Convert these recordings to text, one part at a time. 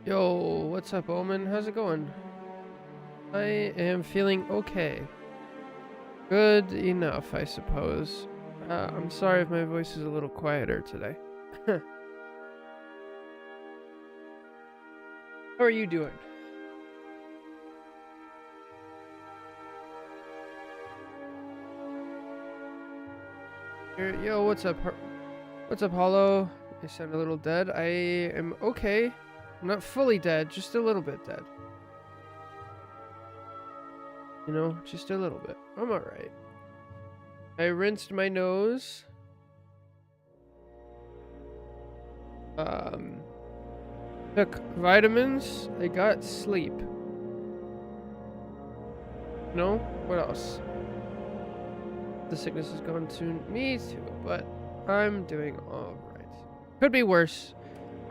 Yo, what's up, Omen? How's it going? I am feeling okay. Good enough, I suppose. I'm sorry if my voice is a little quieter today. How are you doing? Yo, what's up? What's up, Hollow? I sound a little dead. I am okay. I'm not fully dead, just a little bit dead. You know, just a little bit. I'm alright. I rinsed my nose. Took vitamins. I got sleep. No? What else? The sickness is gone soon. Me too, but I'm doing alright. Could be worse.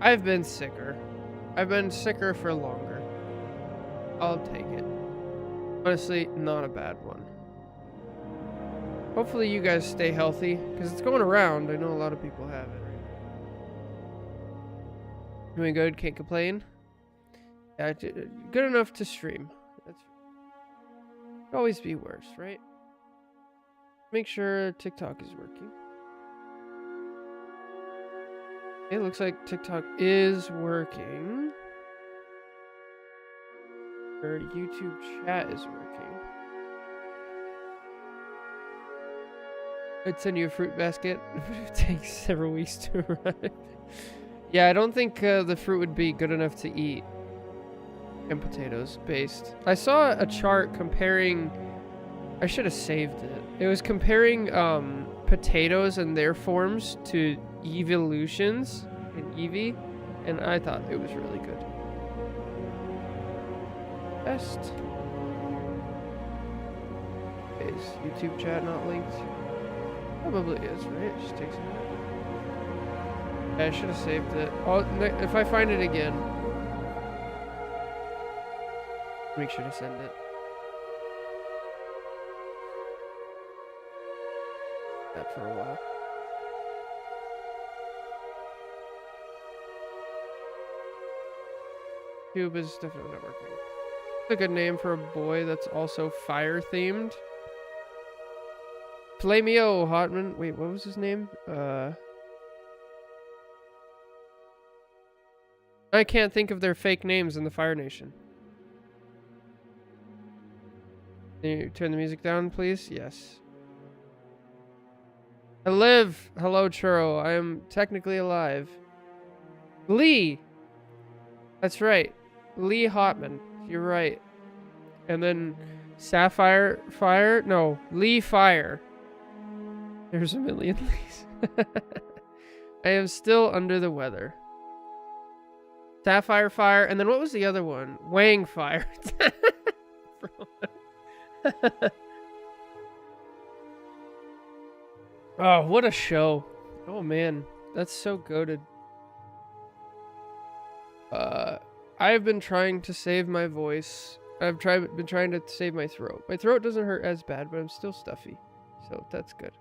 I've been sicker. I've been sicker for longer. I'll take it. Honestly, not a bad one. Hopefully you guys stay healthy, because it's going around. I know a lot of people have it. Doing good, can't complain. Yeah, good enough to stream. That's could always be worse, right? Make sure TikTok is working. It looks like TikTok is working. Or YouTube chat is working. I'd send you a fruit basket. It takes several weeks to arrive. Yeah, I don't think the fruit would be good enough to eat. And potatoes based. I saw a chart comparing. I should have saved it. It was comparing potatoes and their forms to evolutions in Eevee, and I thought it was really good. Best. Is YouTube chat not linked? Probably is, right? It just takes a minute. Yeah, I should have saved it. If I find it again, make sure to send it. That for a while. Cube is definitely not working. It's a good name for a boy that's also fire themed. Flameo Hotman. Wait, what was his name? I can't think of their fake names in the Fire Nation. Can you turn the music down, please? Yes. I live. Hello, Churro. I am technically alive. Lee. That's right. Lee Hotman. You're right. And then Sapphire Fire. No, Lee Fire. There's a million Lees. I am still under the weather. Sapphire Fire. And then what was the other one? Wang Fire. Oh, what a show. Oh, man. That's so goated. I've been trying to save my voice. I've been trying to save my throat. My throat doesn't hurt as bad, but I'm still stuffy. So that's good.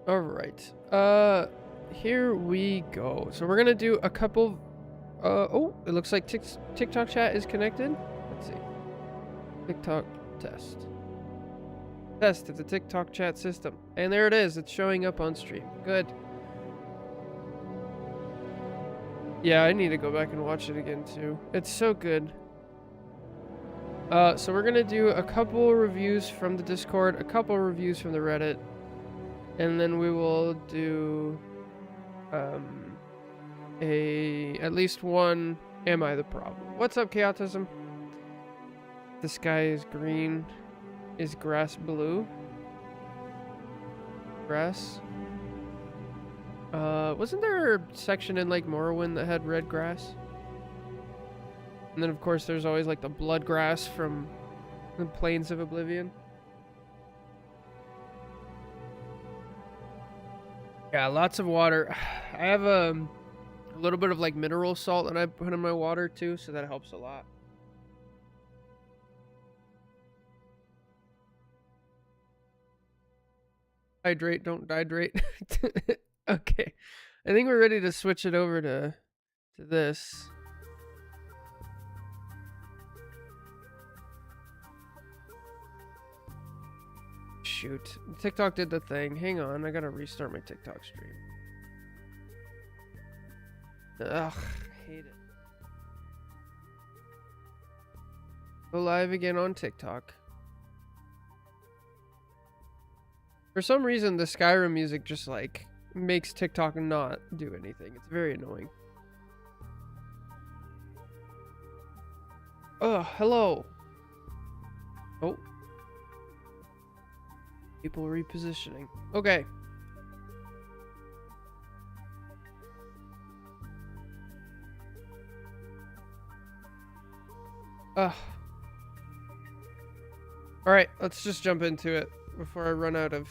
Alright. Here we go. So we're gonna do a couple... oh, it looks like TikTok chat is connected. Let's see. TikTok test. Test of the TikTok chat system. And there it is. It's showing up on stream. Good. Yeah, I need to go back and watch it again too. It's so good. So we're gonna do a couple reviews from the Discord, a couple reviews from the Reddit, and then we will do at least one Am I the Problem? What's up, Chaotism? The sky is green. Is grass blue? Grass? Wasn't there a section in like Morrowind that had red grass? And then of course there's always like the blood grass from the Plains of Oblivion. Yeah, lots of water. I have a little bit of like mineral salt that I put in my water too, so that helps a lot. Hydrate, don't dehydrate. Okay. I think we're ready to switch it over to this. Shoot. TikTok did the thing. Hang on, I gotta restart my TikTok stream. Ugh, I hate it. Go live again on TikTok. For some reason, the Skyrim music just like makes TikTok not do anything. It's very annoying. Oh, hello. Oh. People repositioning. Okay. Ugh. Alright, let's just jump into it before I run out of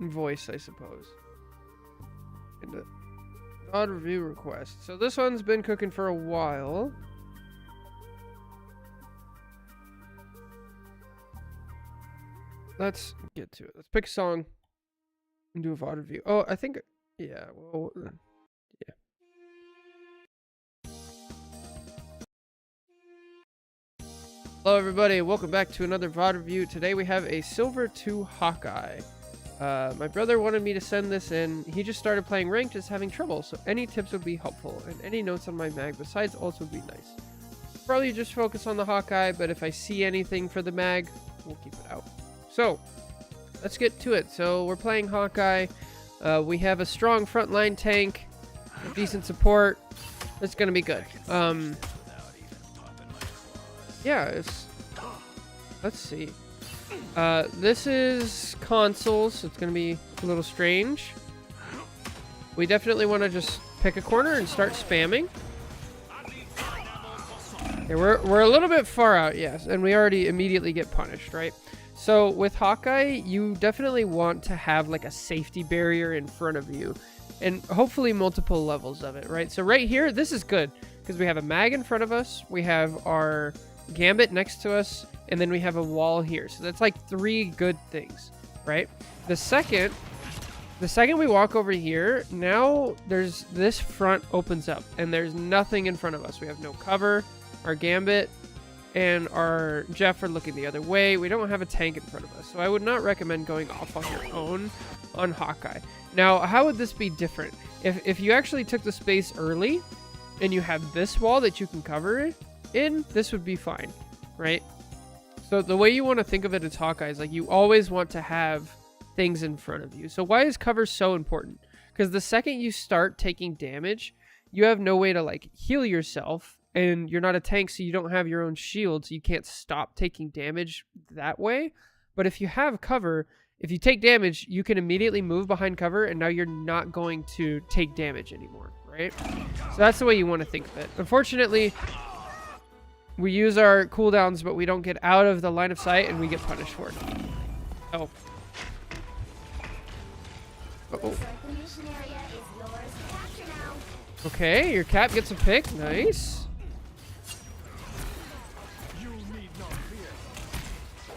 voice, I suppose. And odd review request. So this one's been cooking for a while. Let's get to it. Let's pick a song and do a VOD review. Oh, I think, yeah, well, yeah. Hello everybody, welcome back to another VOD review. Today we have a Silver 2 Hawkeye. My brother wanted me to send this in. He just started playing ranked, is having trouble, so any tips would be helpful, and any notes on my mag besides also would be nice. Probably just focus on the Hawkeye, but if I see anything for the mag, we'll keep it out. So, let's get to it. So, we're playing Hawkeye. We have a strong frontline tank, decent support. It's gonna be good. Yeah, let's see. This is consoles, so it's gonna be a little strange. We definitely want to just pick a corner and start spamming. Okay, we're a little bit far out, yes, and we already immediately get punished, right? So with Hawkeye, you definitely want to have like a safety barrier in front of you, and hopefully multiple levels of it, right? So right here, this is good because we have a mag in front of us, we have our Gambit next to us, and then we have a wall here. So that's like 3 good things, right? The second we walk over here, now there's this front opens up and there's nothing in front of us. We have no cover. Our Gambit and our Jeff are looking the other way. We don't have a tank in front of us. So I would not recommend going off on your own on Hawkeye. Now, how would this be different? If you actually took the space early and you have this wall that you can cover it in, this would be fine, right? So the way you want to think of it as Hawkeye is like you always want to have things in front of you. So why is cover so important? Because the second you start taking damage, you have no way to like heal yourself, and you're not a tank, so you don't have your own shield, so you can't stop taking damage that way. But if you have cover, if you take damage, you can immediately move behind cover, and now you're not going to take damage anymore, right? So that's the way you want to think of it. Unfortunately, we use our cooldowns, but we don't get out of the line of sight, and we get punished for it. Oh. Uh-oh. Okay, your cap gets a pick. Nice.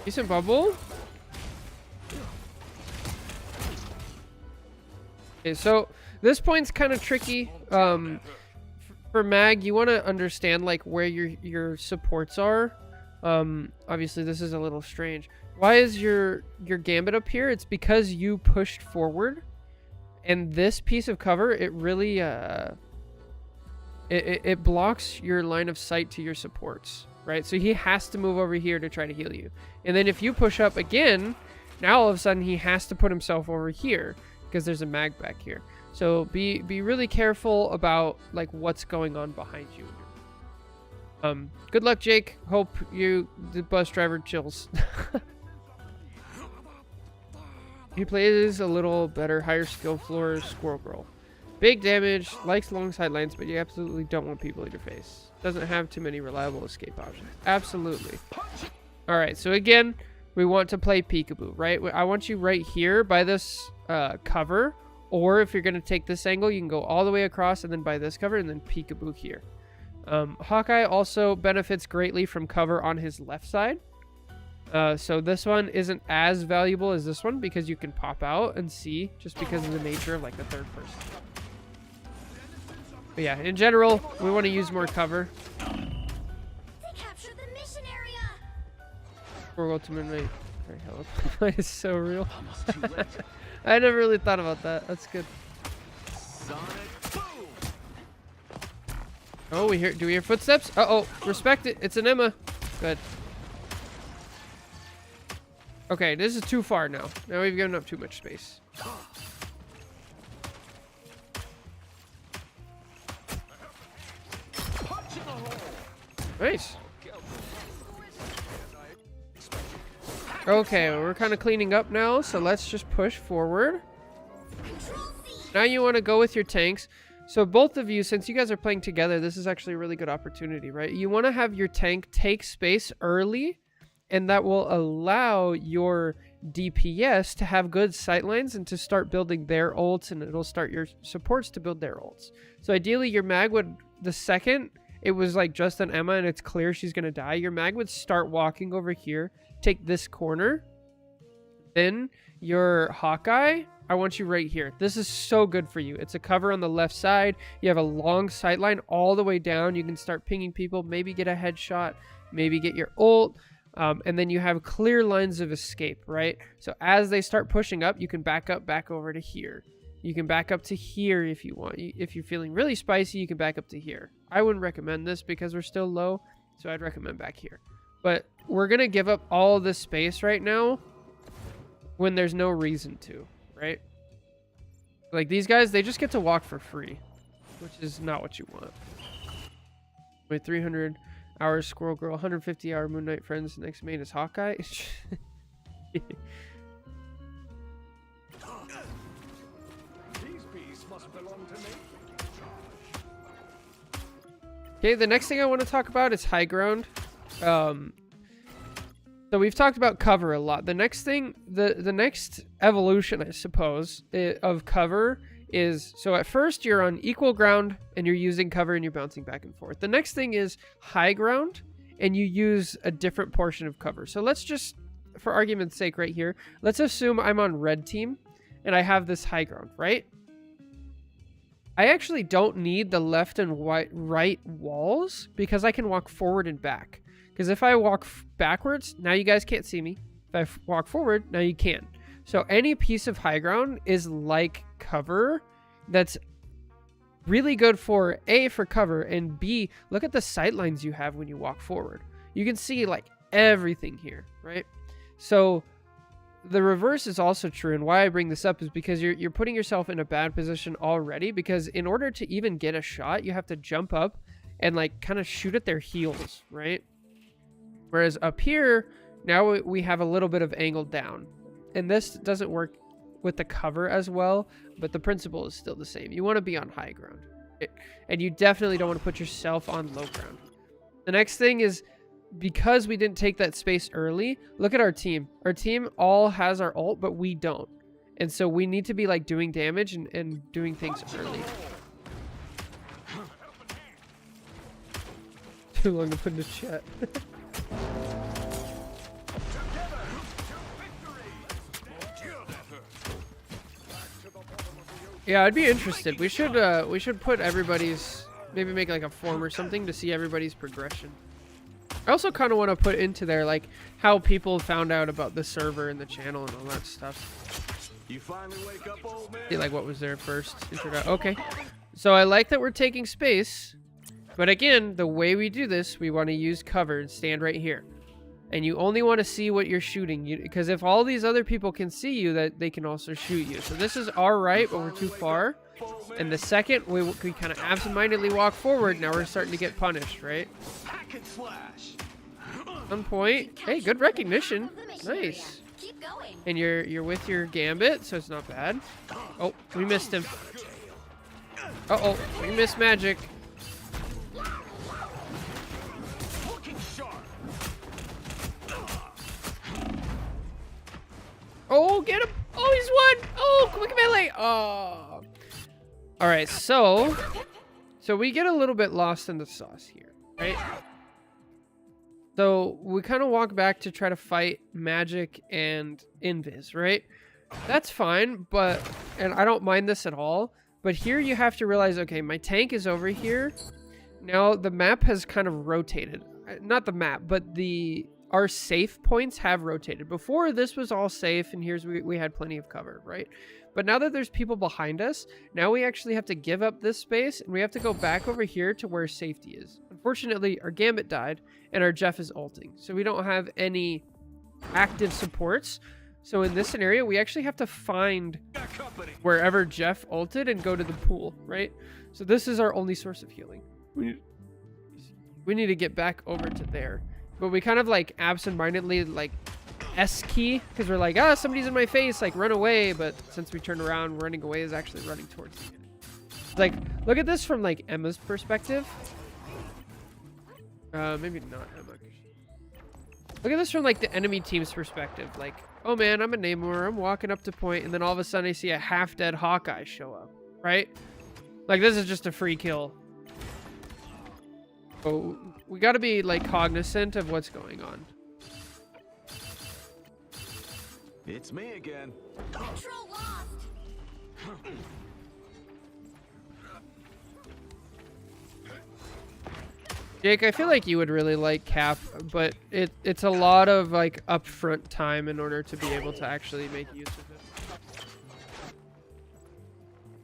Decent bubble. Okay, so this point's kind of tricky. For mag, you want to understand like where your supports are. Obviously this is a little strange. Why is your Gambit up here? It's because you pushed forward, and this piece of cover, it really it blocks your line of sight to your supports, right? So he has to move over here to try to heal you, and then if you push up again, now all of a sudden he has to put himself over here because there's a mag back here. So be really careful about like what's going on behind you. Good luck, Jake. Hope the bus driver chills. He plays a little better, higher skill floor, Squirrel Girl. Big damage, likes long sidelines, but you absolutely don't want people in your face. Doesn't have too many reliable escape options. Absolutely. Alright, so again, we want to play peekaboo, right? I want you right here by this cover. Or if you're going to take this angle, you can go all the way across and then by this cover and then peekaboo here. Hawkeye also benefits greatly from cover on his left side. So this one isn't as valuable as this one because you can pop out and see just because of the nature of like the third person. But yeah, in general, we want to use more cover. They captured the mission area. Or go to midnight. Sorry, hello. It's so real. I never really thought about that. That's good. Oh, do we hear footsteps? Uh-oh, respect it. It's an Emma. Good. Okay, this is too far now. Now we've given up too much space. Nice. Okay, we're kind of cleaning up now, so let's just push forward. Now you want to go with your tanks. So both of you, since you guys are playing together, this is actually a really good opportunity, right? You want to have your tank take space early, and that will allow your DPS to have good sightlines and to start building their ults, and it'll start your supports to build their ults. So ideally, your mag would, the second it was like just an Emma and it's clear she's going to die, your mag would start walking over here, take this corner. Then your Hawkeye, I want you right here. This is so good for you. It's a cover on the left side. You have a long sight line all the way down. You can start pinging people, maybe get a headshot, maybe get your ult. And then you have clear lines of escape, right? So as they start pushing up, you can back up, back over to here. You can back up to here if you want. If you're feeling really spicy, you can back up to here. I wouldn't recommend this because we're still low, so I'd recommend back here. But we're going to give up all this space right now when there's no reason to, right? Like these guys, they just get to walk for free, which is not what you want. Wait, 300 hours Squirrel Girl, 150 hour Moon Knight Friends, next main is Hawkeye. Okay, the next thing I want to talk about is high ground. So we've talked about cover a lot. The next thing, the next evolution, I suppose, of cover is, so at first you're on equal ground and you're using cover and you're bouncing back and forth. The next thing is high ground and you use a different portion of cover. So let's just, for argument's sake right here, let's assume I'm on red team and I have this high ground, right? I actually don't need the left and right walls because I can walk forward and back. Because if I walk backwards, now you guys can't see me. If I walk forward, now you can. So any piece of high ground is like cover that's really good for A, for cover, and B, look at the sight lines you have when you walk forward. You can see like everything here, right? So the reverse is also true, and why I bring this up is because you're putting yourself in a bad position already, because in order to even get a shot, you have to jump up and like kind of shoot at their heels, right? Whereas up here, now we have a little bit of angle down. And this doesn't work with the cover as well, but the principle is still the same. You want to be on high ground. And you definitely don't want to put yourself on low ground. The next thing is, because we didn't take that space early, look at our team. Our team all has our ult, but we don't. And so we need to be like doing damage and doing things early. Too long to put in the chat. Yeah, I'd be interested. We should put everybody's, maybe make like a form or something to see everybody's progression. I also kind of want to put into there like how people found out about the server and the channel and all that stuff. You finally wake up, old man? See, like what was their first introduction? Okay, so I like that we're taking space, but again, the way we do this, we want to use cover and stand right here. And you only want to see what you're shooting, because if all these other people can see you, that they can also shoot you. So this is all right, but we're too far. And the second we kind of absentmindedly walk forward, now we're starting to get punished, right? One point. Hey, good recognition. Nice. And you're with your gambit, so it's not bad. Oh, we missed him. Uh-oh, we missed magic. Oh, get him! Oh, he's won! Oh, quick melee! Oh. All right, so we get a little bit lost in the sauce here, right? So we kind of walk back to try to fight Magic and Invis, right? That's fine, and I don't mind this at all. But here you have to realize, okay, my tank is over here. Now the map has kind of rotated. Not the map, but our safe points have rotated. Before, this was all safe, and we had plenty of cover, right? But now that there's people behind us, now we actually have to give up this space, and we have to go back over here to where safety is. Unfortunately, our Gambit died, and our Jeff is ulting, so we don't have any active supports. So in this scenario, we actually have to find wherever Jeff ulted and go to the pool, right? So this is our only source of healing. We need to get back over to there. But we kind of like absentmindedly like S key because we're like, ah, somebody's in my face, like run away. But since we turned around, running away is actually running towards the enemy. Like, look at this from like Emma's perspective. Maybe not Emma. Look at this from like the enemy team's perspective. Like, oh man, I'm a Namor. I'm walking up to point, and then all of a sudden I see a half-dead Hawkeye show up, right? Like, this is just a free kill. Oh, we got to be like cognizant of what's going on. It's me again. Control lost. Jake, I feel like you would really like Cap, but it's a lot of like upfront time in order to be able to actually make use of it.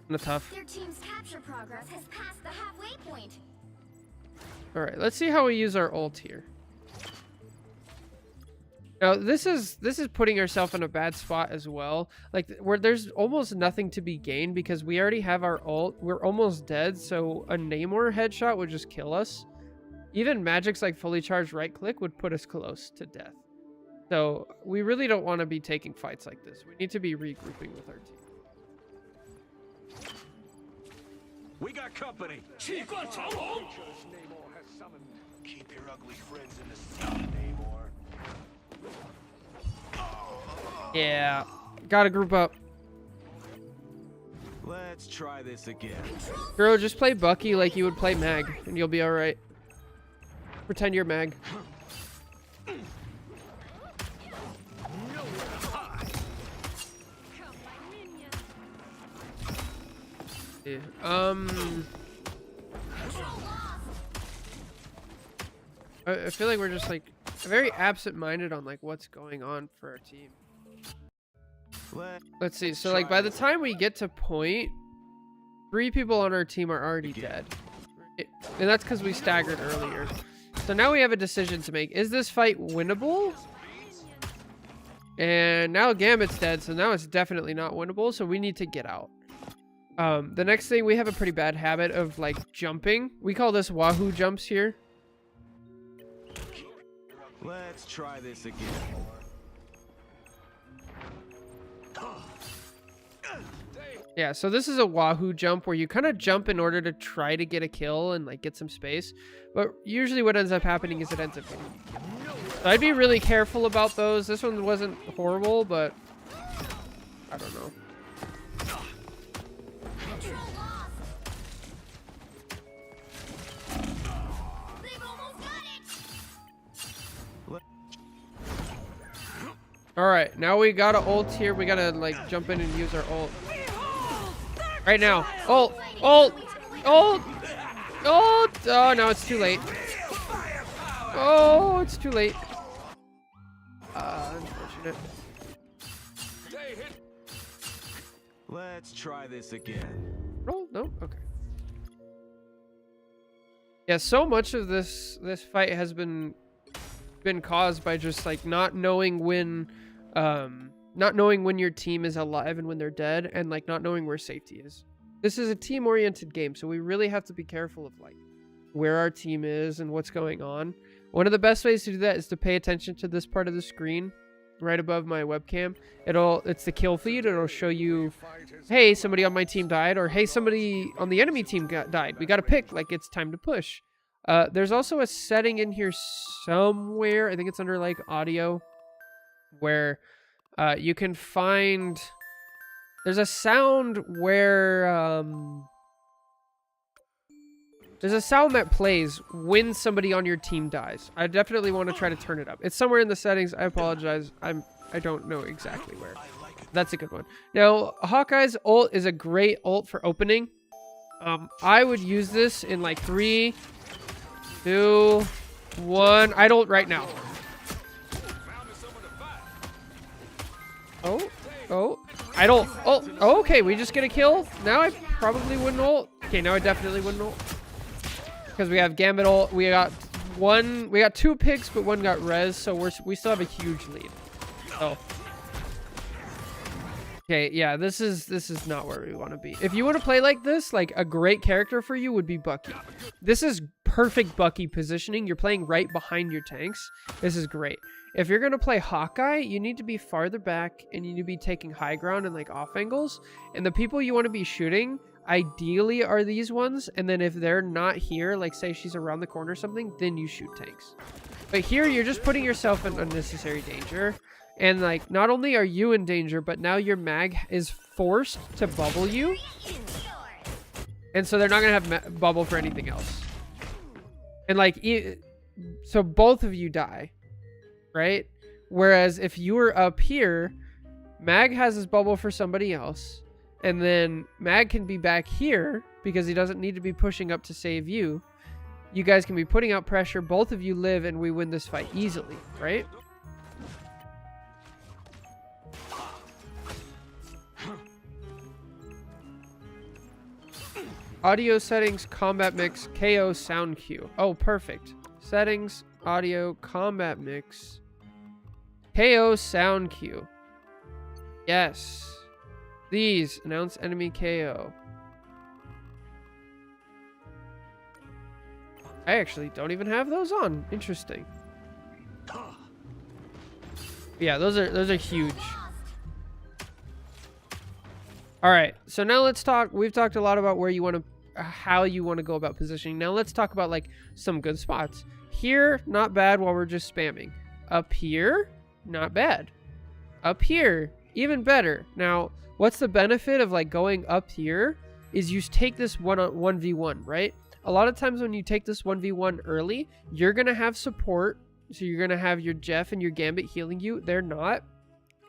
Kinda tough. Their team's capture progress has passed the halfway point. All right, let's see how we use our ult here. Now, this is putting ourselves in a bad spot as well. Like, where there's almost nothing to be gained because we already have our ult. We're almost dead, so a Namor headshot would just kill us. Even Magic's like fully charged right click would put us close to death. So we really don't want to be taking fights like this. We need to be regrouping with our team. We got company. Namor has summoned. Keep your ugly friends in the sun, Namor. Yeah, gotta group up. Let's try this again. Girl, just play Bucky like you would play Mag, and you'll be all right. Pretend you're Mag. Yeah. I feel like we're just like very absent-minded on like what's going on for our team. Let's see. So like by the time we get to point, 3 people on our team are already dead, right? And that's because we staggered earlier. So now we have a decision to make. Is this fight winnable? And now Gambit's dead, so now it's definitely not winnable. So we need to get out. The next thing, we have a pretty bad habit of like jumping. We call this Wahoo jumps here. Let's try this again. Yeah, so this is a Wahoo jump where you kind of jump in order to try to get a kill and like get some space. But usually what ends up happening is it ends up getting you. So I'd be really careful about those. This one wasn't horrible, but I don't know. Control lost. They've almost got it. All right, now we got to ult here. We got to like jump in and use our ult. Right now. Ult! Ult! Ult! Ult! Oh, no, it's too late. Oh, it's too late. Unfortunate. Let's try this again. Roll? No? Okay. Yeah, so much of this fight has been caused by just like not knowing when your team is alive and when they're dead, and like not knowing where safety is. This is a team-oriented game, so we really have to be careful of like where our team is and what's going on. One of the best ways to do that is to pay attention to this part of the screen right above my webcam. It's the kill feed. It'll show you, hey, somebody on my team died, or hey, somebody on the enemy team died. We got to pick, like it's time to push. There's also a setting in here somewhere, I think it's under like audio, where you can find, there's a sound where There's a sound that plays when somebody on your team dies. I definitely want to try to turn it up. It's somewhere in the settings. I apologize. I don't know exactly where. That's a good one. Now, Hawkeye's ult is a great ult for opening. I would use this in like 3, 2, 1. I'd ult right now. Oh. I don't. Oh, okay. We just get a kill. Now I probably wouldn't ult. Okay, now I definitely wouldn't ult. Because we have Gambit ult. We got 2 picks, but 1 got res, so we still have a huge lead. Oh. Okay, yeah, this is not where we want to be. If you want to play like this, like a great character for you would be Bucky. This is perfect Bucky positioning. You're playing right behind your tanks. This is great. If you're going to play Hawkeye, you need to be farther back and you need to be taking high ground and like off angles. And the people you want to be shooting ideally are these ones. And then if they're not here, like say she's around the corner or something, then you shoot tanks. But here you're just putting yourself in unnecessary danger. And like, not only are you in danger, but now your mag is forced to bubble you. And so they're not going to have bubble for anything else. And like, so both of you die, right? Whereas if you were up here, mag has his bubble for somebody else. And then mag can be back here because he doesn't need to be pushing up to save you. You guys can be putting out pressure. Both of you live and we win this fight easily, right? Audio settings, combat mix, KO sound cue. Oh, perfect. Settings, audio, combat mix, KO sound cue. Yes. These announce enemy KO. I actually don't even have those on. Interesting. Yeah, those are huge. All right, so now let's talk. We've talked a lot about where you want to, how you want to go about positioning. Now let's talk about like some good spots. Here, not bad while we're just spamming. Up here, not bad. Up here, even better. Now, what's the benefit of like going up here is you take this 1v1, right? A lot of times when you take this 1v1 early, you're going to have support. So you're going to have your Jeff and your Gambit healing you. They're not.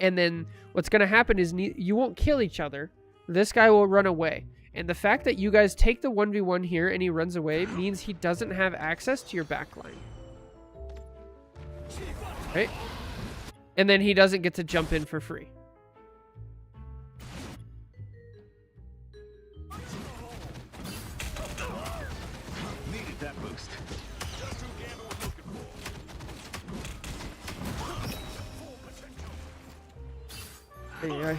And then what's going to happen is you won't kill each other. This guy will run away. And the fact that you guys take the 1v1 here and he runs away means he doesn't have access to your backline. Right? And then he doesn't get to jump in for free. Needed that boost. Hey.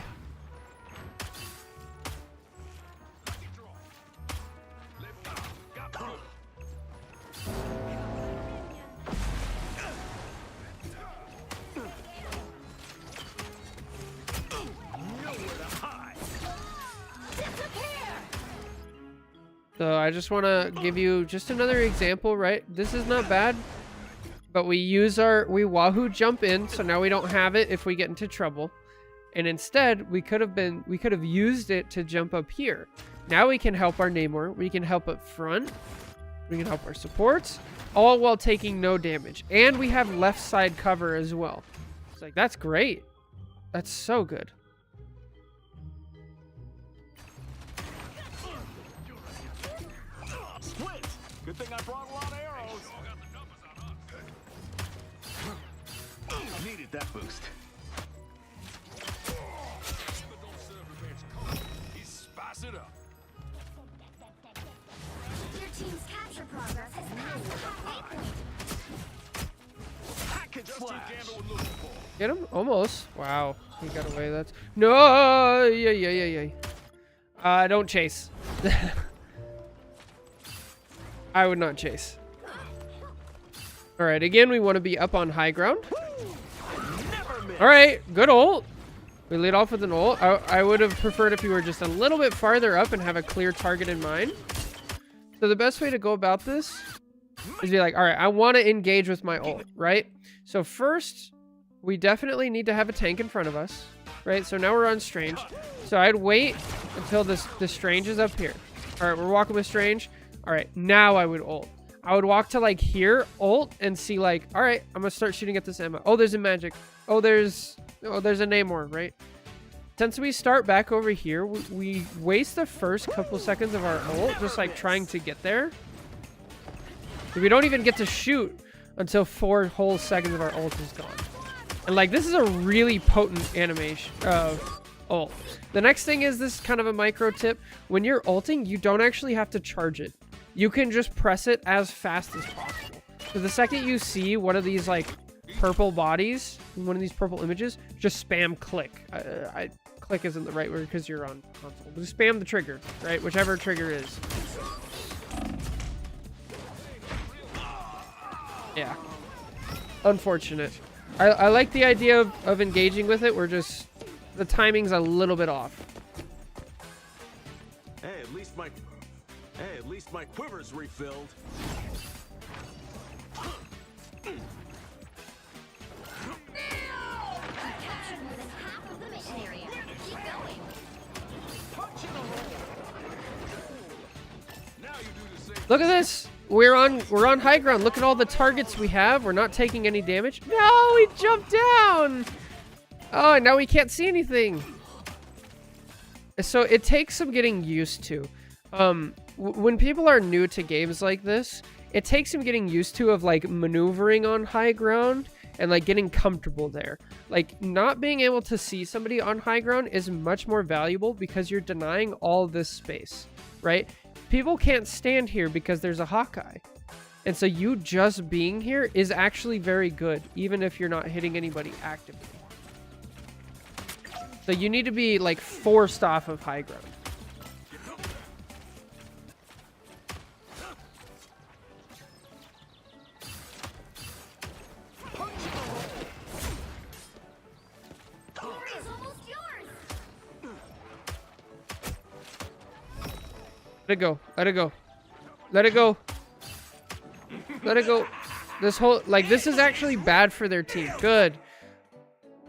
So I just want to give you just another example, right? This is not bad, but we Wahoo jump in, so now we don't have it if we get into trouble. And instead, we could have used it to jump up here. Now we can help our Namor. We can help up front. We can help our supports, all while taking no damage. And we have left side cover as well. It's like, that's great. That's so good. Split. Good thing I brought a lot of arrows. Needed that boost. It up. Your team's capture progress has passed the halfway point. Package slash. Get him? Almost. Wow. He got away. That's... No! Yeah. Don't chase. I would not chase. Alright, again, we want to be up on high ground. Alright, good ult. We lead off with an ult. I would have preferred if you were just a little bit farther up and have a clear target in mind. So the best way to go about this is be like, all right, I want to engage with my ult, right? So first, we definitely need to have a tank in front of us, right? So now we're on Strange. So I'd wait until the Strange is up here. All right, we're walking with Strange. All right, now I would ult. I would walk to like here, ult, and see like, all right, I'm gonna start shooting at this ammo. Oh, there's a magic. Oh, there's a Namor, right? Since we start back over here, we waste the first couple seconds of our ult just like trying to get there. We don't even get to shoot until 4 whole seconds of our ult is gone. And like, this is a really potent animation of ult. The next thing is this kind of a micro tip. When you're ulting, you don't actually have to charge it. You can just press it as fast as possible. So the second you see one of these like purple bodies, one of these purple images, just spam click. Click isn't the right word because you're on console. But just spam the trigger, right? Whichever trigger is. Yeah. Unfortunate. I like the idea of engaging with it. We're just... the timing's a little bit off. Hey, at least my quiver's refilled. Captured more than half of the mission area. Keep going. Now you do the same. Look at this. We're on high ground. Look at all the targets we have. We're not taking any damage. No, we jumped down. Oh, and now we can't see anything. So it takes some getting used to. When people are new to games like this, it takes some getting used to of like maneuvering on high ground and like getting comfortable there. Like not being able to see somebody on high ground is much more valuable because you're denying all this space, right? People can't stand here because there's a Hawkeye. And so you just being here is actually very good, even if you're not hitting anybody actively. So you need to be like forced off of high ground. Glory is almost yours. Let it go. Let it go. Let it go. Let it go. This whole, like, this is actually bad for their team. Good.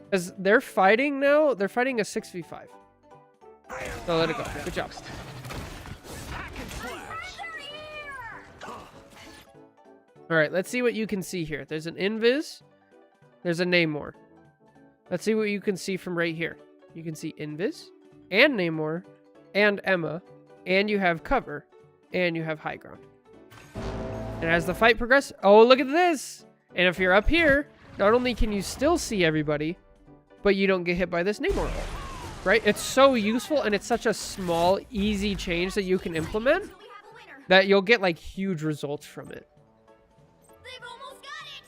Because they're fighting now. They're fighting a 6v5. So let it go. Good job. All right, let's see what you can see here. There's an Invis. There's a Namor. Let's see what you can see from right here. You can see Invis and Namor and Emma. And you have cover. And you have high ground. And as the fight progresses... oh, look at this! And if you're up here, not only can you still see everybody, but you don't get hit by this Namor ult. Right? It's so useful, and it's such a small, easy change that you can implement We have a winner. that you'll get, like, huge results from it. They've almost got it.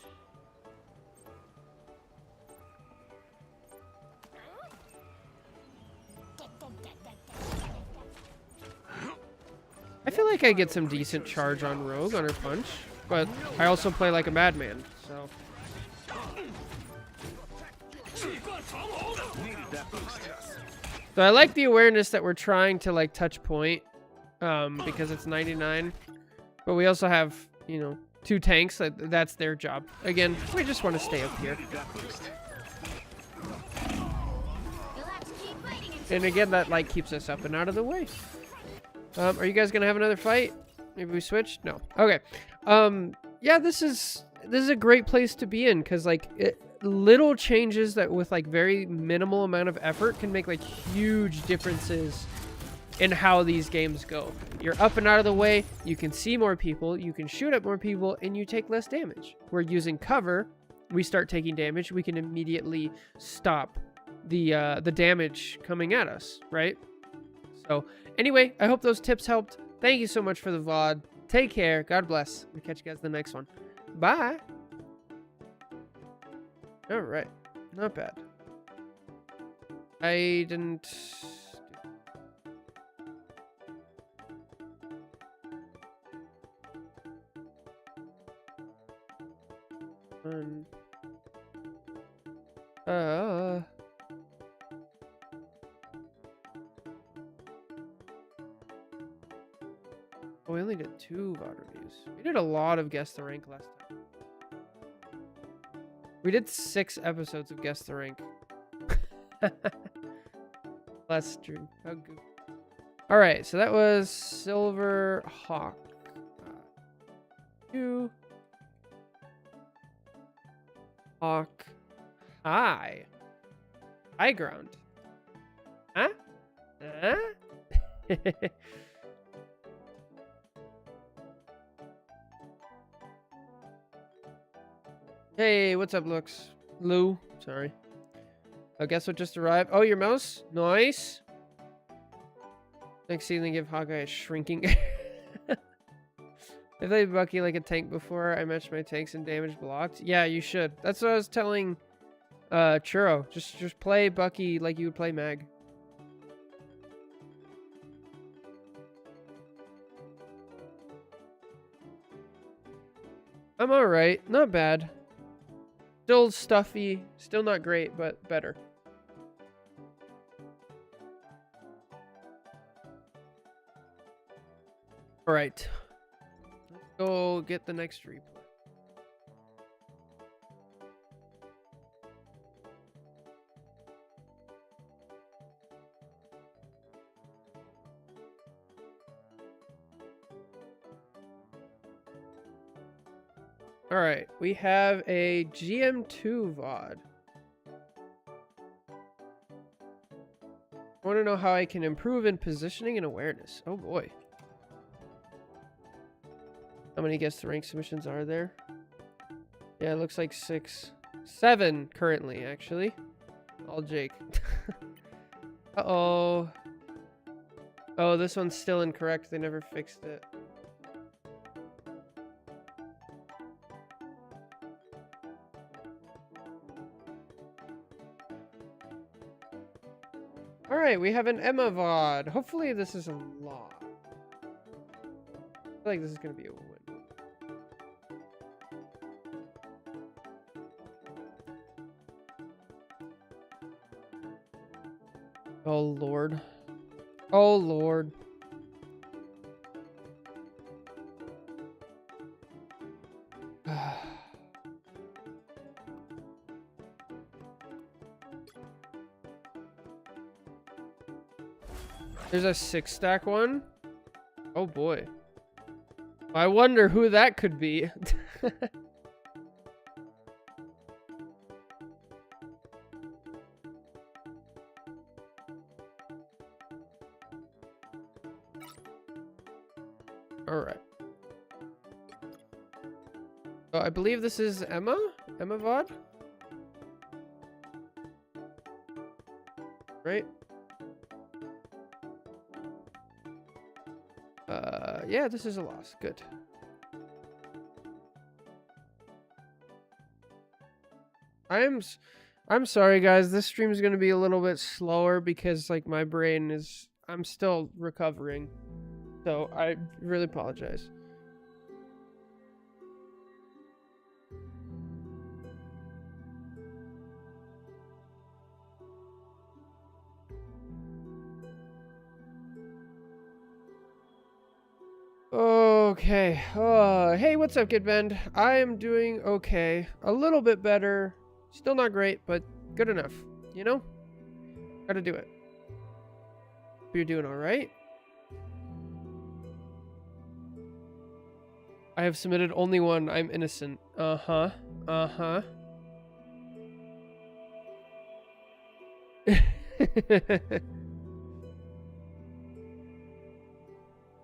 I feel like I get some decent charge on Rogue on her punch, but I also play like a madman, so... Needed that boost. So I like the awareness that we're trying to, like, touch point, because it's 99. But we also have, you know, 2 tanks. That's their job. Again, we just want to stay up here. Needed that boost. You'll have to keep fighting until And again, that, like, keeps us up and out of the way. Are you guys gonna have another fight? Maybe we switch? No. Okay. Yeah, this is a great place to be in, because, like, little changes that with, like, very minimal amount of effort can make, like, huge differences in how these games go. You're up and out of the way, you can see more people, you can shoot at more people, and you take less damage. We're using cover, we start taking damage, we can immediately stop the damage coming at us, right? So, anyway, I hope those tips helped. Thank you so much for the VOD. Take care. God bless. We'll catch you guys in the next one. Bye. All right. Not bad. I didn't... We only did 2 VOD reviews. We did a lot of Guess the Rank last time. We did 6 episodes of Guess the Rank. Last stream. How good. Alright, so that was Silver Hawk. You. Hawk. High. High ground. Huh? Huh? Hey, what's up, Lou? Sorry. I guess what just arrived. Oh, your mouse? Nice. Next season, give Hawkeye a shrinking. I played Bucky like a tank before. I matched my tanks and damage blocked. Yeah, you should. That's what I was telling Churro. Just play Bucky like you would play Mag. I'm alright. Not bad. Still stuffy. Still not great, but better. Alright. Let's go get the next replay. Alright, we have a GM2 VOD. I want to know how I can improve in positioning and awareness. Oh boy. How many guess the rank submissions are there? Yeah, it looks like 7 currently, actually. All Jake. Uh-oh. Oh, this one's still incorrect. They never fixed it. Alright, we have an Emma VOD. Hopefully this is a lot. I feel like this is going to be a win. Oh, Lord. Oh, Lord. There's a 6-stack one. Oh, boy. I wonder who that could be. Alright. Oh, I believe this is Emma? Emma VOD? Right? Yeah, this is a loss. Good. I'm sorry, guys. This stream is going to be a little bit slower because, like, my brain is... I'm still recovering. So, I really apologize. Okay. Hey, what's up, Good Bend? I am doing okay. A little bit better. Still not great, but good enough. You know? Gotta do it. You're doing alright? I have submitted only one. I'm innocent. Uh-huh. Uh-huh.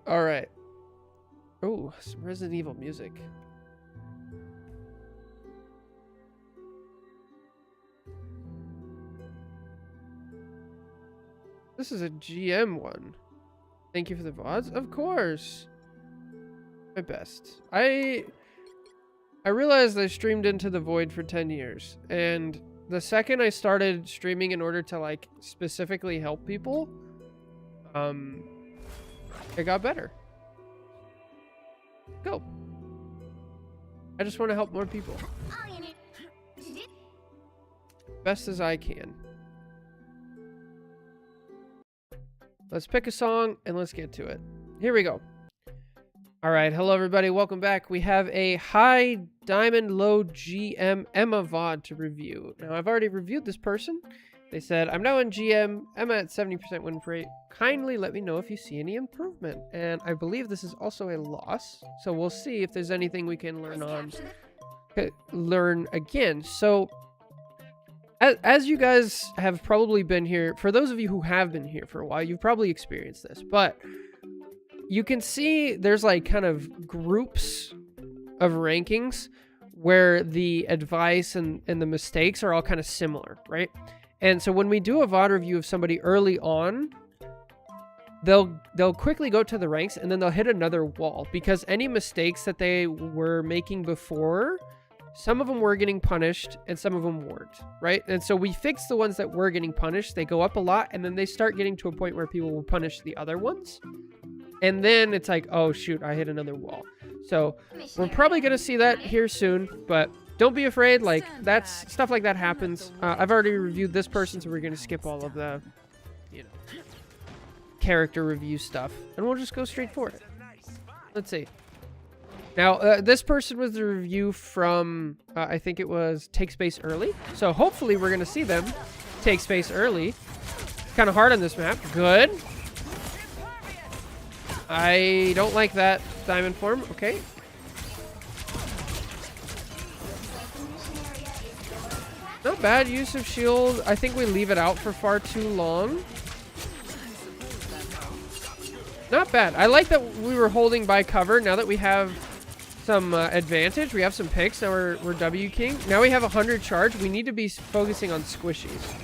Alright. Oh, some Resident Evil music. This is a GM one. Thank you for the VODs. Of course. My best. I realized I streamed Into the Void for 10 years. And the second I started streaming in order to, like, specifically help people, it got better. Go. I just want to help more people. Best as I can. Let's pick a song and let's get to it. Here we go. All right. Hello, everybody. Welcome back. We have a high diamond, low GM Emma VOD to review. Now, I've already reviewed this person They said, I'm now in GM. I'm at 70% win rate. Kindly let me know if you see any improvement. And I believe this is also a loss. So we'll see if there's anything we can learn on. Learn again. So as you guys have probably been here, for those of you who have been here for a while, you've probably experienced this. But you can see there's like kind of groups of rankings where the advice and the mistakes are all kind of similar, right? And so when we do a VOD review of somebody early on, they'll quickly go to the ranks and then they'll hit another wall because any mistakes that they were making before, some of them were getting punished and some of them weren't, right? And so we fix the ones that were getting punished. They go up a lot and then they start getting to a point where people will punish the other ones. And then it's like, oh shoot, I hit another wall. So we're probably going to see that here soon, but don't be afraid. Like that's stuff like that happens. I've already reviewed this person, so we're going to skip all of the, you know, character review stuff and we'll just go straight for it. Let's see. Now, this person was the review from, I think it was Take Space Early. So hopefully we're going to see them take space early. Kind of hard on this map. Good. I don't like that diamond form. Okay. Not bad use of shield. I think we leave it out for far too long. Not bad. I like that we were holding by cover. Now that we have some advantage, we have some picks. Now we're W King. Now we have 100 charge. We need to be focusing on squishies.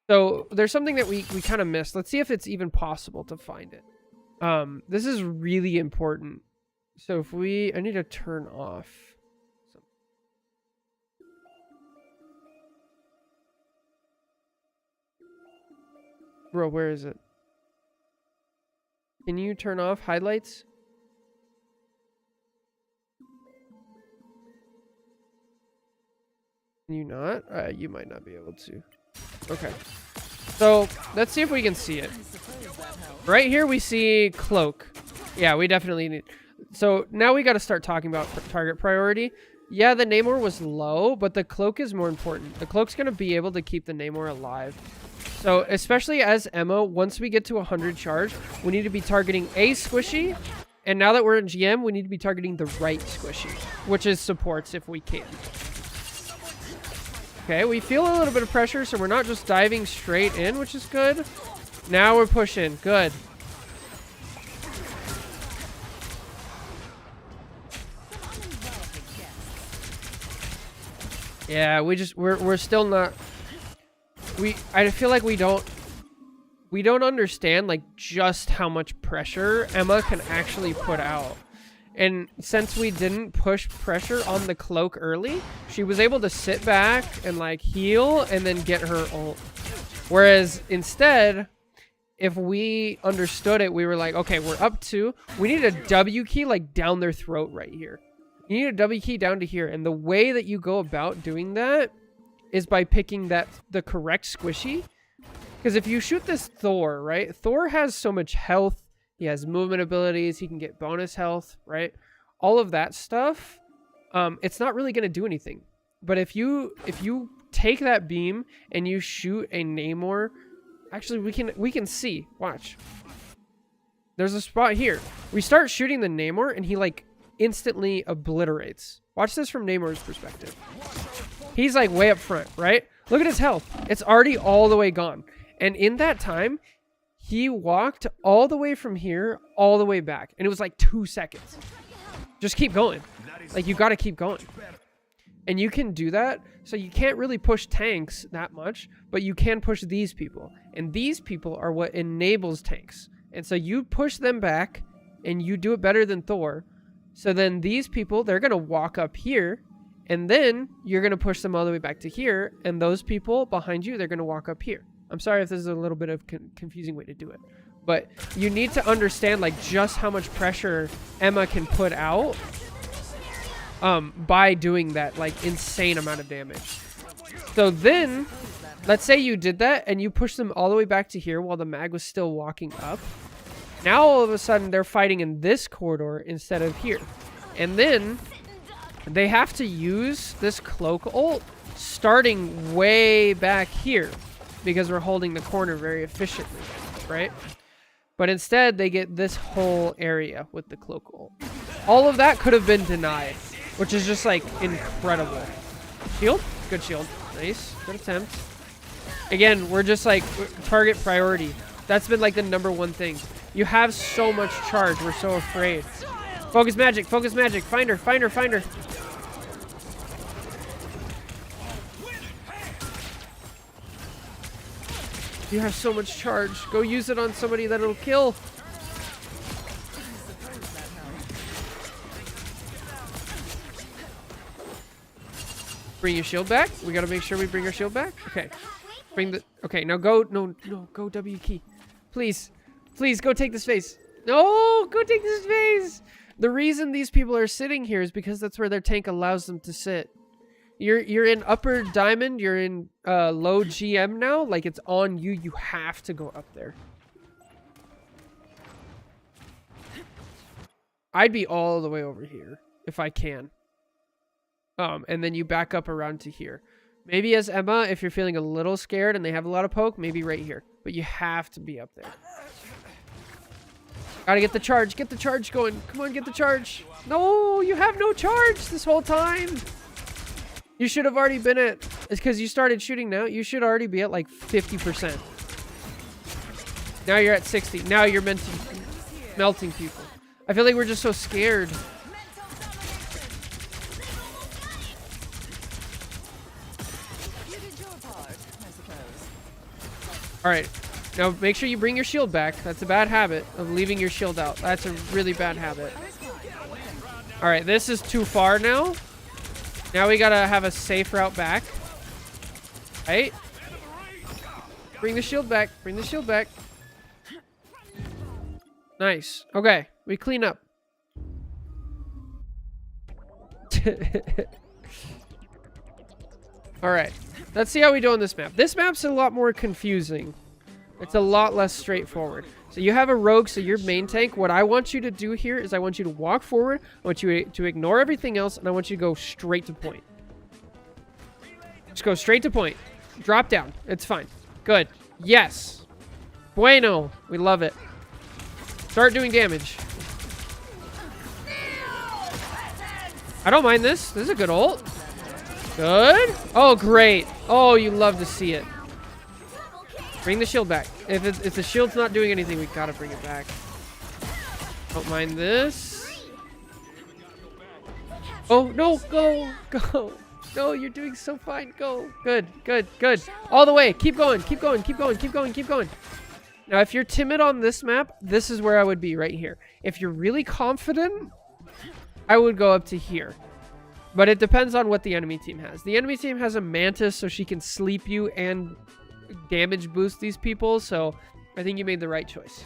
So there's something that we kind of missed. Let's see if it's even possible to find it. This is really important. So if I need to turn off. Bro, where is it? Can you turn off highlights? Can you not? You might not be able to. Okay. So let's see if we can see it. Right here we see cloak. Yeah, we definitely need. So now we got to start talking about target priority. Yeah, the Namor was low, but the cloak is more important. The cloak's going to be able to keep the Namor alive. So especially as Emma, once we get to 100 charge, we need to be targeting a squishy. And now that we're in GM, we need to be targeting the right squishy, which is supports if we can. Okay, we feel a little bit of pressure, so we're not just diving straight in, which is good. Now we're pushing. Good. Yeah, we're still not. I feel like we don't understand like just how much pressure Emma can actually put out. And since we didn't push pressure on the cloak early, she was able to sit back and like heal and then get her ult. Whereas instead, if we understood it, we were like, okay, we're up 2. We need a W key like down their throat right here. You need a W key down to here. And the way that you go about doing that is by picking the correct squishy. Because if you shoot this Thor, right? Thor has so much health. He has movement abilities. He can get bonus health, right? All of that stuff. It's not really going to do anything. But if you take that beam and you shoot a Namor, actually we can see. Watch. There's a spot here. We start shooting the Namor and he like instantly obliterates. Watch this from Namor's perspective. He's like way up front, right? Look at his health. It's already all the way gone. And in that time, he walked all the way from here, all the way back. And it was like 2 seconds. Just keep going. Like, you got to keep going. And you can do that. So you can't really push tanks that much, but you can push these people. And these people are what enables tanks. And so you push them back, and you do it better than Thor. So then these people, they're going to walk up here, and then you're going to push them all the way back to here. And those people behind you, they're going to walk up here. I'm sorry if this is a little bit of confusing way to do it, but you need to understand like just how much pressure Emma can put out by doing that like insane amount of damage. So then let's say you did that and you push them all the way back to here while the mag was still walking up. Now all of a sudden they're fighting in this corridor instead of here. And then they have to use this cloak ult starting way back here. because we're holding the corner very efficiently, right? But instead, they get this whole area with the cloak ult. All of that could have been denied, which is just like incredible. Shield? Good shield. Nice. Good attempt. Again, we're just like target priority. That's been like the #1 thing. You have so much charge. We're so afraid. Focus magic. Focus magic. Find her. Find her. Find her. You have so much charge. Go use it on somebody that it'll kill. Bring your shield back. We gotta make sure we bring our shield back. Okay. Bring the... Okay, now go... No, go W key. Please. Please, go take this phase. No, go take this phase. The reason these people are sitting here is because that's where their tank allows them to sit. You're in upper diamond. You're in low GM now. Like, it's on you. You have to go up there. I'd be all the way over here if I can. And then you back up around to here. Maybe as Emma, if you're feeling a little scared and they have a lot of poke, maybe right here. But you have to be up there. Gotta get the charge. Get the charge going. Come on, get the charge. No, you have no charge this whole time. You should have already been at... It's because you started shooting now. You should already be at like 50%. Now you're at 60. Now you're melting people. I feel like we're just so scared. Alright. Now make sure you bring your shield back. That's a bad habit of leaving your shield out. That's a really bad habit. Alright, this is too far now. Now we gotta have a safe route back. Right? Bring the shield back. Bring the shield back. Nice. Okay. We clean up. Alright. Let's see how we do on this map. This map's a lot more confusing. It's a lot less straightforward. So you have a rogue, so your main tank. What I want you to do here is I want you to walk forward. I want you to ignore everything else, and I want you to go straight to point. Just go straight to point. Drop down. It's fine. Good. Yes. Bueno. We love it. Start doing damage. I don't mind this. This is a good ult. Good. Oh, great. Oh, you love to see it. Bring the shield back. If the shield's not doing anything, we gotta bring it back. Don't mind this. Oh, no. Go. Go. No, you're doing so fine. Go. Good. Good. Good. All the way. Keep going. Keep going. Keep going. Keep going. Keep going. Now, if you're timid on this map, this is where I would be, right here. If you're really confident, I would go up to here. But it depends on what the enemy team has. The enemy team has a Mantis, so she can sleep you and damage boost these people. So I think you made the right choice.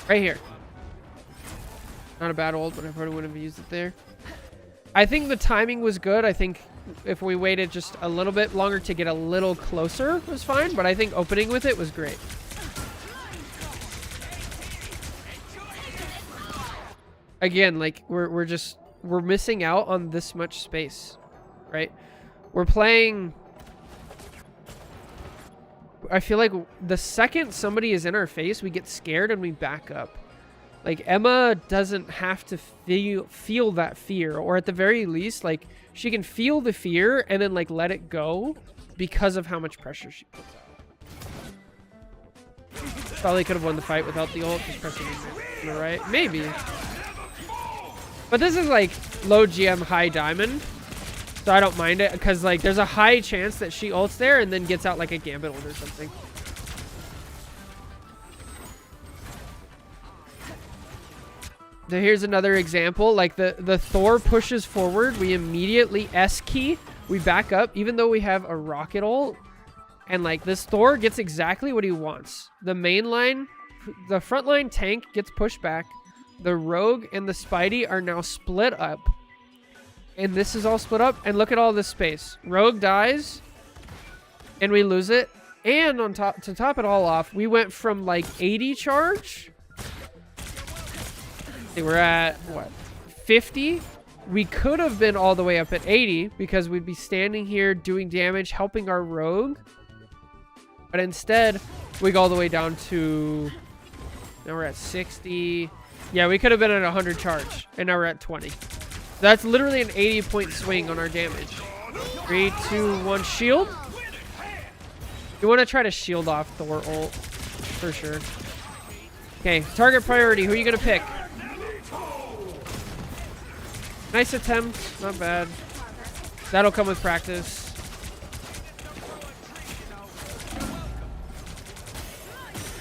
Right here. Not a bad ult, but I probably wouldn't have used it there. I think the timing was good. I think if we waited just a little bit longer to get a little closer was fine. But I think opening with it was great. Again, like we're missing out on this much space, right? We're playing... I feel like the second somebody is in our face, we get scared and we back up. Like, Emma doesn't have to feel that fear, or at the very least, like, she can feel the fear and then, like, let it go because of how much pressure she puts out. Probably could have won the fight without the ult, just pressing on the right. Maybe. But this is, like, low GM, high diamond. So I don't mind it, because, like, there's a high chance that she ults there and then gets out, like, a Gambit ult or something. So here's another example. Like, the Thor pushes forward. We immediately S key. We back up, even though we have a rocket ult. And, like, this Thor gets exactly what he wants. The main line, the front line tank gets pushed back. The Rogue and the Spidey are now split up. And this is all split up. And look at all this space. Rogue dies. And we lose it. And on top, to top it all off, we went from like 80 charge. We're at, what, 50? we could have been all the way up at 80 because we'd be standing here doing damage, helping our rogue. But instead, we go all the way down to... Now we're at 60. Yeah, we could have been at 100 charge, and now we're at 20. That's literally an 80-point swing on our damage. 3, 2, 1, shield. You want to try to shield off Thor ult, for sure. Okay, target priority. Who are you going to pick? Nice attempt. Not bad. That'll come with practice.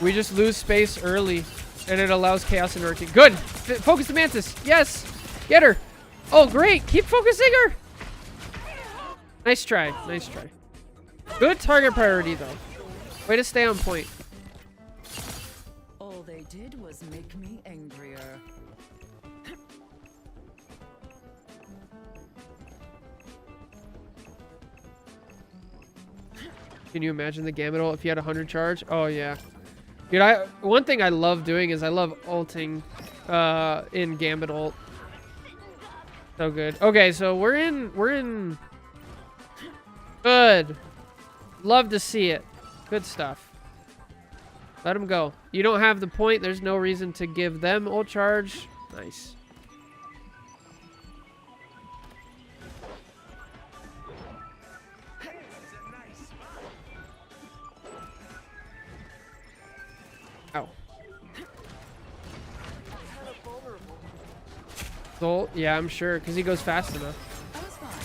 We just lose space early, and it allows chaos and working. Good. Focus the Mantis. Yes. Get her. Oh, great. Keep focusing her. Nice try. Nice try. Good target priority, though. Way to stay on point. All they did was make me angrier. Can you imagine the Gambit ult if you had 100 charge? Oh, yeah. Dude, one thing I love doing is I love ulting in Gambit ult. So good. Okay, so we're in good. Love to see it. Good stuff. Let them go. You don't have the point. There's no reason to give them ult charge. Nice. Ow. So, yeah, I'm sure, because he goes fast enough.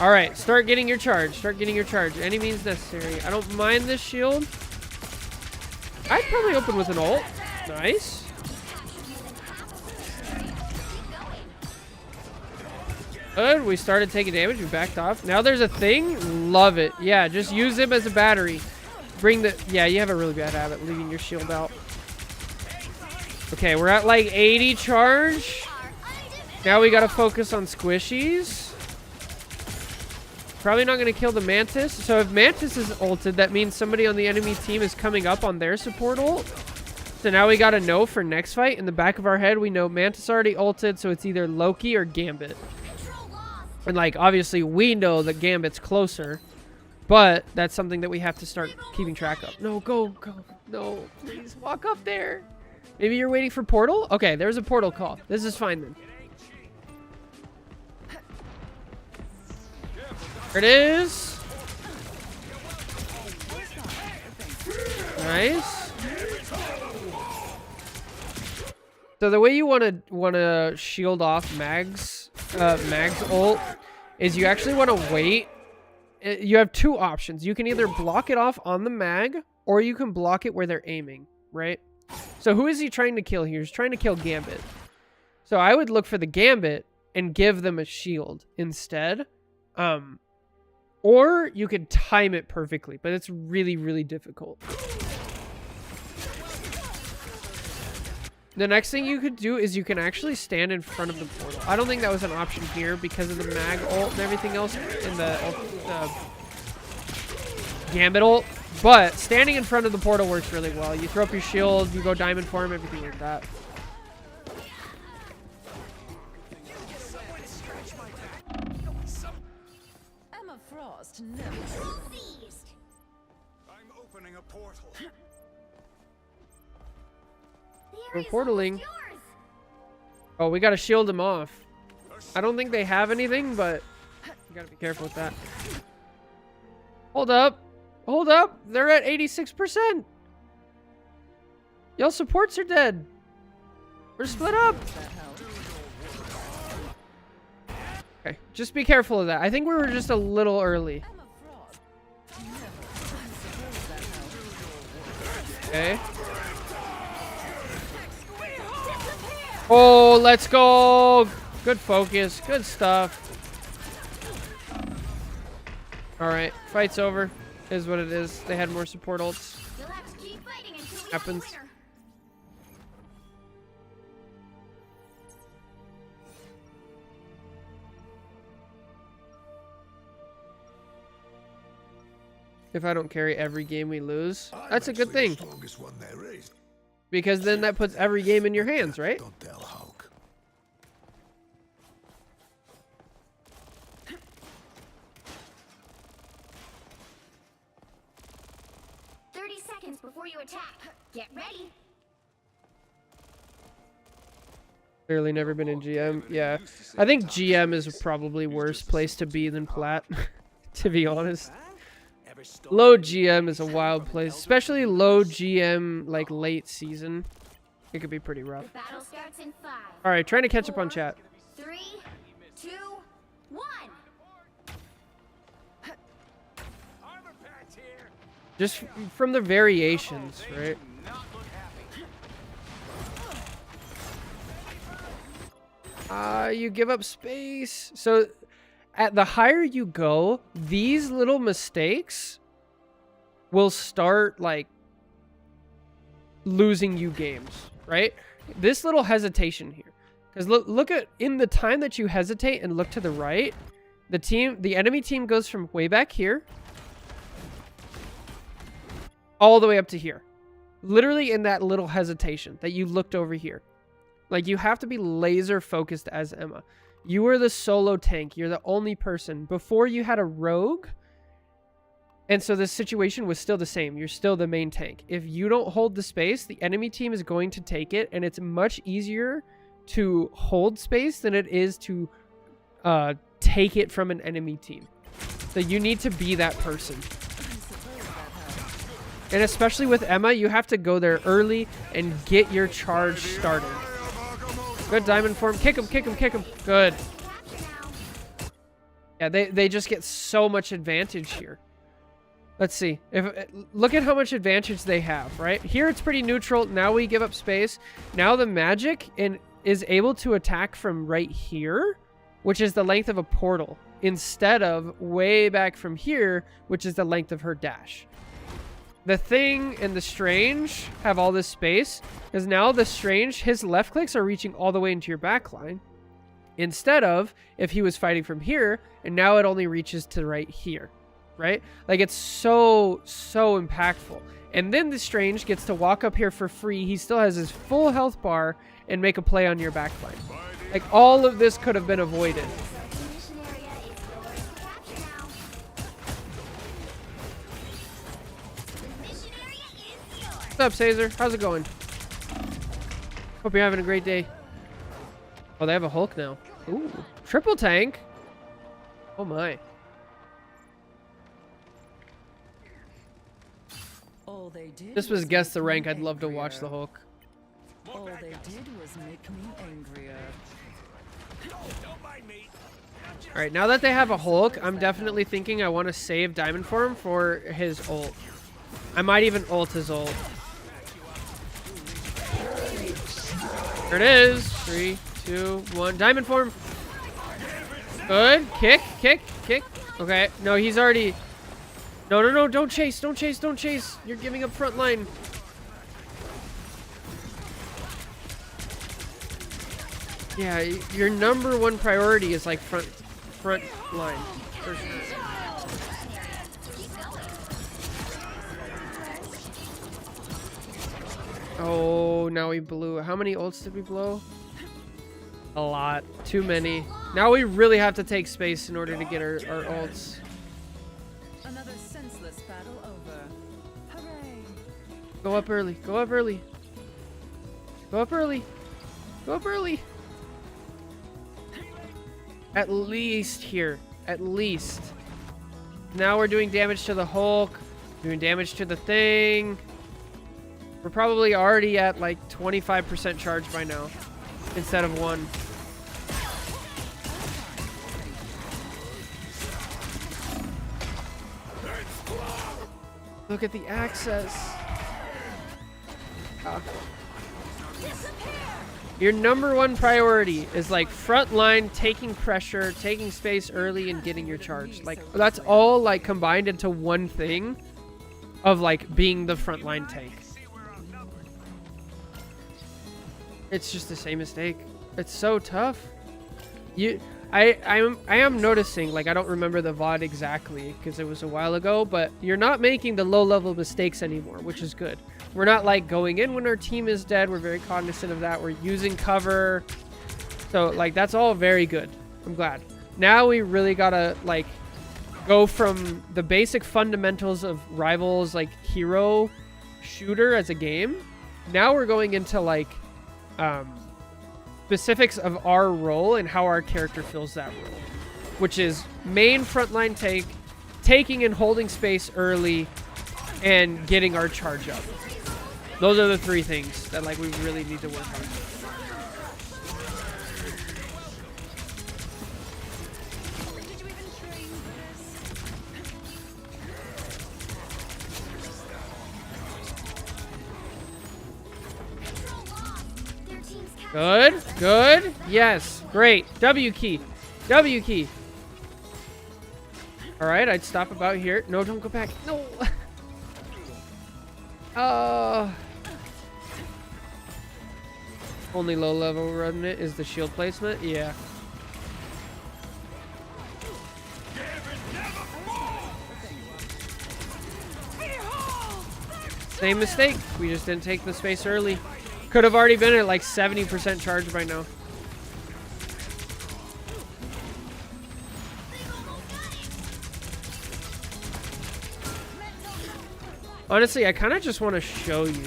All right, start getting your charge. Start getting your charge. Any means necessary. I don't mind this shield. I'd probably open with an ult. Nice. Good. We started taking damage. We backed off. Now there's a thing. Love it. Yeah, just use him as a battery. Bring the... Yeah, you have a really bad habit leaving your shield out. Okay, we're at like 80 charge. Now we gotta focus on squishies. Probably not gonna kill the Mantis. So if Mantis is ulted, that means somebody on the enemy team is coming up on their support ult. So now we gotta know for next fight. In the back of our head, we know Mantis already ulted, so it's either Loki or Gambit. And like, obviously we know that Gambit's closer, but that's something that we have to start keeping track of. No, go. No, please walk up there. Maybe you're waiting for portal? Okay, there's a portal call. This is fine then. There it is. Nice. So the way you want to shield off Mag's ult is you actually want to wait. You have two options. You can either block it off on the Mag, or you can block it where they're aiming, right? So who is he trying to kill here? He's trying to kill Gambit. So I would look for the Gambit and give them a shield instead. Or you could time it perfectly, but it's really, really difficult. The next thing you could do is you can actually stand in front of the portal. I don't think that was an option here because of the Mag ult and everything else in the Gambit ult. But standing in front of the portal works really well. You throw up your shield, you go diamond form, everything like that. Emma Frost never. I'm opening a portal. We're portaling. Oh, we gotta shield him off. I don't think they have anything, but you gotta be careful with that. Hold up. Hold up. They're at 86%. Y'all supports are dead. We're split up. Okay, just be careful of that. I think we were just a little early. Emma Frost never. Okay. Oh, let's go. Good focus. Good stuff. All right, fight's over. Is what it is. They had more support ults. You'll have to keep fighting until we Happens. have a winner. If I don't carry every game we lose, that's a good thing. Strongest one there is. Because then that puts every game in your hands, right? Don't tell Hulk. before you attack. Get ready. Clearly never been in GM. Yeah. I think GM is probably worse place to be than Plat, to be honest. Low GM is a wild place, especially low GM like late season. It could be pretty rough. The battle starts in 5. All right, trying to catch up on chat. 3, 2, 1. Armor patch here. Just from the variations, right? Not look happy. You give up space. So at the higher you go, these little mistakes will start like losing you games, right? This little hesitation here. Because look at in the time that you hesitate and look to the right, the enemy team goes from way back here all the way up to here. Literally in that little hesitation that you looked over here. Like, you have to be laser focused as Emma. You are the solo tank. You're the only person. Before you had a rogue. And so the situation was still the same. You're still the main tank. If you don't hold the space, the enemy team is going to take it. And it's much easier to hold space than it is to take it from an enemy team. So you need to be that person. And especially with Emma, you have to go there early and get your charge started. Good diamond form. Kick him, kick him, kick him. Good. Yeah, they just get so much advantage here. Let's see. Look at how much advantage they have, right? Here it's pretty neutral. Now we give up space. Now the magic is able to attack from right here, which is the length of a portal, instead of way back from here, which is the length of her dash. The Thing and the Strange have all this space, because now the Strange, his left clicks are reaching all the way into your back line, instead of if he was fighting from here, and now it only reaches to right here, right? Like, it's so impactful. And then the Strange gets to walk up here for free. He still has his full health bar and make a play on your back line. Like, all of this could have been avoided. The mission area is yours to capture now. The mission area is yours. What's up, Caesar? How's it going? Hope you're having a great day. Oh, they have a Hulk now. Ooh, triple tank. Oh my. All they did This was guess the make rank. me I'd love to watch the angrier. Hulk. All they did was make me angrier. Don't mind me. All right, now that they have a Hulk, I'm definitely thinking I want to save Diamond for him for his ult. I might even ult his ult. There it is. 3, 2, 1. Diamond form. Good. Kick, kick, kick. Okay. No, he's already... No. Don't chase. Don't chase. Don't chase. You're giving up front line. Yeah, your number one priority is like front line. For sure. Oh, now we blew. How many ults did we blow? A lot. Too many. Now we really have to take space in order to get our ults. Another senseless battle over. Hooray! Go up early. Go up early. Go up early. Go up early. At least here. At least. Now we're doing damage to the Hulk. Doing damage to the Thing. We're probably already at like 25% charge by now. Instead of 1. Look at the access. Your number one priority is like front line, taking pressure, taking space early, and getting your charge. Like, that's all like combined into one thing of like being the front line tank. It's just the same mistake. It's so tough. I am noticing, like, I don't remember the VOD exactly because it was a while ago, but you're not making the low level mistakes anymore, which is good. We're not like going in when our team is dead. We're very cognizant of that. We're using cover. So like, that's all very good. I'm glad. Now we really gotta like go from the basic fundamentals of Rivals like hero shooter as a game. Now we're going into like specifics of our role and how our character fills that role, which is main frontline tank, taking and holding space early, and getting our charge up. Those are the three things that like we really need to work on. Did you even train Control lost. Their team's captured. Good, good, yes, great. W key, W key. All right, I'd stop about here. No, don't go back. No. Only low level remnant is the shield placement. Yeah. Same mistake. We just didn't take the space early. Could have already been at like 70% charge by now. Honestly, I kind of just want to show you.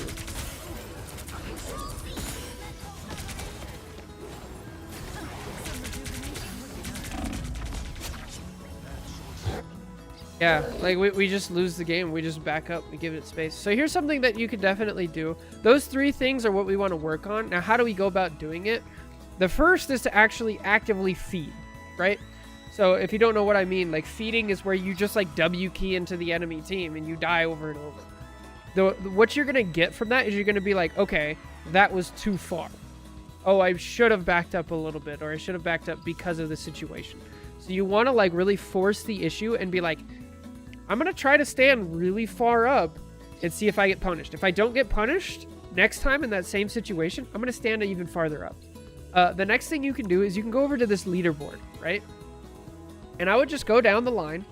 Yeah, like we just lose the game. We just back up, we give it space. So here's something that you could definitely do. Those three things are what we want to work on. Now, how do we go about doing it? The first is to actually actively feed, right? So if you don't know what I mean, like feeding is where you just like W key into the enemy team and you die over and over. What you're going to get from that is you're going to be like, okay, that was too far. Oh, I should have backed up a little bit, or I should have backed up because of the situation. So you want to like really force the issue and be like, I'm going to try to stand really far up and see if I get punished. If I don't get punished next time in that same situation, I'm going to stand even farther up. The next thing you can do is you can go over to this leaderboard, right? And I would just go down the line,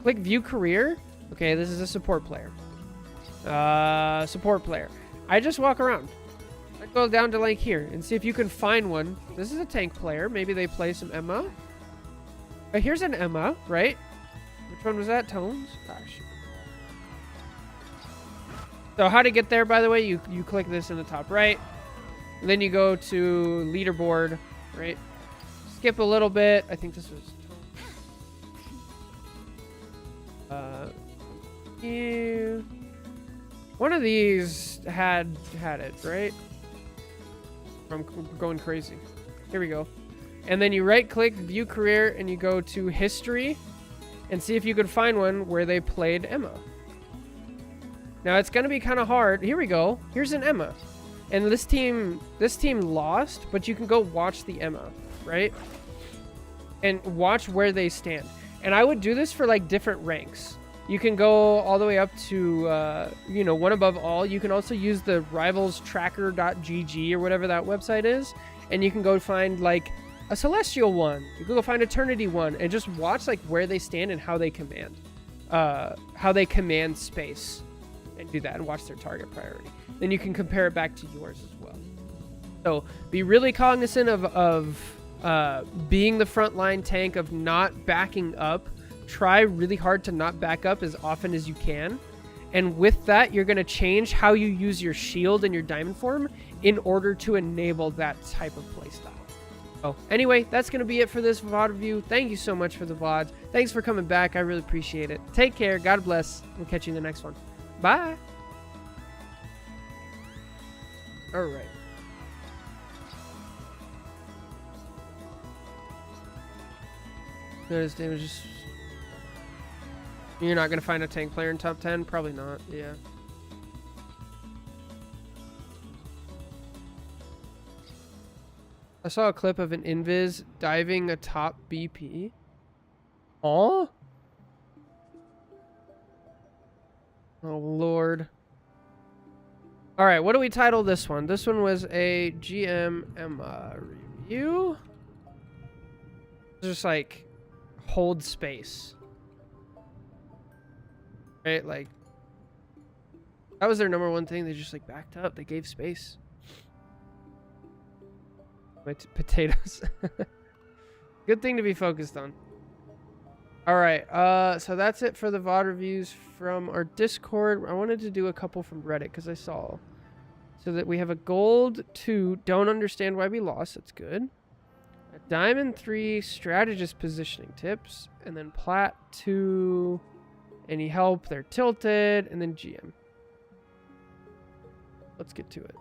click view career. Okay, this is a support player. Support player. I just walk around. I go down to like here and see if you can find one. This is a tank player. Maybe they play some Emma. Here's an Emma, right? Which one was that? Tones? Gosh. So how to get there, by the way, you click this in the top right. And then you go to leaderboard, right? Skip a little bit. I think this was... One of these had it, right? I'm going crazy. Here we go. And then you right click view career and you go to history and see if you could find one where they played Emma. Now it's going to be kind of hard. Here we go. Here's an Emma. And this team lost, but you can go watch the Emma, right? And watch where they stand. And I would do this for like different ranks. You can go all the way up to, you know, one above all. You can also use the rivalstracker.gg or whatever that website is. And you can go find like a Celestial one. You can go find Eternity one and just watch like where they stand and how they command space, and do that and watch their target priority. Then you can compare it back to yours as well. So be really cognizant of being the frontline tank, of not backing up. Try really hard to not back up as often as you can. And with that, you're going to change how you use your shield and your diamond form in order to enable that type of playstyle. Oh, anyway, that's going to be it for this VOD review. Thank you so much for the VODs. Thanks for coming back. I really appreciate it. Take care. God bless. We'll catch you in the next one. Bye. All right. Notice damages. You're not going to find a tank player in top 10? Probably not. Yeah. I saw a clip of an Invis diving a top BP. Aw? Oh, Lord. Alright, what do we title this one? This one was a GM Emma review. Just like, hold space. Right, like, that was their number one thing. They just like backed up. They gave space. My potatoes. Good thing to be focused on. All right. So that's it for the VOD reviews from our Discord. I wanted to do a couple from Reddit because I saw. So that we have a gold 2. Don't understand why we lost. That's good. A diamond 3. Strategist positioning tips. And then plat 2. Any help? They're tilted. And then GM. Let's get to it.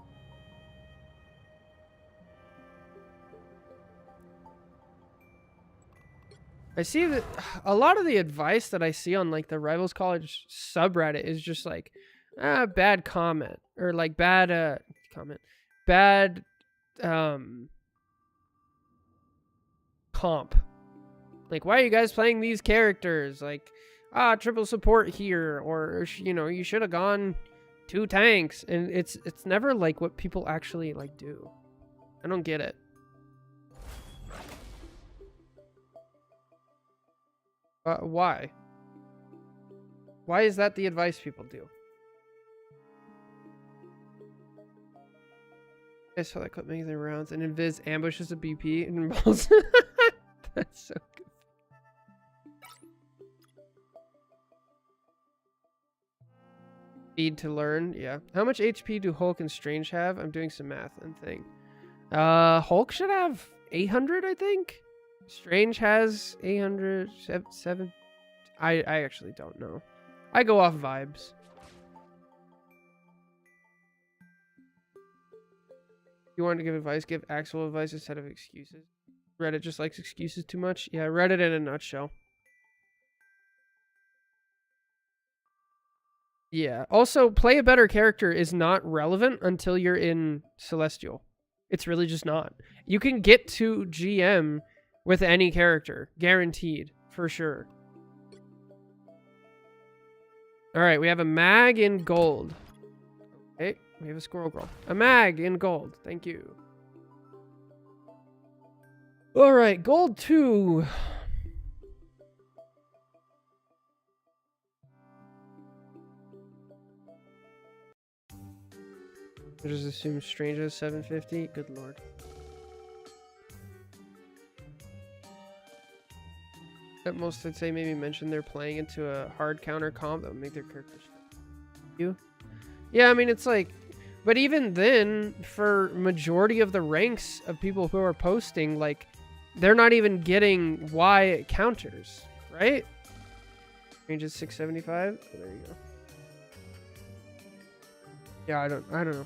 I see that a lot of the advice that I see on like the Rivals College subreddit is just like, bad comment or like bad comment, bad comp. Like, why are you guys playing these characters? Like, triple support here, or you know, you should have gone 2 tanks, and it's never like what people actually like do. I don't get it. Why? Why is that the advice people do? I saw that clip making the rounds, and Invis ambushes a BP and balls. That's so good. Speed to learn, yeah. How much HP do Hulk and Strange have? I'm doing some math and thing. Hulk should have 800, I think. Strange has 800, 7. I actually don't know. I go off vibes. You want to give advice? Give actual advice instead of excuses. Reddit just likes excuses too much. Yeah, Reddit in a nutshell. Yeah. Also, play a better character is not relevant until you're in Celestial. It's really just not. You can get to GM with any character. Guaranteed. For sure. Alright, we have a mag in gold. Okay, we have a squirrel girl. A mag in gold. Thank you. Alright, gold 2. I just assume Strange has 750. Good lord. At most, I'd say maybe mention they're playing into a hard counter comp that would make their characters. You? Yeah, I mean, it's like, but even then, for majority of the ranks of people who are posting, like, they're not even getting Y counters, right? Range is 675. Oh, there you go. Yeah, I don't know.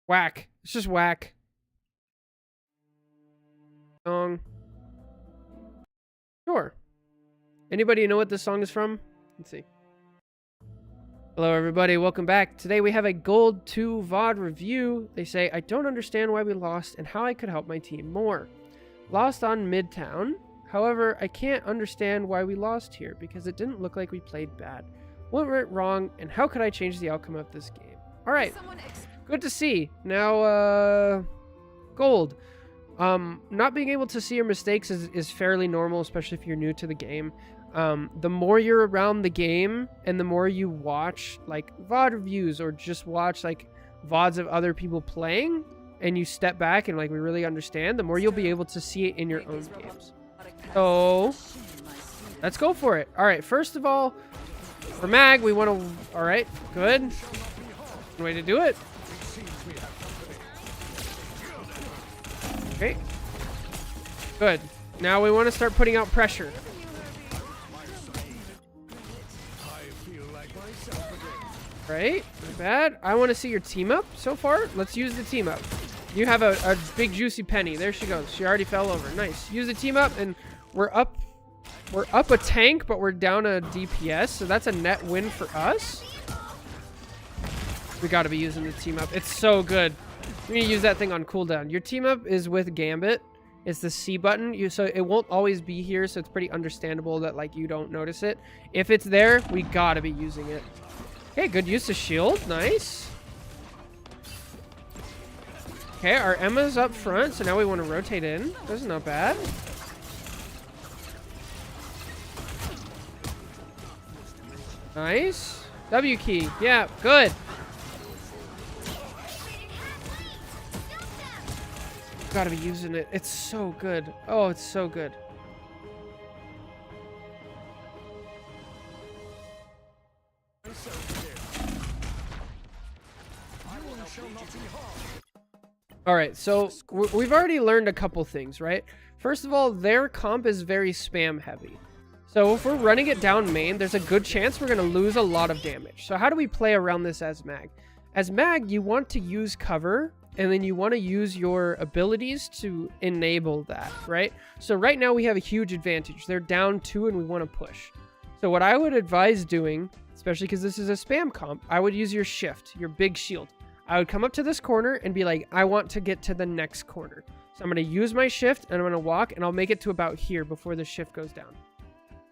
Whack. It's just whack. Song. Sure. Anybody know what this song is from? Let's see. Hello, everybody. Welcome back. Today we have a Gold 2 VOD review. They say, I don't understand why we lost and how I could help my team more. Lost on Midtown. However, I can't understand why we lost here because it didn't look like we played bad. What went wrong and how could I change the outcome of this game? All right. Good to see. Now, Gold. Not being able to see your mistakes is fairly normal, especially if you're new to the game. The more you're around the game and the more you watch like VOD reviews or just watch like VODs of other people playing and you step back and like we really understand, the more you'll be able to see it in your own games. So let's go for it. All right, first of all, for Mag, we want to, all right, good. Good way to do it. Okay. Good. Now we want to start putting out pressure. Right? Not bad. I want to see your team up so far. Let's use the team up. You have a big juicy penny. There she goes. She already fell over. Nice. Use the team up and we're up a tank, but we're down a DPS. So that's a net win for us. We got to be using the team up. It's so good. We need to use that thing on cooldown. Your team up is with Gambit. It's the C button. So it won't always be here, so it's pretty understandable that like you don't notice it. If it's there, we gotta be using it. Okay, good use of shield. Nice. Okay, our Emma's up front, so now we want to rotate in. This is not bad. Nice. W key. Yeah, good. Gotta be using it. It's so good. Oh, it's so good. All right, so we've already learned a couple things, right? First of all, their comp is very spam heavy. So if we're running it down main, there's a good chance we're going to lose a lot of damage. So how do we play around this as Mag? As Mag, you want to use cover, and then you want to use your abilities to enable that, right? So right now we have a huge advantage. They're down 2 and we want to push. So what I would advise doing, especially because this is a spam comp, I would use your shift, your big shield. I would come up to this corner and be like, I want to get to the next corner. So I'm going to use my shift and I'm going to walk and I'll make it to about here before the shift goes down.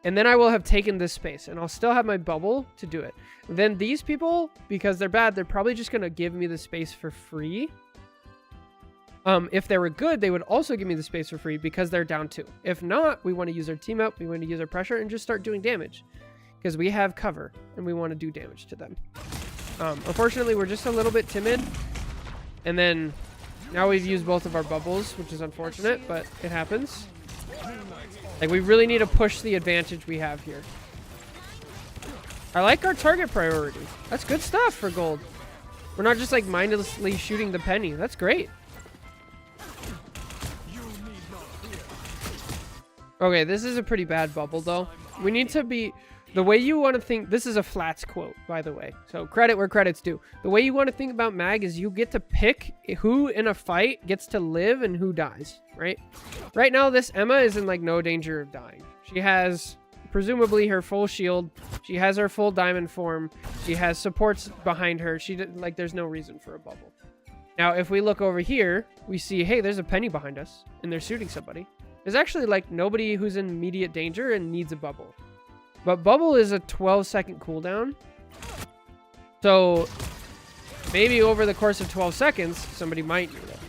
And then I will have taken this space and I'll still have my bubble to do it. Then these people, because they're bad, they're probably just going to give me the space for free. If they were good, they would also give me the space for free because they're down 2. If not, we want to use our team up, we want to use our pressure and just start doing damage. Because we have cover and we want to do damage to them. Unfortunately, we're just a little bit timid. And then now we've used both of our bubbles, which is unfortunate, but it happens. Like, we really need to push the advantage we have here. I like our target priority. That's good stuff for gold. We're not just like mindlessly shooting the penny. That's great. Okay, this is a pretty bad bubble though. We need to be... The way you want to think... This is a Flats quote, by the way. So credit where credit's due. The way you want to think about Mag is you get to pick who in a fight gets to live and who dies, right? Right now, this Emma is in like no danger of dying. She has presumably her full shield. She has her full diamond form. She has supports behind her. Like, there's no reason for a bubble. Now, if we look over here, we see, hey, there's a penny behind us and they're shooting somebody. There's actually like nobody who's in immediate danger and needs a bubble. But bubble is a 12-second cooldown. So maybe over the course of 12 seconds, somebody might need it.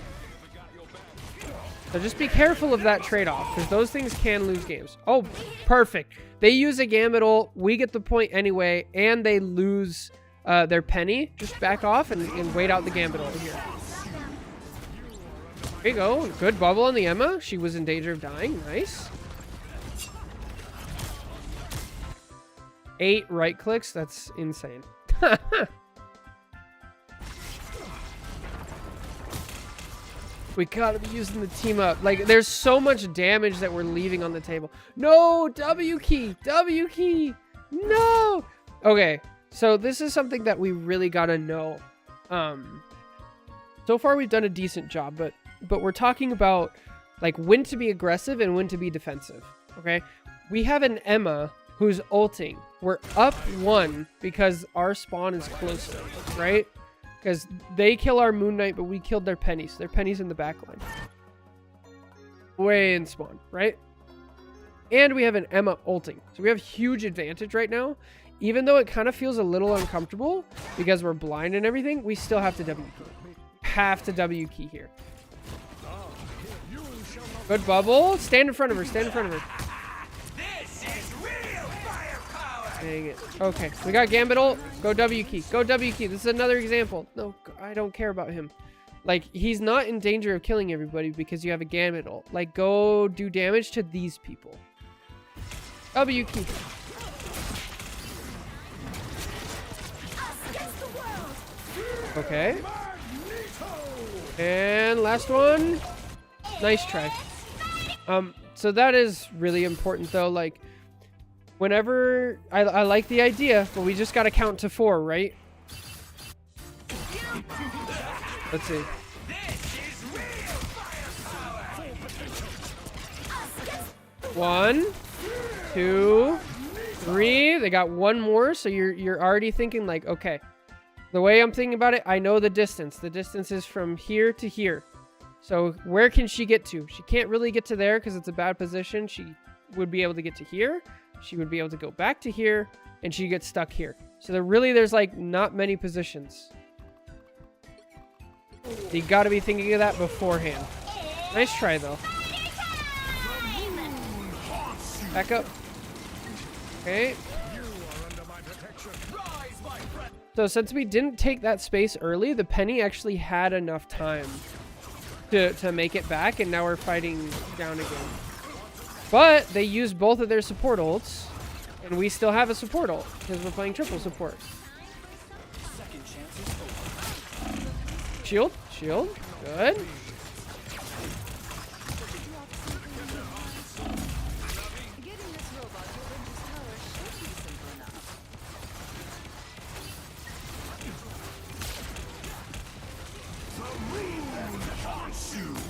So just be careful of that trade-off, because those things can lose games. Oh, perfect. They use a Gambit ult, we get the point anyway, and they lose their penny. Just back off and wait out the Gambit ult here. There you go. Good bubble on the Emma. She was in danger of dying. Nice. 8 right clicks. That's insane. We gotta be using the team up. Like, there's so much damage that we're leaving on the table. No! W key! W key! No! Okay, so this is something that we really gotta know. So far we've done a decent job, but we're talking about like when to be aggressive and when to be defensive. Okay? We have an Emma who's ulting. We're up 1 because our spawn is closer, right? Because they kill our Moon Knight, but we killed their pennies. So their pennies in the back line. Way in spawn, right? And we have an Emma ulting. So we have huge advantage right now. Even though it kind of feels a little uncomfortable because we're blind and everything, we still have to W key. Have to W key here. Good bubble. Stand in front of her. Stand in front of her. Dang it. Okay, we got Gambit ult. Go W key. Go W key. This is another example. No, I don't care about him. Like, he's not in danger of killing everybody because you have a Gambit ult. Like, go do damage to these people. W key. Okay. And last one. Nice try. So that is really important though. Like, whenever I like the idea, but we just gotta count to 4, right? Let's see. 1, 2, 3. They got 1 more, so you're already thinking like, okay. The way I'm thinking about it, I know the distance. The distance is from here to here. So where can she get to? She can't really get to there because it's a bad position. She would be able to get to here. She would be able to go back to here, and she gets stuck here. So there's like not many positions. You got to be thinking of that beforehand. Nice try though. Back up. Okay. So since we didn't take that space early, the penny actually had enough time to make it back, and now we're fighting down again. But they used both of their support ults, and we still have a support ult because we're playing triple support. Shield, shield. Good. Getting this robot to Avengers Tower should be simple enough.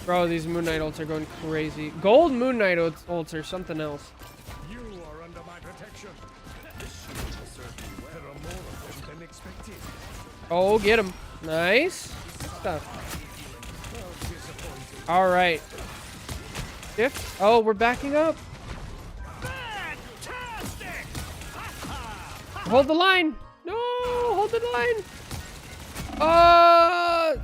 Bro, these Moon Knight ults are going crazy. Gold Moon Knight ults are something else. You are under my protection. There are more of them than expected. Oh, get him. Nice stuff. All right. Shift. Oh, we're backing up. Hold the line. No, hold the line.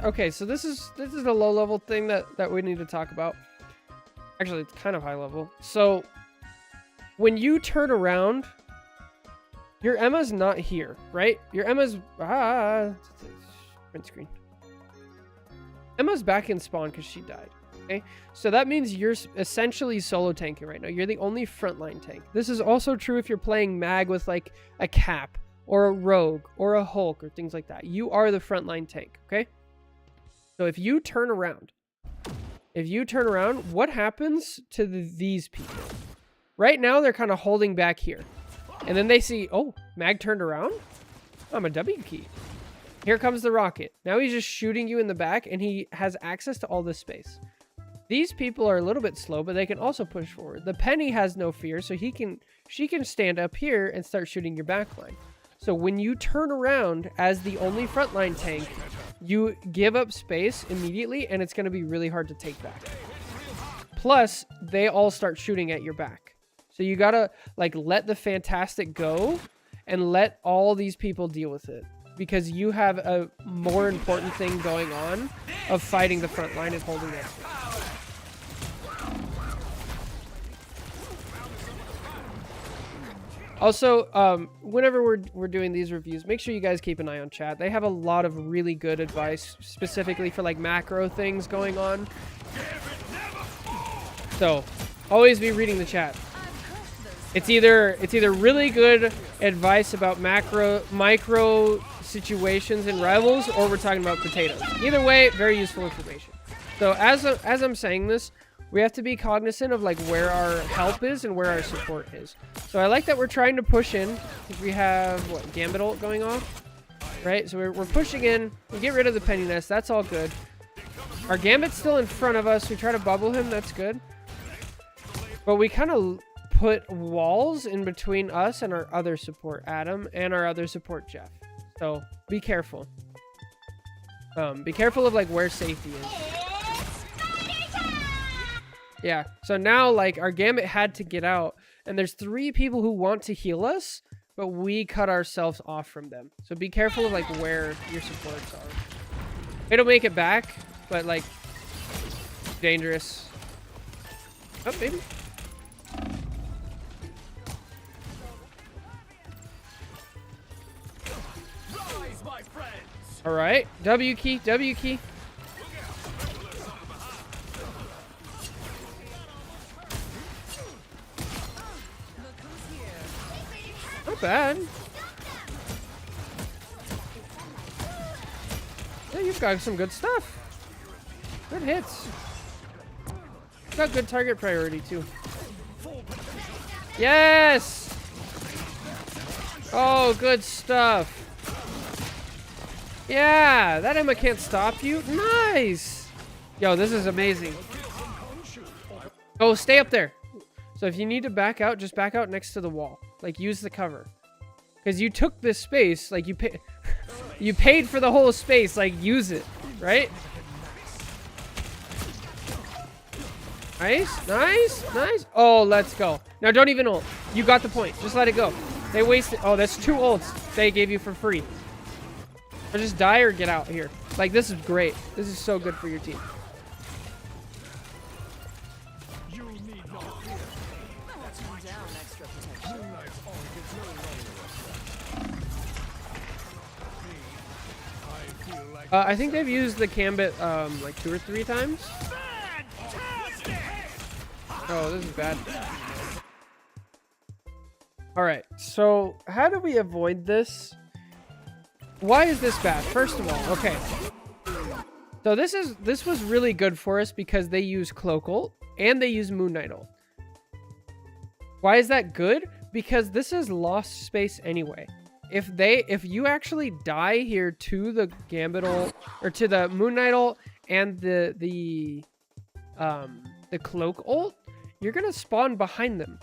Okay, so this is a low level thing that we need to talk about. Actually, it's kind of high level. So when you turn around, your Emma's not here, right? Your Emma's print screen. Emma's back in spawn because she died. Okay, so that means you're essentially solo tanking right now. You're the only frontline tank. This is also true if you're playing mag with like a Cap or a Rogue or a Hulk or things like that. You are the frontline tank, okay? So if you turn around, what happens to these people? Right now, they're kind of holding back here. And then they see, oh, mag turned around? I'm a W key. Here comes the rocket. Now he's just shooting you in the back, and he has access to all this space. These people are a little bit slow, but they can also push forward. The Penny has no fear, so she can stand up here and start shooting your backline. So when you turn around as the only frontline tank, you give up space immediately, and it's going to be really hard to take back. Plus, they all start shooting at your back. So you got to like let the Fantastic go and let all these people deal with it, because you have a more important thing going on of fighting the front line and holding that space. Also, whenever we're doing these reviews, make sure you guys keep an eye on chat. They have a lot of really good advice, specifically for like macro things going on. So, always be reading the chat. It's either really good advice about micro situations in Rivals, or we're talking about potatoes. Either way, very useful information. So as I'm saying this, we have to be cognizant of like where our help is and where our support is. So I like that we're trying to push in. We have what, Gambit ult going off, right? So we're pushing in. We get rid of the Penny Nest. That's all good. Our Gambit's still in front of us. We try to bubble him. That's good. But we kind of put walls in between us and our other support, Adam, and our other support, Jeff. So be careful. Be careful of like where safety is. Yeah, so now like our Gambit had to get out, and there's 3 people who want to heal us, but we cut ourselves off from them. So be careful of like where your supports are. It'll make it back, but like dangerous. Oh, baby. All right, W key, W key. Not bad. Yeah, you've got some good stuff. Good hits. Got good target priority too. Yes! Oh, good stuff. Yeah, that Emma can't stop you. Nice. Yo, this is amazing. Oh, stay up there. So if you need to back out, just back out next to the wall. Like, use the cover. Because you took this space, like, you paid for the whole space, like, use it, right? Nice, nice, nice. Oh, let's go. Now, don't even ult. You got the point. Just let it go. They wasted. Oh, that's 2 ults they gave you for free. Or just die or get out here. Like, this is great. This is so good for your team. I think they've used the Gambit like 2 or 3 times. Oh, this is bad. All right, so how do we avoid this? Why is this bad? First of all, okay. So this was really good for us because they use Cloak ult and they use Moon Knight ult. Why is that good? Because this is lost space anyway. If you actually die here to the Gambit ult or to the Moon Knight ult and the Cloak ult, you're gonna spawn behind them.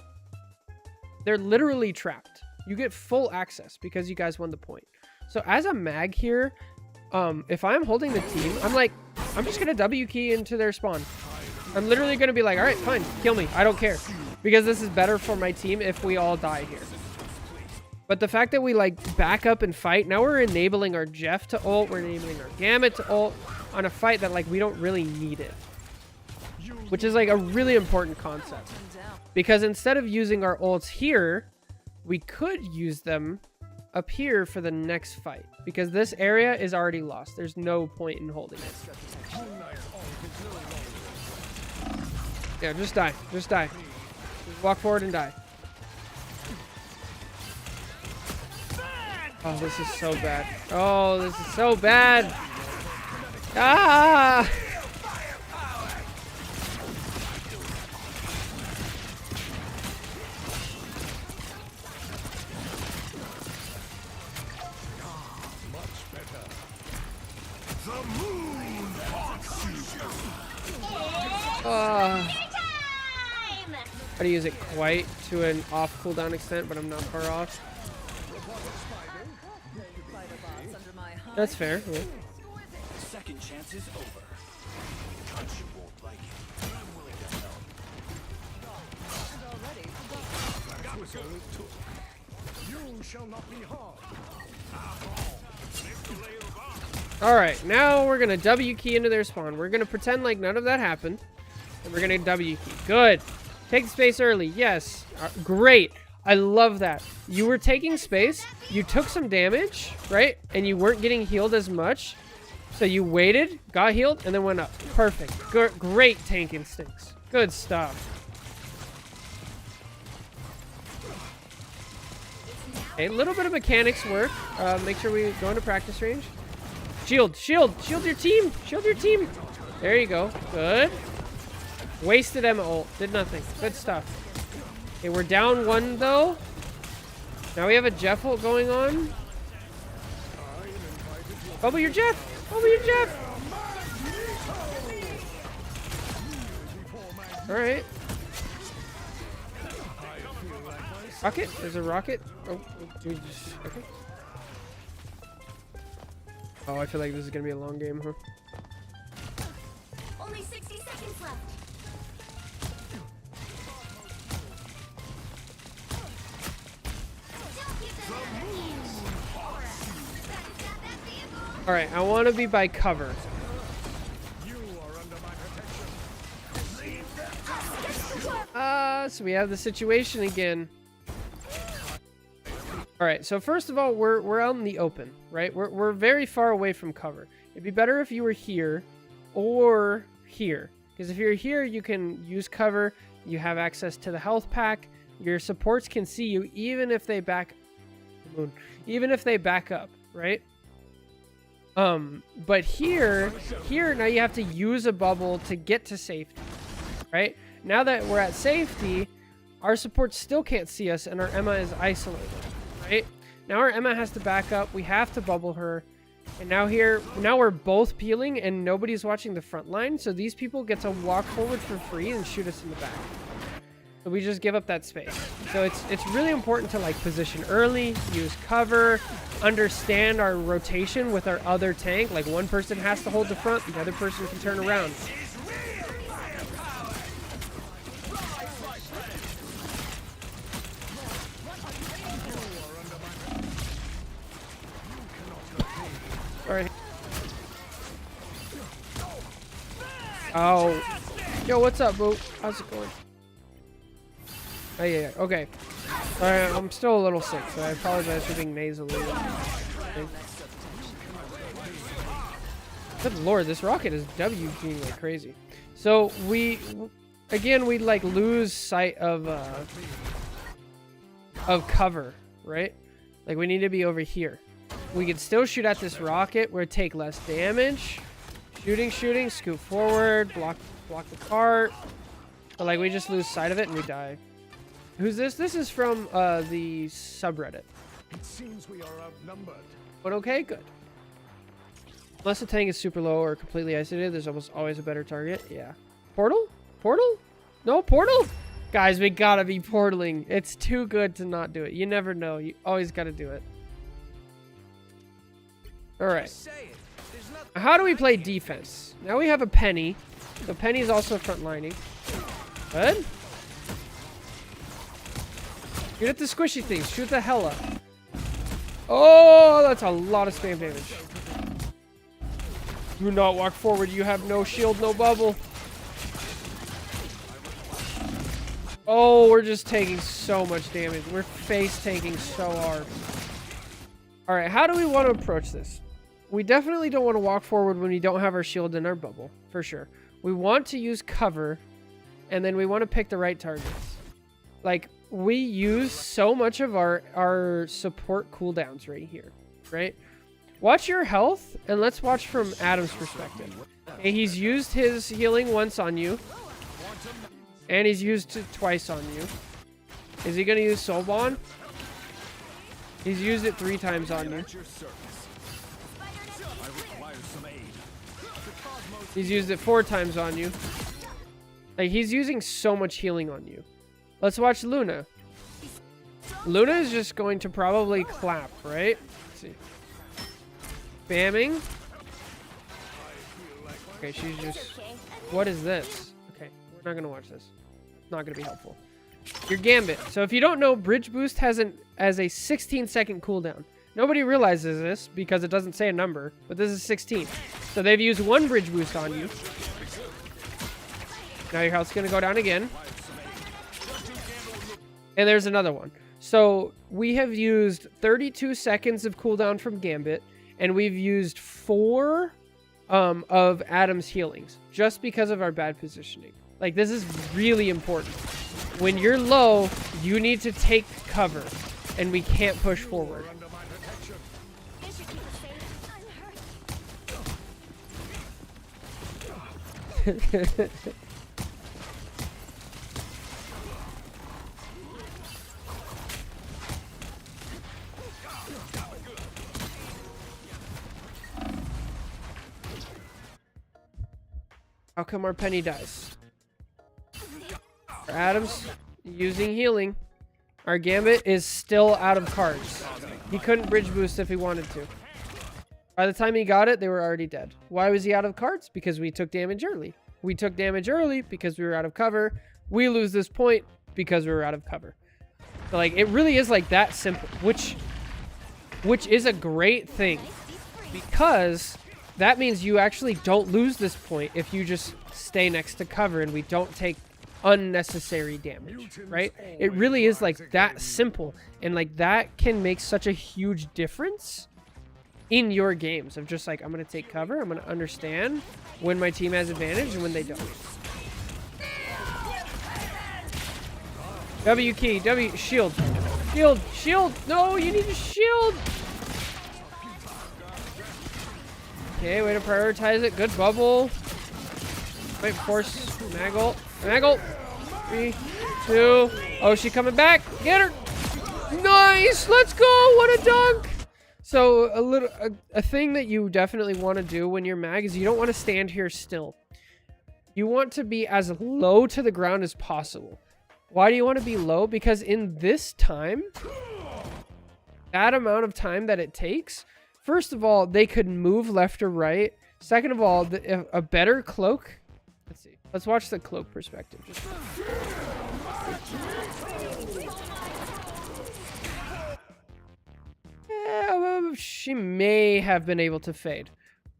They're literally trapped. You get full access because you guys won the point. So as a mag here, if I'm holding the team, I'm just gonna W key into their spawn. I'm literally gonna be like, all right, fine, kill me. I don't care. Because this is better for my team if we all die here. But the fact that we like back up and fight, now we're enabling our Jeff to ult, we're enabling our Gambit to ult on a fight that like we don't really need it. Which is like a really important concept. Because instead of using our ults here, we could use them up here for the next fight. Because this area is already lost. There's no point in holding it. Yeah, just die. Just die. Just walk forward and die. Oh, this is so bad. Oh, this is so bad. Ah! I use it quite to an off cooldown extent, but I'm not far off. That's fair. Yeah. Second chance is over. You won't like it, but I'm willing to help. You shall not be harmed. All right, now we're gonna W key into their spawn. We're gonna pretend like none of that happened, and we're gonna W key. Good. Take space early. Yes. Great. I love that. You were taking space, you took some damage, right? And you weren't getting healed as much. So you waited, got healed, and then went up. Perfect. Great tank instincts. Good stuff. Okay, a little bit of mechanics work. Make sure we go into practice range. Shield, shield, shield your team. Shield your team. There you go. Good. Wasted Emma ult. Did nothing. Good stuff. Okay, we're down one though. Now we have a Jeff ult going on. Bubble your Jeff. Bubble your Jeff. All right. Rocket. There's a rocket. Oh, okay. Oh, I feel like this is gonna be a long game, huh? Only 60 seconds left. All right, I want to be by cover. So we have the situation again. All right, so first of all, we're out in the open, right? We're very far away from cover. It'd be better if you were here or here, because if you're here, you can use cover. You have access to the health pack. Your supports can see you even if they back up, right? But here now you have to use a bubble to get to safety, right? Now that we're at safety, our supports still can't see us and our Emma is isolated, right? Now our Emma has to back up. We have to bubble her. And now we're both peeling and nobody's watching the front line. So these people get to walk forward for free and shoot us in the back. So we just give up that space. So it's really important to like position early, use cover, understand our rotation with our other tank. Like one person has to hold the front, the other person can turn around. All right. Oh. Yo, what's up, boo? How's it going? Oh, yeah, okay. Alright, I'm still a little sick, so I apologize for being nasally. Good lord, this rocket is WGing like crazy. So, we like lose sight of cover, right? Like, we need to be over here. We can still shoot at this rocket, where take less damage. Shooting, scoot forward, block the cart. But like we just lose sight of it and we die. Who's this? This is from the subreddit. It seems we are outnumbered. But okay, good. Unless the tank is super low or completely isolated, there's almost always a better target. Yeah. Portal? Portal? No, portal? Guys, we gotta be portaling. It's too good to not do it. You never know. You always gotta do it. Alright. How do we play defense? Now we have a Penny. So Penny's also frontlining. Good. Shoot at the squishy things. Shoot the hell up. Oh, that's a lot of spam damage. Do not walk forward. You have no shield, no bubble. Oh, we're just taking so much damage. We're face tanking so hard. All right, how do we want to approach this? We definitely don't want to walk forward when we don't have our shield and our bubble, for sure. We want to use cover, and then we want to pick the right targets. Like, we use so much of our support cooldowns right here, right? Watch your health, and let's watch from Adam's perspective. Okay, he's used his healing once on you, and he's used it twice on you. Is he going to use Soul Bond? He's used it 3 times on you. He's used it 4 times on you. Like, he's using so much healing on you. Let's watch Luna. Luna is just going to probably clap, right? Let's see. Spamming. Okay, she's just... What is this? Okay, we're not going to watch this. It's not going to be helpful. Your Gambit. So if you don't know, Bridge Boost has a 16-second cooldown. Nobody realizes this because it doesn't say a number, but this is 16. So they've used 1 Bridge Boost on you. Now your health's going to go down again. And there's another one. So we have used 32 seconds of cooldown from Gambit, and we've used 4 of Adam's healings just because of our bad positioning. Like, this is really important. When you're low, you need to take cover, and we can't push forward. This should keep us safe. Unhurt. How come our Penny dies? Our Adam's using healing. Our Gambit is still out of cards. He couldn't Bridge Boost if he wanted to. By the time he got it, they were already dead. Why was he out of cards? Because we took damage early. We took damage early because we were out of cover. We lose this point because we were out of cover. So, like, it really is like that simple, which is a great thing, because that means you actually don't lose this point if you just stay next to cover and we don't take unnecessary damage, right? It really is like that simple, and like that can make such a huge difference in your games of just like, I'm going to take cover, I'm going to understand when my team has advantage and when they don't. W key, W, shield, shield, shield, no, you need a shield. Okay, way to prioritize it. Good bubble. Wait, force Maggle. Maggle. 3, 2. Oh, she coming back. Get her. Nice. Let's go. What a dunk. So a thing that you definitely want to do when you're mag is you don't want to stand here still. You want to be as low to the ground as possible. Why do you want to be low? Because in this time, that amount of time that it takes, first of all, they could move left or right. Second of all, a better cloak. Let's see. Let's watch the cloak perspective. Yeah, well, she may have been able to fade.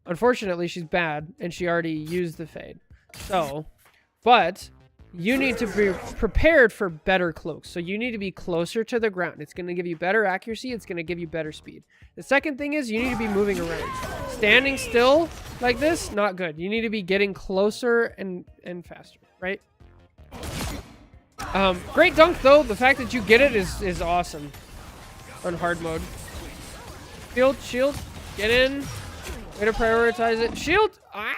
Unfortunately, she's bad, and she already used the fade. So, but you need to be prepared for better cloaks. So you need to be closer to the ground. It's going to give you better accuracy. It's going to give you better speed. The second thing is you need to be moving around. Standing still like this, not good. You need to be getting closer and faster, right? Great dunk, though. The fact that you get it is awesome on hard mode. Shield, shield, get in. Way to prioritize it. Shield! Ah!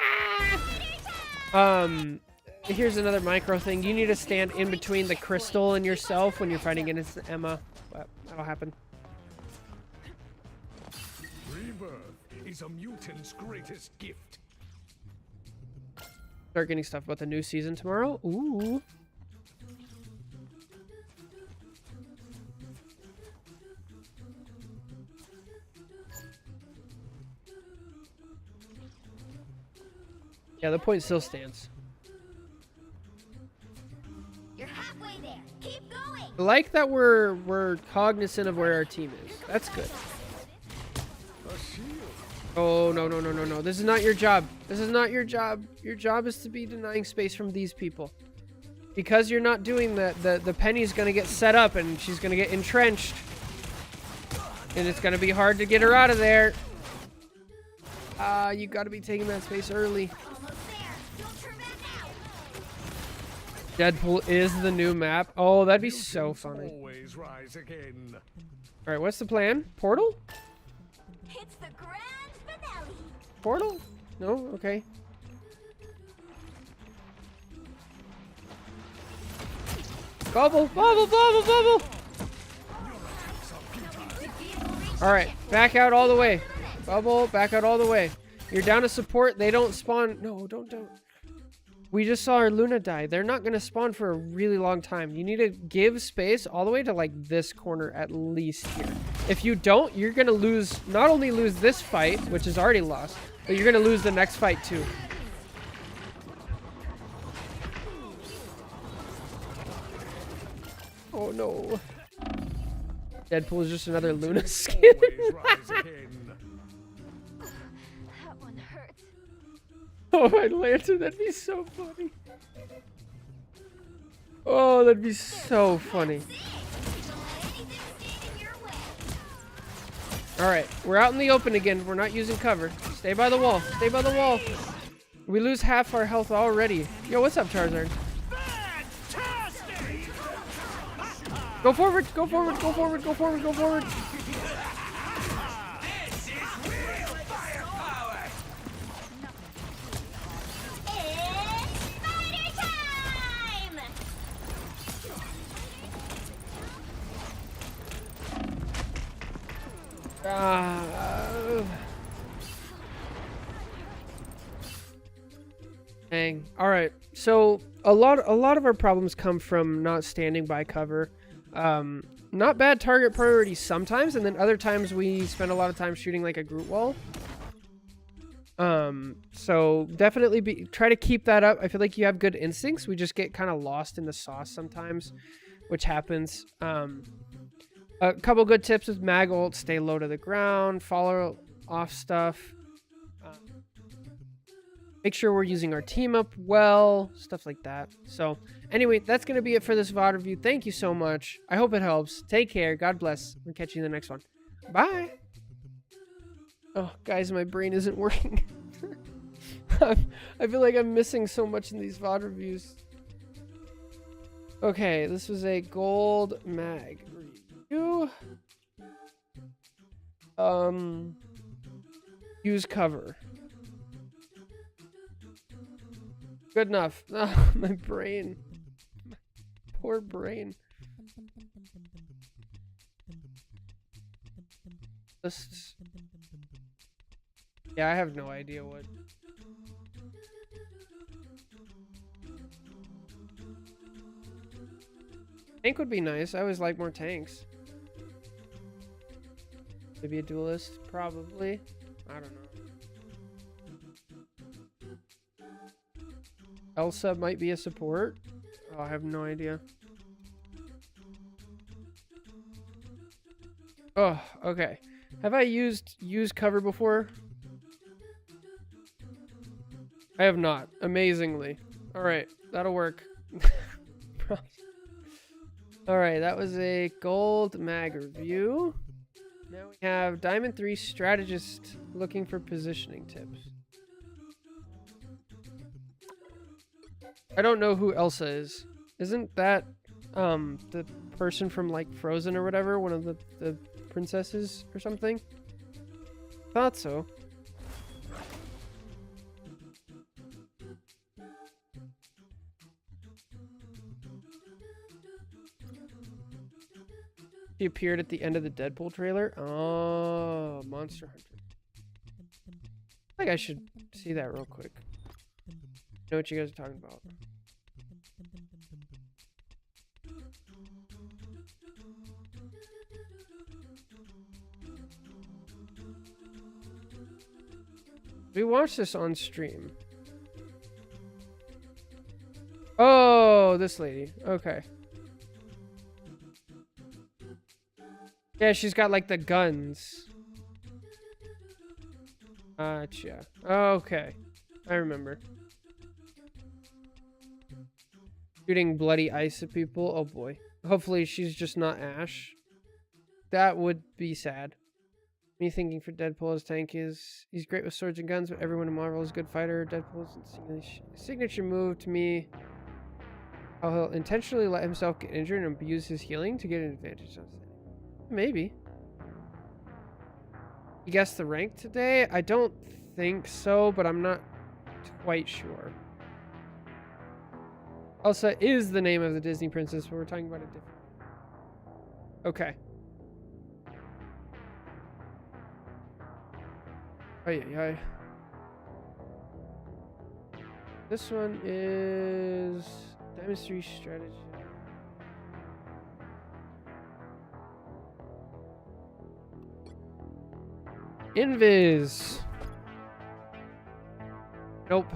Here's another micro thing. You need to stand in between the crystal and yourself when you're fighting against Emma. But that'll happen. Rebirth is a mutant's greatest gift. Start getting stuff about the new season tomorrow. Ooh. Yeah, the point still stands. You're halfway there. Keep going. I like that we're cognizant of where our team is. That's good. A shield. Oh, no, no, no, no, no. This is not your job. This is not your job. Your job is to be denying space from these people. Because you're not doing that, the Penny's gonna get set up and she's gonna get entrenched. And it's gonna be hard to get her out of there. You gotta be taking that space early. Almost there. Don't turn back now. Deadpool is the new map. Oh, that'd be so Mutants funny. Always rise again. Alright, what's the plan? Portal? It's the grand finale. Portal? No? Okay. Bubble! Bubble! Bubble! Bubble! Alright, back out all the way. Bubble, back out all the way. You're down to support. They don't spawn. No, don't. We just saw our Luna die. They're not going to spawn for a really long time. You need to give space all the way to like this corner at least here. If you don't, you're going to lose, not only lose this fight, which is already lost, but you're going to lose the next fight too. Oh no. Deadpool is just another Luna skin. Always rise again. That one hurts. Oh, my lantern, that'd be so funny. Oh, that'd be so funny. Don't let anything stand in your way. Alright, we're out in the open again. We're not using cover. Stay by the wall. Stay by the wall. We lose half our health already. Yo, what's up, Charizard? Go forward, go forward, go forward, go forward, go forward. It's spider time! Dang. All right. So a lot of our problems come from not standing by cover. Not bad target priority sometimes, and then other times we spend a lot of time shooting like a Groot wall. So definitely try to keep that up. I feel like you have good instincts. We just get kind of lost in the sauce sometimes, which happens. A couple good tips with mag ult: stay low to the ground, follow off stuff. Make sure we're using our team up well, stuff like that. So anyway, that's going to be it for this VOD review. Thank you so much. I hope it helps. Take care. God bless. We'll catch you in the next one. Bye. Oh, guys, my brain isn't working. I feel like I'm missing so much in these VOD reviews. Okay, this was a gold mag review. Use cover. Good enough. Oh, my brain. My poor brain. Yeah, I have no idea what. Tank would be nice. I always like more tanks. Maybe a duelist? Probably. I don't know. Elsa might be a support. Oh, I have no idea. Oh, okay. Have I used cover before? I have not. Amazingly. Alright, that'll work. Alright, that was a gold mag review. Now we have Diamond 3 Strategist looking for positioning tips. I don't know who Elsa is. Isn't that the person from like Frozen or whatever? One of the princesses or something? Thought so. He appeared at the end of the Deadpool trailer. Oh, Monster Hunter. I think I should see that real quick. Know what you guys are talking about. We watched this on stream. Oh, this lady. Okay. Yeah, she's got like the guns. Gotcha. Okay. I remember. Shooting bloody ice at people. Oh boy. Hopefully she's just not Ash. That would be sad. Me thinking for Deadpool, his tank is... He's great with swords and guns, but everyone in Marvel is a good fighter. Deadpool's signature move to me... how he'll intentionally let himself get injured and abuse his healing to get an advantage. Maybe. You guessed the rank today? I don't think so, but I'm not quite sure. Elsa is the name of the Disney princess, but we're talking about a different... Okay. Ay. This one is Diamond 3 strategy. Invis. Nope.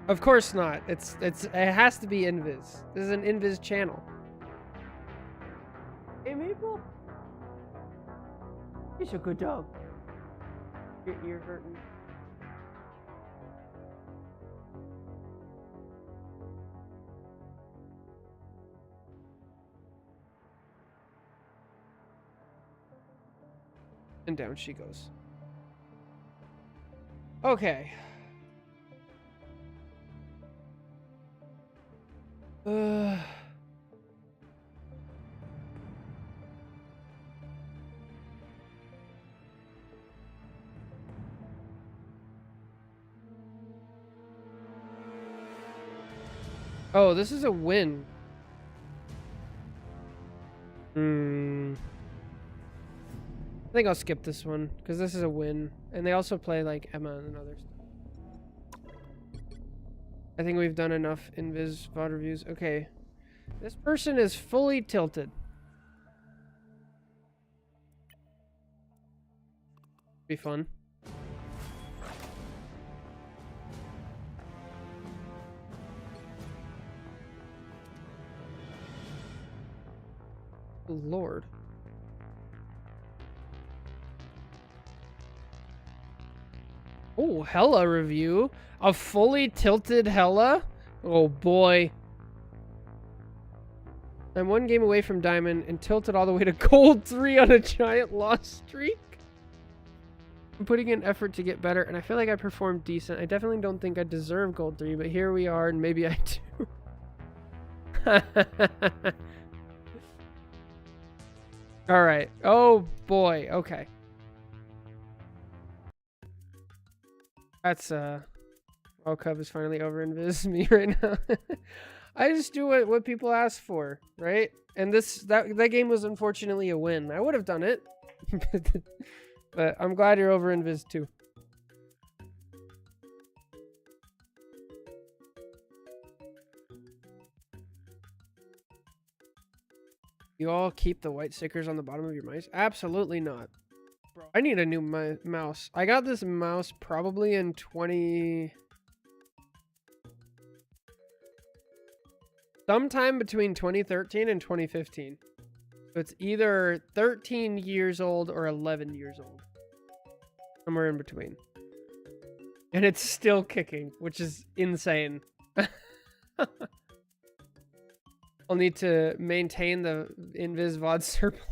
Of course not. It has to be Invis. This is an Invis channel. Hey Maple. He's a good dog. Your ear hurting. And down she goes. Okay. Oh, this is a win. I think I'll skip this one because this is a win, and they also play like Emma and others. I think we've done enough Invis VOD reviews. Okay, this person is fully tilted. Be fun. Lord. Oh, Hella review. A fully tilted Hella? Oh boy. I'm one game away from Diamond and tilted all the way to Gold 3 on a giant loss streak. I'm putting in effort to get better and I feel like I performed decent. I definitely don't think I deserve Gold 3, but here we are and maybe I do. Alright. Oh boy. Okay. That's World Cup is finally over Invis me right now. I just do what people ask for, right? And that game was unfortunately a win. I would have done it. But I'm glad you're over Invis too. You all keep the white stickers on the bottom of your mice? Absolutely not. Bro, I need a new mouse. I got this mouse probably in sometime between 2013 and 2015. So it's either 13 years old or 11 years old. Somewhere in between. And it's still kicking, which is insane. I'll need to maintain the Invis VOD surplus.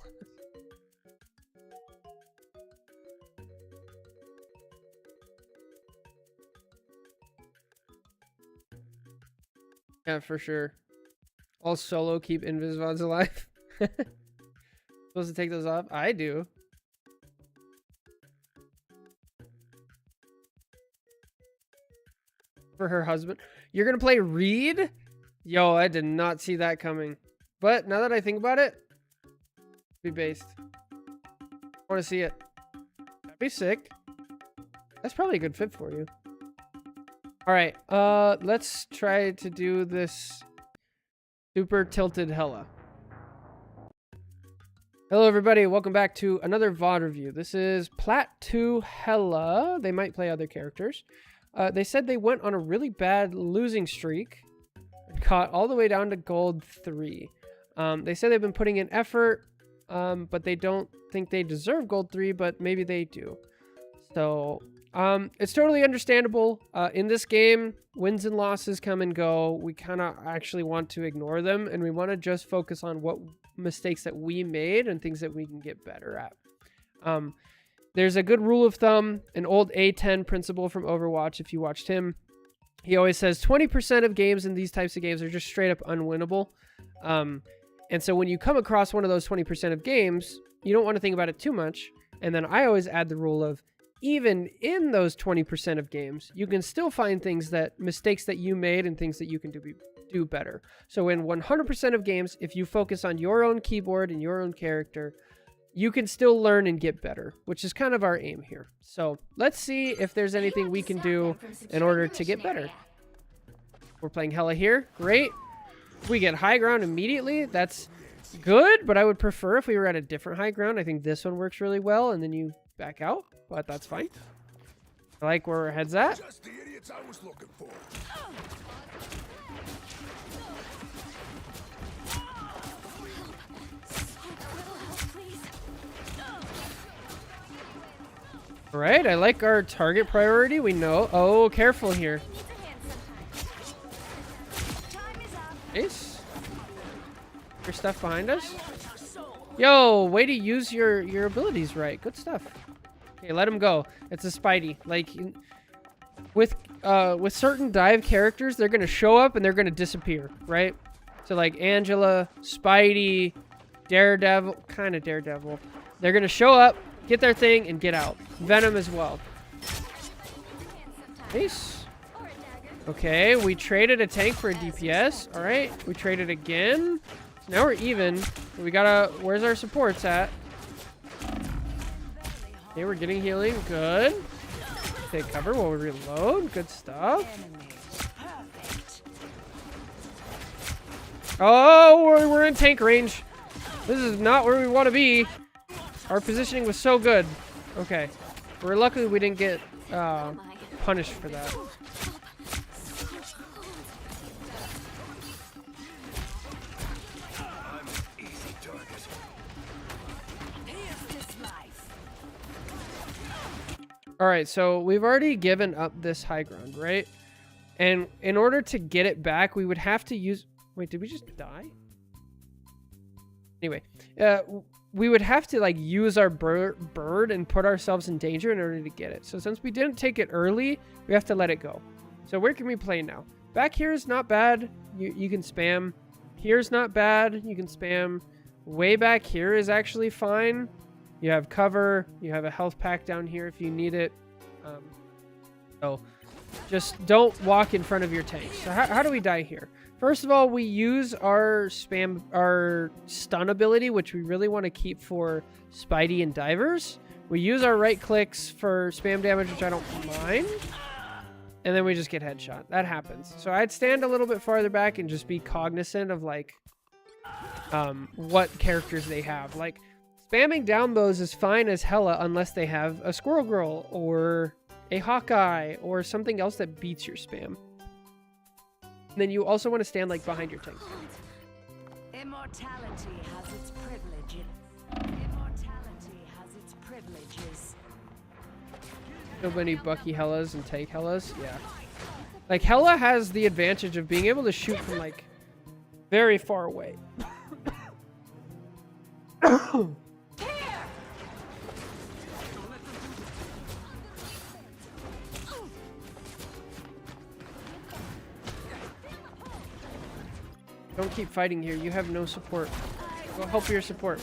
Yeah, for sure. I'll solo keep Invis VODs alive. Supposed to take those off? I do. For her husband. You're gonna play Reed? Yo, I did not see that coming. But now that I think about it, Be based. Want to see it? That'd be sick. That's probably a good fit for you. All right. Let's try to do this super tilted Hela. Hello, everybody. Welcome back to another VOD review. This is Plat 2 Hela. They might play other characters. They said they went on a really bad losing streak. Caught all the way down to gold 3. They said they've been putting in effort, but they don't think they deserve gold 3, but maybe they do. So, it's totally understandable. In this game, wins and losses come and go. We kind of actually want to ignore them, and we want to just focus on what mistakes that we made and things that we can get better at. There's a good rule of thumb, an old A10 principle from Overwatch, if you watched him. He always says 20% of games in these types of games are just straight up unwinnable. And so when you come across one of those 20% of games, you don't want to think about it too much. And then I always add the rule of, even in those 20% of games, you can still find mistakes that you made and things that you can do better. So in 100% of games, if you focus on your own keyboard and your own character, you can still learn and get better, which is kind of our aim here. So let's see if there's anything we can do in order to get better. We're playing Hela here. Great. We get high ground immediately. That's good, but I would prefer if we were at a different high ground. I think this one works really well, and then you back out, but that's fine. I like where our head's at. Just the idiots I was looking for. All right, I like our target priority. We know. Oh, careful here. Nice. Your stuff behind us. Yo, way to use your abilities right. Good stuff. Okay, let him go. It's a Spidey. Like with certain dive characters, they're gonna show up and they're gonna disappear, right? So like Angela, Spidey, Daredevil, kind of Daredevil. They're gonna show up, get their thing, and get out. Venom as well. Nice. Okay, we traded a tank for a DPS. All right, we traded again. So now we're even. We gotta. Where's our supports at? Okay, we're getting healing. Good. Take cover while we reload. Good stuff. Oh, we're in tank range. This is not where we want to be. Our positioning was so good. Okay. We're lucky we didn't get punished for that. All right, so we've already given up this high ground, right? And in order to get it back, we would have to use... Wait, did we just die? Anyway, we would have to like use our bird and put ourselves in danger in order to get it. So since we didn't take it early, we have to let it go. So where can we play now? Back here is not bad. You can spam. Here's not bad. You can spam. Way back here is actually fine. You have cover. You have a health pack down here if you need it. So just don't walk in front of your tanks. So how do we die here? First of all, we use our stun ability, which we really want to keep for Spidey and divers. We use our right clicks for spam damage, which I don't mind. And then we just get headshot. That happens. So I'd stand a little bit farther back and just be cognizant of like what characters they have. Like spamming down those is fine as Hela unless they have a Squirrel Girl or a Hawkeye or something else that beats your spam. And then you also want to stand like behind your tanks. Immortality has its privileges. Immortality has its privileges. So many Bucky Helas and tank Helas. Yeah. Like Hela has the advantage of being able to shoot from like very far away. Don't keep fighting here. You have no support. Go help your support.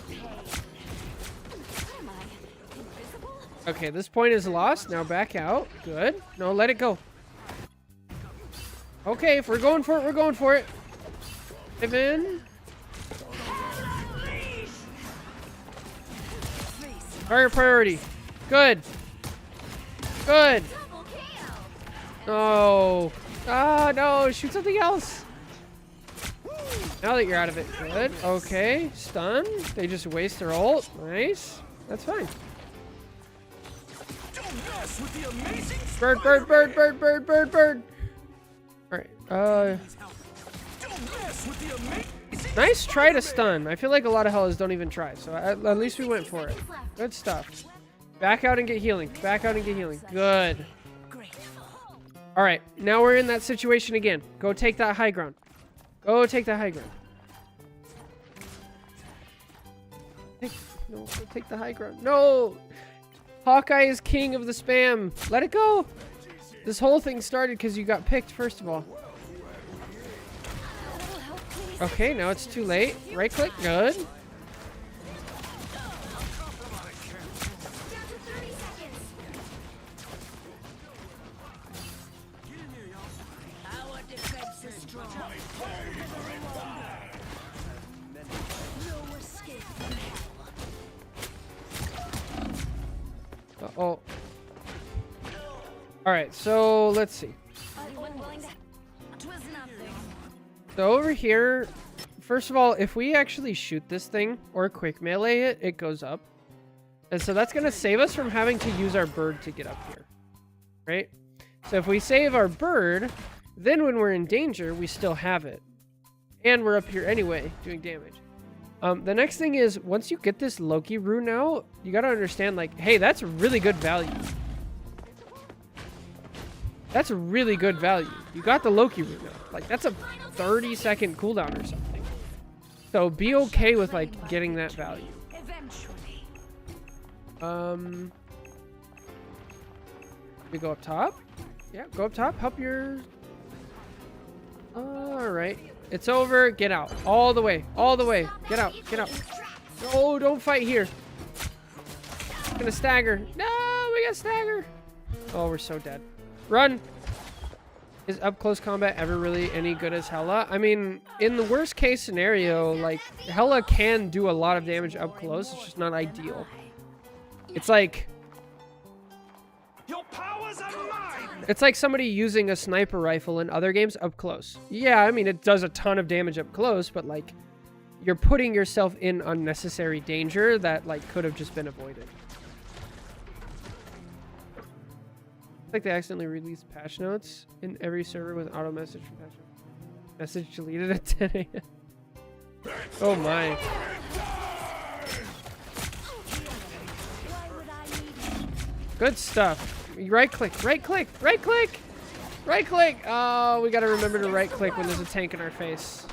Okay, this point is lost. Now back out. Good. No, let it go. Okay, if we're going for it, we're going for it. Dive in. Target priority. Good. Good. Double KO. No. Ah, no. Shoot something else. Now that you're out of it. Good. Okay. Stun. They just waste their ult. Nice. That's fine. Don't mess with the amazing Bird, bird, bird, bird, bird, bird, bird. Alright. Don't mess with the amazing Nice try to stun. I feel like a lot of Hellas don't even try. So at least we went for it. Good stuff. Back out and get healing. Back out and get healing. Good. Alright. Now we're in that situation again. Go take that high ground. Go take that high ground. No, go take the high ground. No! Hawkeye is king of the spam. Let it go. This whole thing started because you got picked, first of all. Okay, now it's too late. Right click. Good. Down to 30 seconds. Our defense is strong. No escape from hell. Uh-oh. Alright, so let's see. Anyone willing to... Twas nothing. So over here, first of all, if we actually shoot this thing or quick melee it, it goes up. And so that's going to save us from having to use our bird to get up here. Right? So if we save our bird, then when we're in danger, we still have it. And we're up here anyway, doing damage. The next thing is, once you get this Loki rune out, you got to understand, like, hey, that's really good value. That's really good value. You got the Loki rune out. Like, that's a 30-second cooldown or something. So be okay with, like, getting that value. Eventually. We go up top. Yeah, go up top. Help your... Alright. It's over. Get out. All the way. All the way. Get out. Get out. No, don't fight here. Gonna stagger. No, we got stagger. Oh, we're so dead. Run. Is up close combat ever really any good as Hela? I mean, in the worst case scenario, like, Hela can do a lot of damage up close. It's just not ideal. It's like... Your powers are mine. It's like somebody using a sniper rifle in other games up close. Yeah, I mean, it does a ton of damage up close, but, like, you're putting yourself in unnecessary danger that, like, could have just been avoided. It's like they accidentally released patch notes in every server with auto message from patch notes. Message deleted at 10 a.m. Oh my. Good stuff. Right click, right click, right click, right click. Oh, we gotta remember to right click when there's a tank in our face.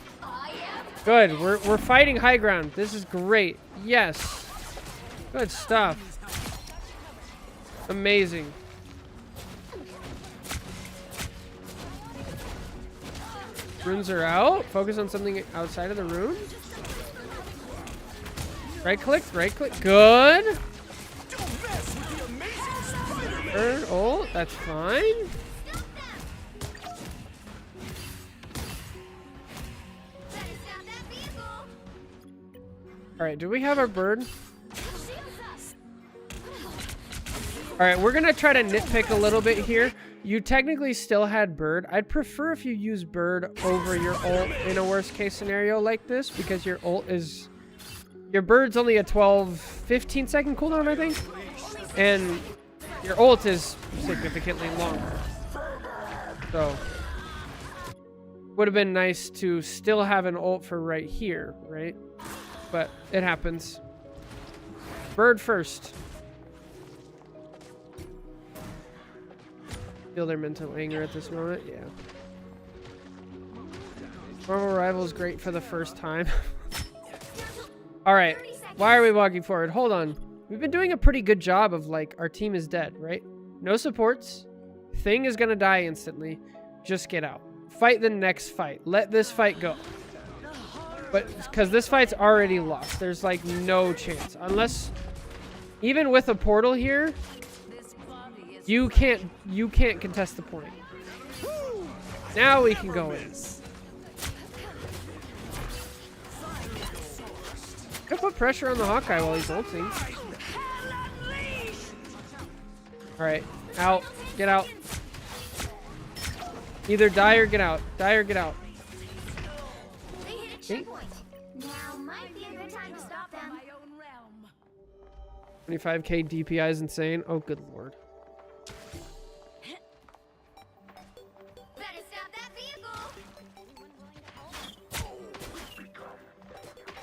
Good, we're fighting high ground. This is great. Yes. Good stuff. Amazing. Runes are out. Focus on something outside of the rune. Right click, right click. Good. Burn ult, that's fine. Alright, do we have our bird? Alright, we're gonna try to nitpick a little bit here. You technically still had bird. I'd prefer if you use bird over your ult in a worst case scenario like this, because your ult is... Your bird's only a 15 second cooldown, I think. And your ult is significantly longer. So, would have been nice to still have an ult for right here, right? But it happens. Bird first. Feel their mental anger at this moment, yeah. Normal rival is great for the first time. Alright, why are we walking forward? Hold on. We've been doing a pretty good job of, like, our team is dead, right? No supports. Thing is gonna die instantly. Just get out. Fight the next fight. Let this fight go. But, because this fight's already lost. There's, like, no chance. Unless, even with a portal here, you can't contest the point. Now we can go in. Could put pressure on the Hawkeye while he's ulting. Alright, out. Get out. Either die or get out. Die or get out. They hit a checkpoint. Now might be a good time to stop them. My own realm. 25k DPI is insane. Oh, good lord. Better stop that vehicle.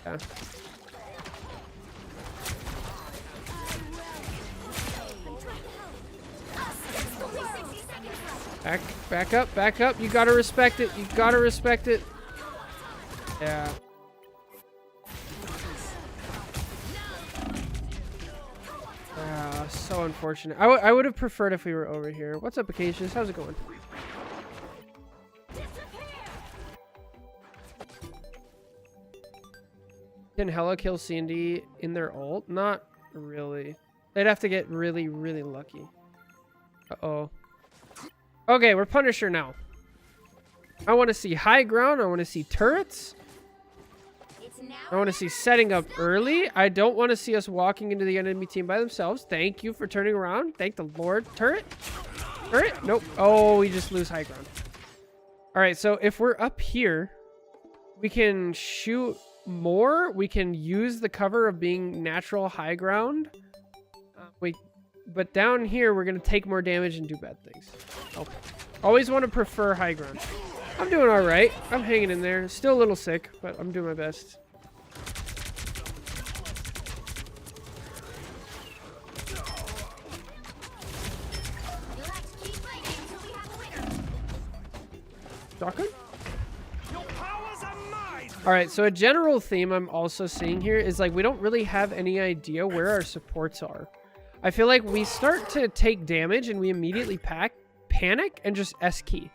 Yeah. Only 60 seconds left. Back up, back up. You gotta respect it. You gotta respect it. Yeah. Ah, so unfortunate. I would have preferred if we were over here. What's up, Acacius? How's it going? Can Hela kill Sandy in their ult? Not really. They'd have to get really, really lucky. Uh-oh. Okay, we're Punisher now. I want to see high ground. I want to see turrets. It's now. I want to see setting up early. I don't want to see us walking into the enemy team by themselves. Thank you for turning around. Thank the Lord. Turret? Turret? Nope. Oh, we just lose high ground. All right, so if we're up here, we can shoot more. We can use the cover of being natural high ground. But down here, we're going to take more damage and do bad things. Oh. Always want to prefer high ground. I'm doing all right. I'm hanging in there. Still a little sick, but I'm doing my best. You'll have to keep fighting until we have a winner. Shotgun? Your powers are mine! All right, so a general theme I'm also seeing here is like we don't really have any idea where our supports are. I feel like we start to take damage and we immediately panic and just S key.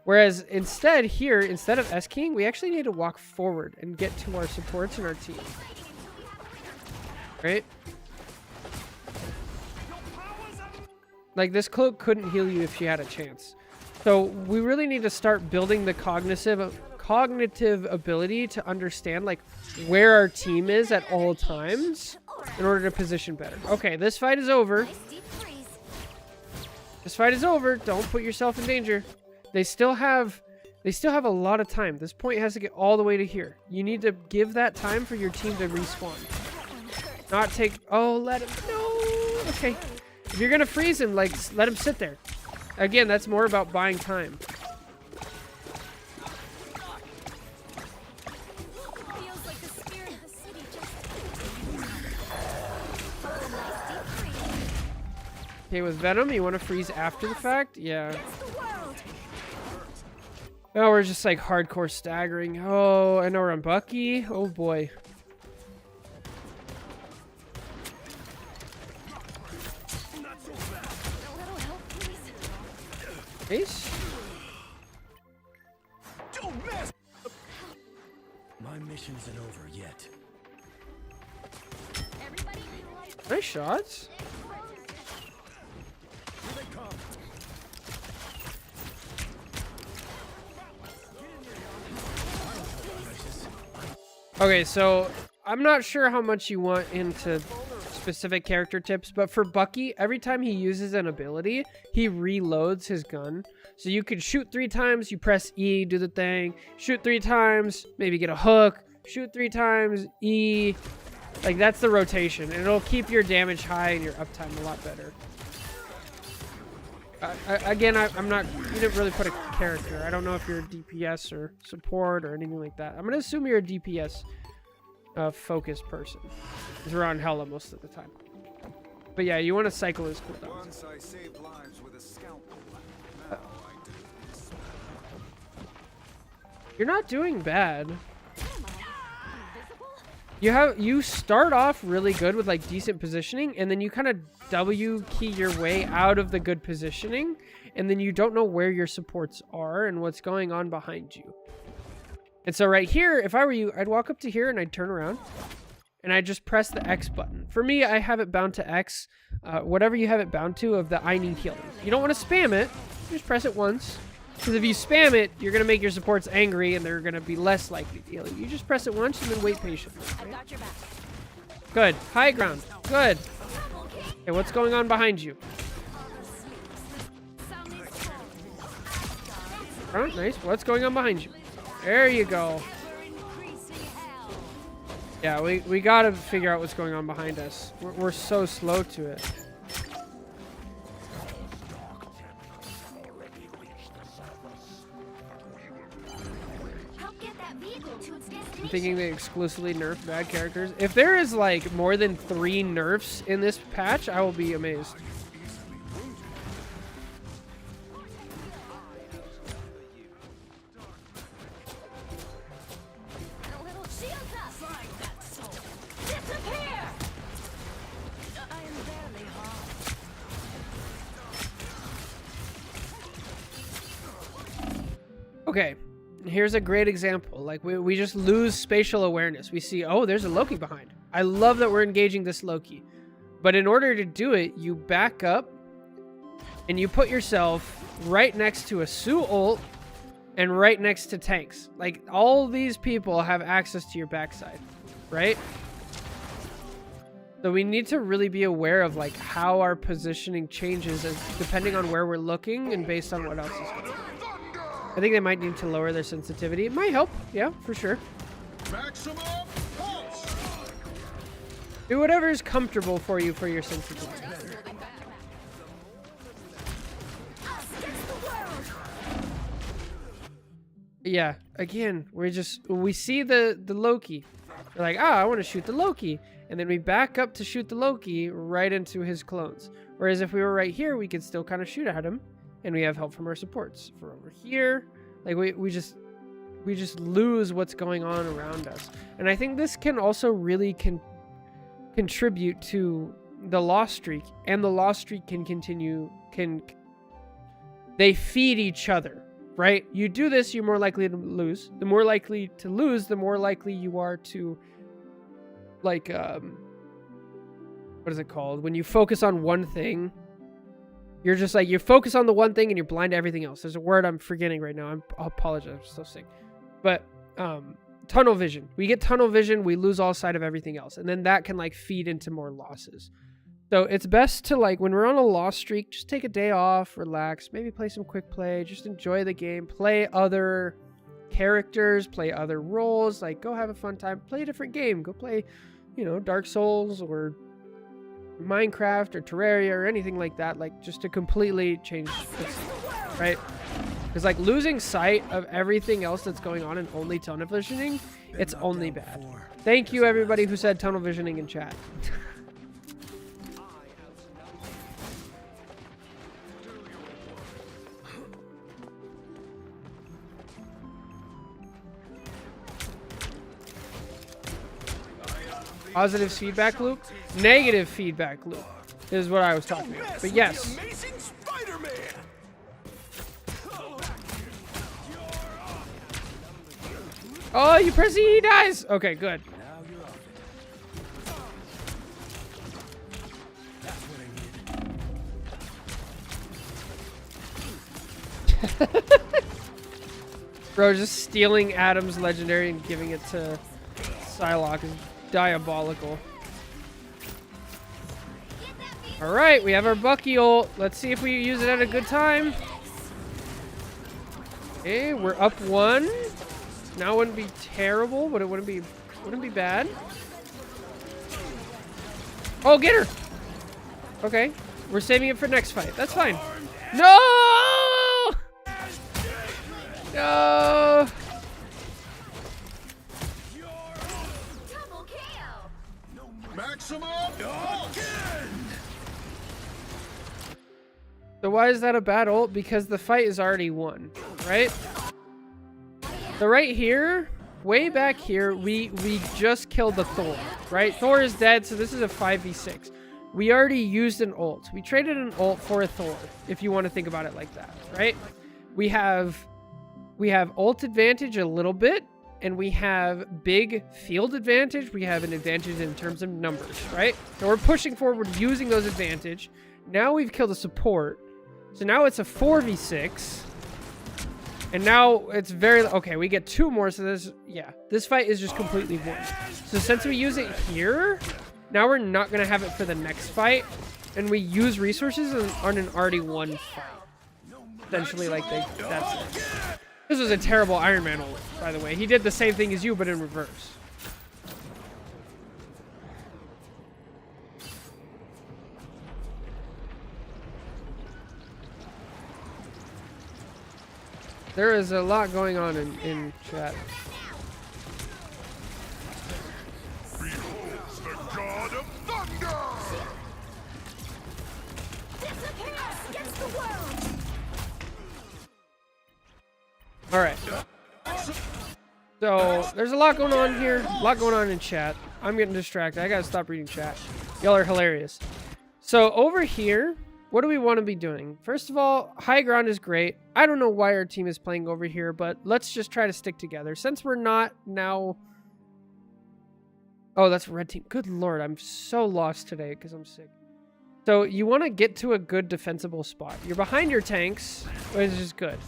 Whereas instead here, instead of S keying, we actually need to walk forward and get to our supports and our team. Right? Like this cloak couldn't heal you if she had a chance. So we really need to start building the cognitive ability to understand like where our team is at all times in order to position better. Okay, this fight is over. Nice deep freeze. This fight is over. Don't put yourself in danger. They still have a lot of time. This point has to get all the way to here. You need to give that time for your team to respawn. Not take... Oh, let him... No! Okay. If you're going to freeze him, like, let him sit there. Again, that's more about buying time. Feels like the spirit of the city just. Nice deep freeze. Okay, with Venom, you want to freeze after the fact? Yeah. It's the world. Oh, we're just like hardcore staggering. Oh, I know we're on Bucky. Oh boy. A little help, please. Ace? Don't mess! My mission isn't over yet. Everybody realize Nice shots. Here they come. Okay, so I'm not sure how much you want into specific character tips, but for Bucky, every time he uses an ability, he reloads his gun. So you could shoot 3 times, you press E, do the thing, shoot 3 times, maybe get a hook, shoot 3 times, E. Like that's the rotation, and it'll keep your damage high and your uptime a lot better. Again, I'm not, you didn't really put a character. I don't know if you're a DPS or support or anything like that. I'm going to assume you're a DPS focused person. Because we're on Hela most of the time. But yeah, you want to cycle his cooldowns. Once I saved lives with a scalpel. Now I do this. You're not doing bad. You start off really good with like decent positioning, and then you kind of W key your way out of the good positioning, and then you don't know where your supports are and what's going on behind you. And so right here, if I were you, I'd walk up to here and I'd turn around and I'd just press the X button. For me, I have it bound to X, whatever you have it bound to of the I need healing. You don't want to spam it, just press it once. Because if you spam it, you're going to make your supports angry and they're going to be less likely to heal you. You just press it once and then wait patiently. I've got your back. Good. High ground. Good. Okay, what's going on behind you? Oh, nice. What's going on behind you? There you go. Yeah, we gotta figure out what's going on behind us. We're so slow to it. Help get that vehicle to its I'm destination. thinking they exclusively nerf bad characters. If there is like more than 3 nerfs in this patch, I will be amazed. A little shields up. Find that soul. Disappear. I am barely harmed. Okay, here's a great example. Like we just lose spatial awareness. We see, oh, there's a Loki behind. I love that we're engaging this Loki. But in order to do it, you back up and you put yourself right next to a Sue ult and right next to tanks. Like all these people have access to your backside, right? So we need to really be aware of like how our positioning changes depending on where we're looking and based on what else is going on. I think they might need to lower their sensitivity. It might help. Yeah, for sure. Maximum pulse! Do whatever is comfortable for you for your sensitivity. Yeah, again, we see the Loki. We're like, I want to shoot the Loki. And then we back up to shoot the Loki right into his clones. Whereas if we were right here, we could still kind of shoot at him. And we have help from our supports. If we're over here, like we just lose what's going on around us. And I think this can also really contribute to the loss streak. And the loss streak can continue, they feed each other, right? You do this, you're more likely to lose. The more likely to lose, the more likely you are to, like, what is it called? When you focus on one thing, you're just like, you focus on the one thing and you're blind to everything else. There's a word I'm forgetting right now. I apologize. I'm so sick. But tunnel vision. We get tunnel vision. We lose all sight of everything else. And then that can like feed into more losses. So it's best to like, when we're on a loss streak, just take a day off, relax, maybe play some quick play, just enjoy the game, play other characters, play other roles, like go have a fun time, play a different game, go play, you know, Dark Souls or Minecraft or Terraria or anything like that, like just to completely change this, right? Because like losing sight of everything else that's going on and only tunnel visioning, it's only bad. Thank you everybody who said tunnel visioning in chat. Positive feedback loop, negative feedback loop is what I was talking about. But yes. Amazing Spider-Man! Oh, you press E, he dies. Okay, good. Bro, just stealing Adam's legendary and giving it to Psylocke is diabolical. All right, we have our Bucky ult. Let's see if we use it at a good time. Okay, we're up 1. Now wouldn't be terrible, but it wouldn't be bad. Oh, get her! Okay, we're saving it for next fight. That's fine. No! No! Double kill. Maximum pulse! So why is that a bad ult? Because the fight is already won, right? So right here, way back here, we just killed the Thor, right? Thor is dead, so this is a 5v6. We already used an ult. We traded an ult for a Thor, if you want to think about it like that, right? We have ult advantage a little bit, and we have big field advantage. We have an advantage in terms of numbers, right? So we're pushing forward using those advantage. Now we've killed a support. So now it's a 4v6. And now it's very... Okay, we get 2 more, so this fight is just completely won. So since we use it here, now we're not going to have it for the next fight. And we use resources on an already won fight. essentially like that's it. This was a terrible Iron Man ult, by the way. He did the same thing as you, but in reverse. There is a lot going on in chat. Beholds the god of thunder! Disappearance against the world. All right. So there's a lot going on here. A lot going on in chat. I'm getting distracted. I gotta stop reading chat. Y'all are hilarious. So over here, what do we want to be doing? First of all, high ground is great. I don't know why our team is playing over here, but let's just try to stick together. Since we're not now... Oh, that's red team. Good lord, I'm so lost today because I'm sick. So you want to get to a good defensible spot. You're behind your tanks, which is good.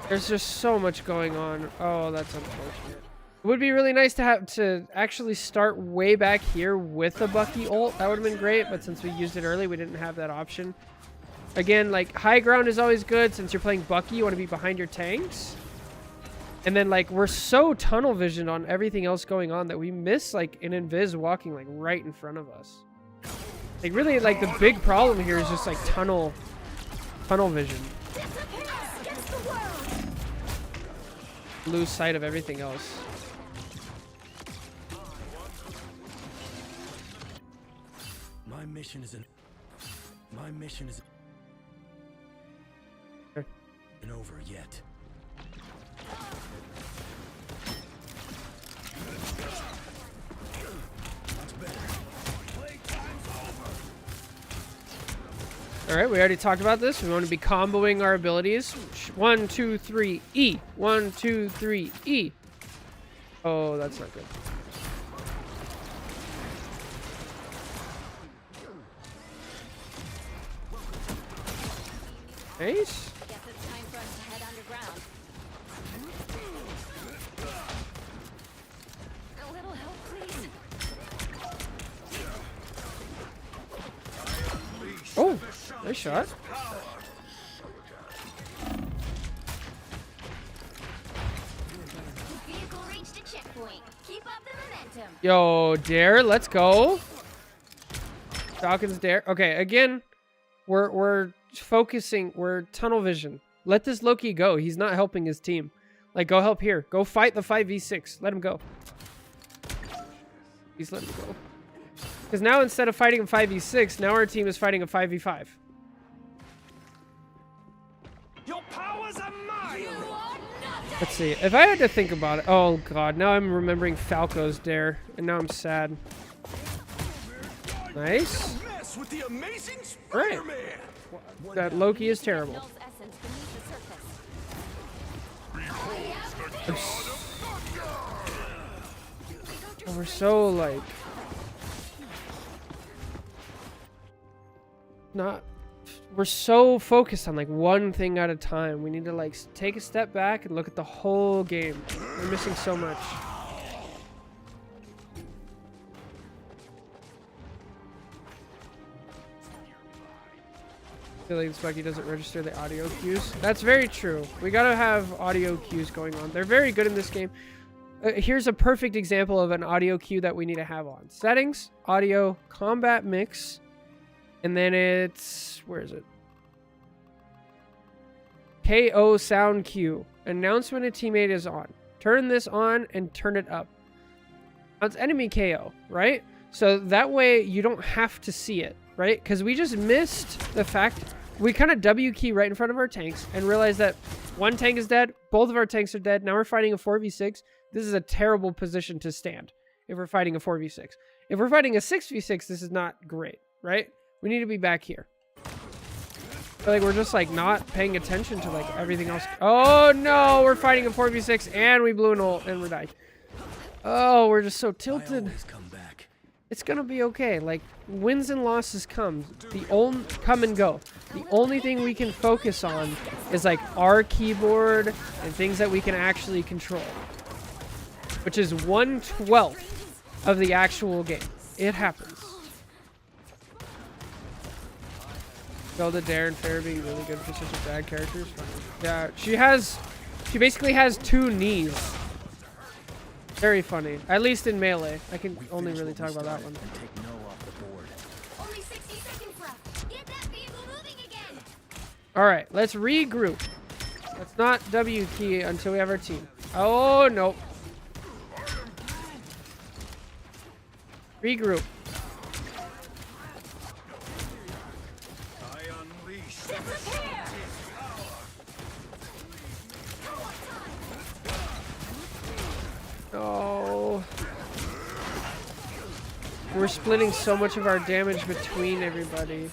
There's just so much going on. Oh, that's unfortunate. It would be really nice to have to actually start way back here with a Bucky ult. That would have been great, but since we used it early, we didn't have that option. Again, like, high ground is always good. Since you're playing Bucky, you want to be behind your tanks. And then, like, we're so tunnel visioned on everything else going on that we miss, like, an invis walking, like, right in front of us. Like, really, like, the big problem here is just, like, tunnel vision. Disappearance against the world. Lose sight of everything else. My mission isn't over yet. All right, we already talked about this. We want to be comboing our abilities. 1, 2, 3, E. 1, 2, 3, E. Oh, that's not good. Nice. Guess it's time for us to head underground. A little help, please. Oh, nice shot. Vehicle reached a checkpoint. Keep up the momentum. Yo, Dare, let's go. Falcons Dare. Okay, again, we're focusing. We're tunnel vision. Let this Loki go. He's not helping his team. Like, go help here. Go fight the 5v6. Let him go. Please let him go. Because now instead of fighting a 5v6, now our team is fighting a 5v5. Your powers are mine! Let's see. If I had to think about it. Oh, God. Now I'm remembering Falco's Dare. And now I'm sad. Nice. Mess with the amazing Right. Spider-Man! That Loki is terrible. Null's essence beneath the surface. I'm Oh, we're so, like... We're so focused on like one thing at a time. We need to like take a step back and look at the whole game. We're missing so much. I feel like this Bucky doesn't register the audio cues. That's very true. We gotta have audio cues going on. They're very good in this game. Here's a perfect example of an audio cue that we need to have on. Settings, audio, combat mix. And then it's, where is it? KO sound cue. Announce when a teammate is on. Turn this on and turn it up. Now it's enemy KO, right? So that way you don't have to see it, right? Because we just missed the fact, we kind of W key right in front of our tanks and realized that one tank is dead, both of our tanks are dead. Now we're fighting a 4v6. This is a terrible position to stand if we're fighting a 4v6. If we're fighting a 6v6, this is not great, right? We need to be back here. I feel like we're just like not paying attention to like everything else. Oh no, we're fighting a 4v6 and we blew an ult and we're dying. Oh, we're just so tilted. I always come back. It's gonna be okay. Like wins and losses come and go. The only thing we can focus on is like our keyboard and things that we can actually control, which is 1/12 of the actual game. It happens. Zelda, Dare, and Fair being really good for such a bad character is funny. Yeah, she basically has 2 knees. Very funny. At least in Melee. I can only really talk about that one. And take no off the board. Only 60 seconds left. Get that vehicle moving again. Alright, let's regroup. Let's not W key until we have our team. Oh, no. Regroup. I unleash. Oh. We're splitting so much of our damage between everybody.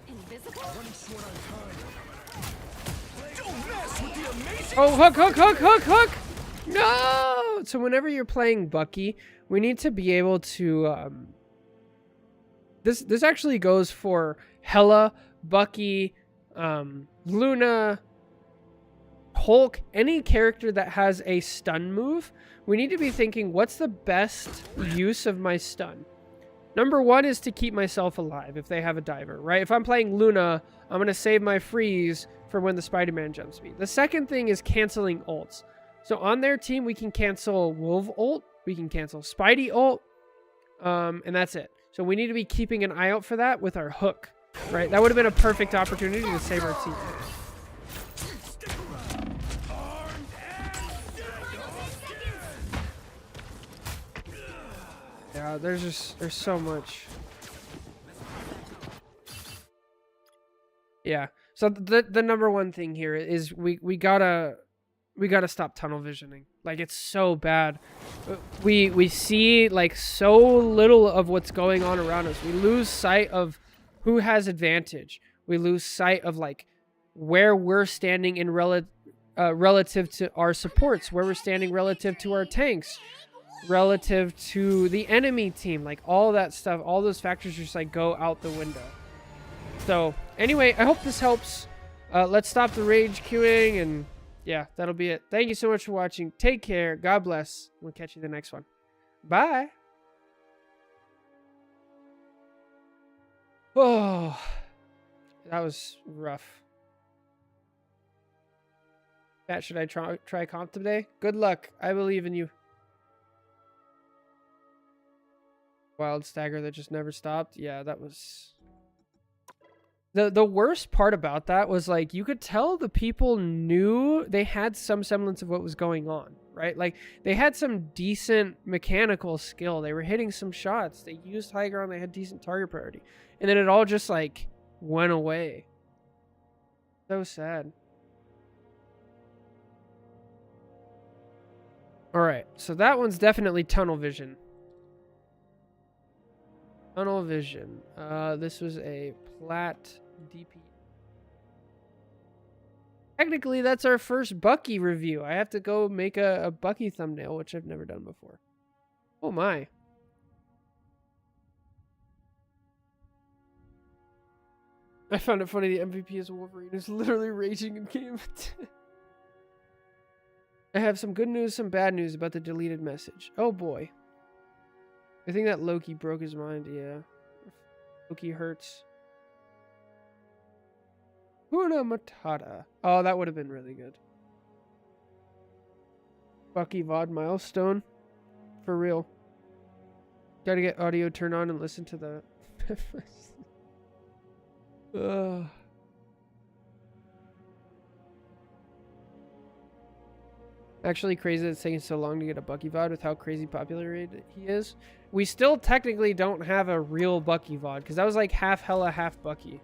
Invisible? Oh, hook, hook, hook, hook, hook! No! So whenever you're playing Bucky, we need to be able to, This actually goes for Hela, Bucky, Luna, Hulk, any character that has a stun move. We need to be thinking, what's the best use of my stun? Number 1 is to keep myself alive if they have a diver, right? If I'm playing Luna, I'm going to save my freeze for when the Spider-Man jumps me. The second thing is canceling ults. So on their team, we can cancel Wolf ult, we can cancel Spidey ult, and that's it. So we need to be keeping an eye out for that with our hook, right? That would have been a perfect opportunity to save our team. Yeah, there's so much. Yeah. So the number 1 thing here is we gotta stop tunnel visioning. Like, it's so bad. We see like so little of what's going on around us. We lose sight of who has advantage. We lose sight of like where we're standing in relative to our supports, where we're standing relative to our tanks, relative to the enemy team. Like, all that stuff, all those factors just like go out the window. So anyway, I hope this helps. Let's stop the rage queuing, and yeah, that'll be it. Thank you so much for watching. Take care. God bless. We'll catch you in the next one. Bye. Oh, that was rough. Pat, should I try comp today? Good luck. I believe in you. Wild stagger that just never stopped. Yeah, that was... The worst part about that was, like, you could tell the people knew they had some semblance of what was going on, right? Like, they had some decent mechanical skill. They were hitting some shots. They used high ground. They had decent target priority. And then it all just, like, went away. So sad. Alright, so that one's definitely tunnel vision. Tunnel vision. This was a plat DP. Technically, that's our first Bucky review. I have to go make a Bucky thumbnail, which I've never done before. Oh my. I found it funny the MVP is Wolverine is literally raging in game. I have some good news, some bad news about the deleted message. Oh boy. I think that Loki broke his mind, yeah. Loki hurts. Huna Matata. Oh, that would have been really good. Bucky VOD milestone. For real. Gotta get audio turned on and listen to the... Actually crazy that it's taking so long to get a Bucky VOD with how crazy popular he is. We still technically don't have a real Bucky VOD, because that was like half Hela, half Bucky.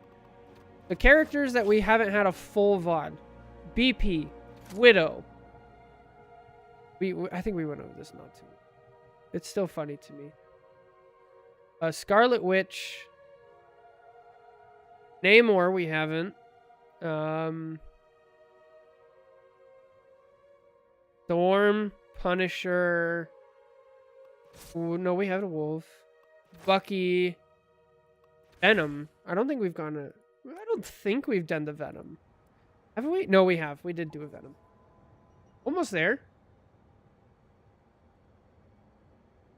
The characters that we haven't had a full VOD. BP, Widow. I think we went over this not too. It's still funny to me. Scarlet Witch. Namor we haven't. Storm, Punisher. Ooh, no, we have a Wolf. Bucky. Venom. I don't think we've gone to... I don't think we've done the Venom. Haven't we? No, we have. We did do a Venom. Almost there.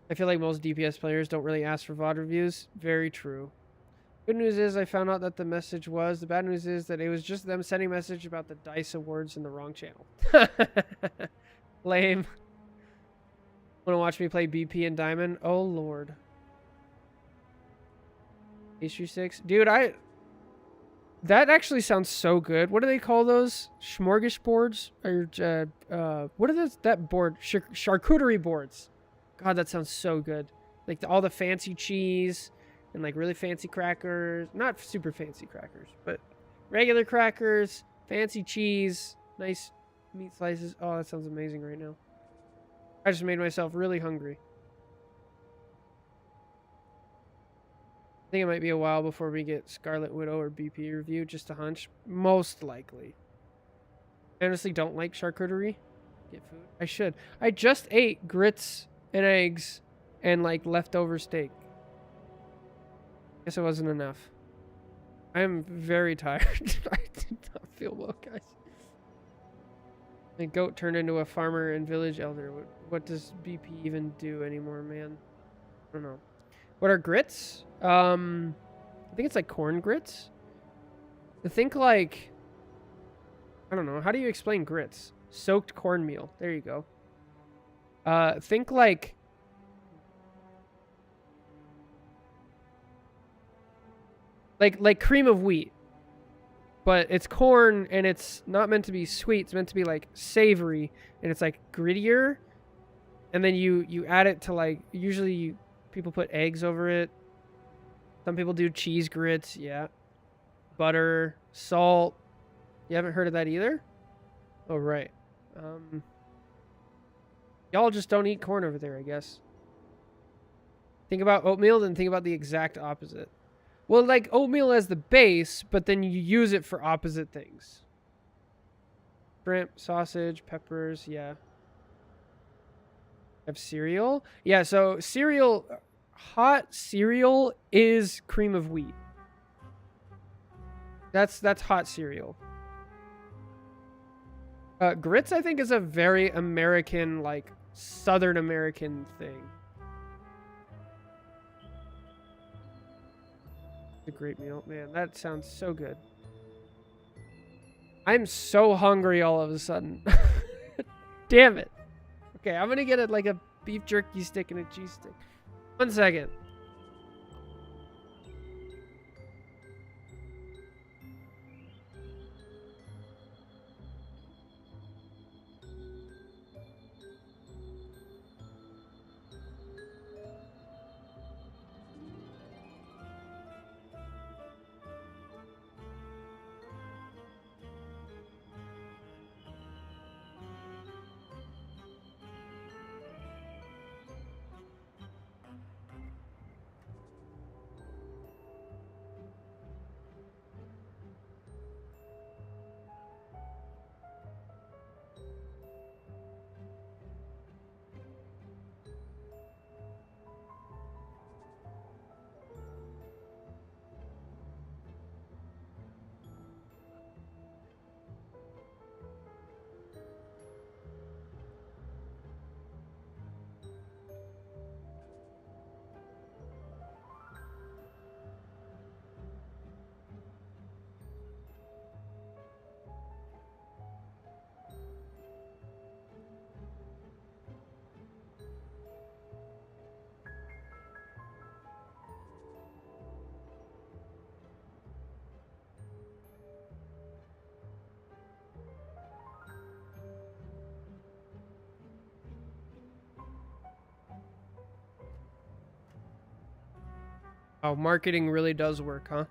I feel like most DPS players don't really ask for VOD reviews. Very true. Good news is I found out that the message was. The bad news is that it was just them sending a message about the DICE awards in the wrong channel. Lame. Want to watch me play BP and Diamond? Oh, Lord. Issue 6. Dude, that actually sounds so good. What do they call those? Smorgasbords? Or, what are those? That board? Charcuterie boards. God, that sounds so good. Like all the fancy cheese and like really fancy crackers. Not super fancy crackers, but regular crackers, fancy cheese, nice meat slices. Oh, that sounds amazing right now. I just made myself really hungry. I think it might be a while before we get Scarlet Widow or BP review, just a hunch. Most likely. I honestly don't like charcuterie. Get food. I should. I just ate grits and eggs and like leftover steak. Guess it wasn't enough. I am very tired. I did not feel well, guys. My goat turned into a farmer and village elder. What does BP even do anymore, man? I don't know. What are grits? I think it's like corn grits. I think like, I don't know. How do you explain grits? Soaked cornmeal. There you go. Think like cream of wheat. But it's corn and it's not meant to be sweet. It's meant to be like savory and it's like grittier. And then you add it to like, usually people put eggs over it. Some people do cheese grits, yeah. Butter, salt. You haven't heard of that either? Oh, right. Y'all just don't eat corn over there, I guess. Think about oatmeal, then think about the exact opposite. Well, like oatmeal as the base, but then you use it for opposite things. Shrimp, sausage, peppers, yeah. Have cereal? Yeah, so cereal... Hot cereal is cream of wheat. That's hot cereal. Grits, I think, is a very American, like, Southern American thing. A great meal. Man, that sounds so good. I'm so hungry all of a sudden. Damn it. Okay, I'm gonna get it like a beef jerky stick and a cheese stick. 1 second. Oh, marketing really does work, huh?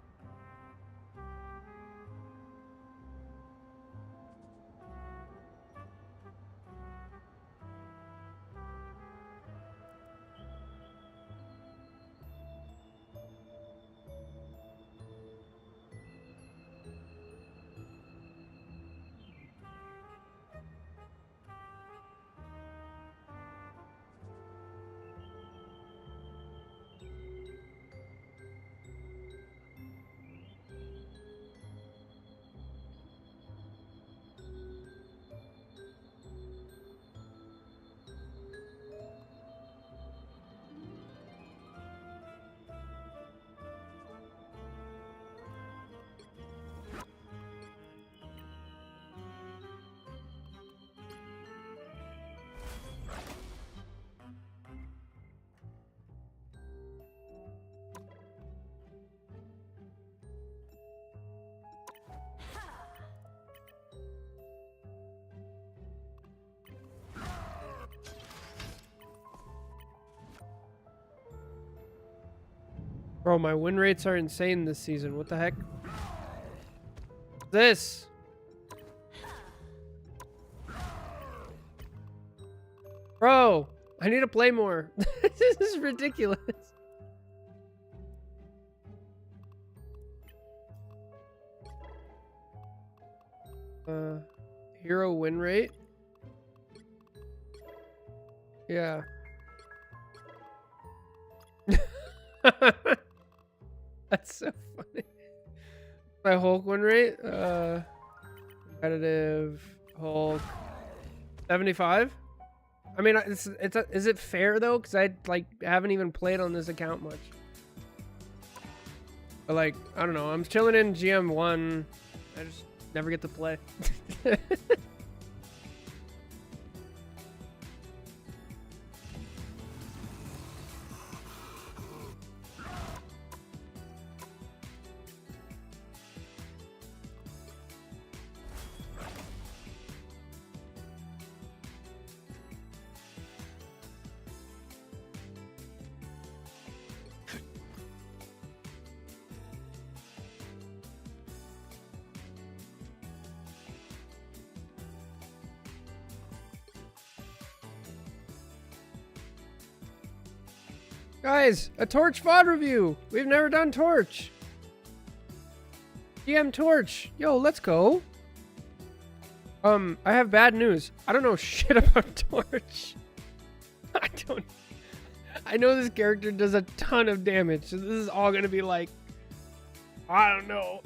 Bro, my win rates are insane this season. What the heck? This. Bro, I need to play more. This is ridiculous. Hero win rate. Yeah. That's so funny. My Hulk win rate. Competitive Hulk 75. I mean, is it fair though? Because I like haven't even played on this account much. But like, I don't know. I'm chilling in GM1. I just never get to play. Guys, a Torch VOD review. We've never done Torch. GM Torch. Yo, let's go. I have bad news. I don't know shit about Torch. I know this character does a ton of damage, so this is all gonna be like, I don't know.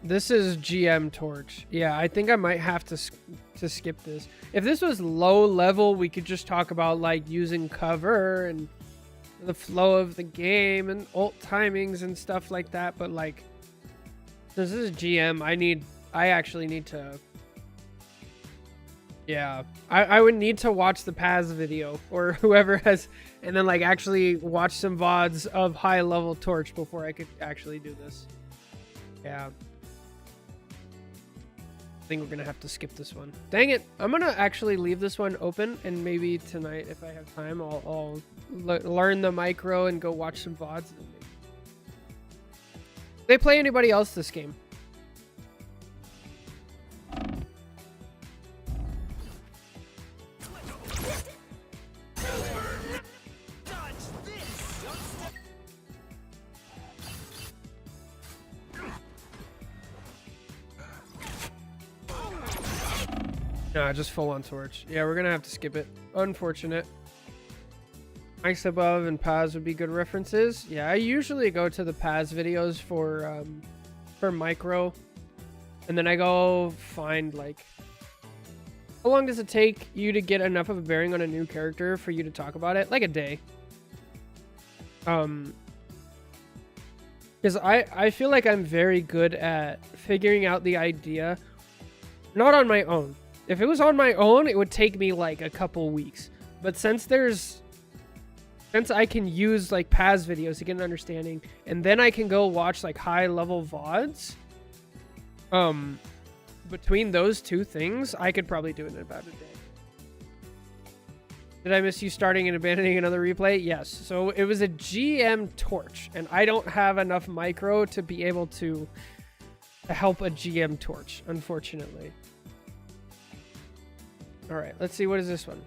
This is GM Torch. Yeah, I think I might have to skip this. If this was low level, we could just talk about like using cover and the flow of the game and ult timings and stuff like that. But like, this is GM. I actually need to. Yeah, I would need to watch the Paz video or whoever has, and then like actually watch some VODs of high level Torch before I could actually do this. Yeah. I think we're gonna have to skip this one. Dang it! I'm gonna actually leave this one open, and maybe tonight, if I have time, I'll learn the micro and go watch some VODs. They play anybody else this game? Nah, just full on Torch. Yeah, we're gonna have to skip it. Unfortunate. Ice Above and Paz would be good references. Yeah, I usually go to the Paz videos for micro, and then I go find like, how long does it take you to get enough of a bearing on a new character for you to talk about it? Like a day. Because I feel like I'm very good at figuring out the idea, not on my own. If it was on my own, it would take me like a couple weeks. But since I can use like Paz videos to get an understanding, and then I can go watch like high level VODs, between those two things, I could probably do it in about a day. Did I miss you starting and abandoning another replay? Yes. So it was a GM Torch, and I don't have enough micro to be able to help a GM Torch, unfortunately. All right, let's see. What is this one?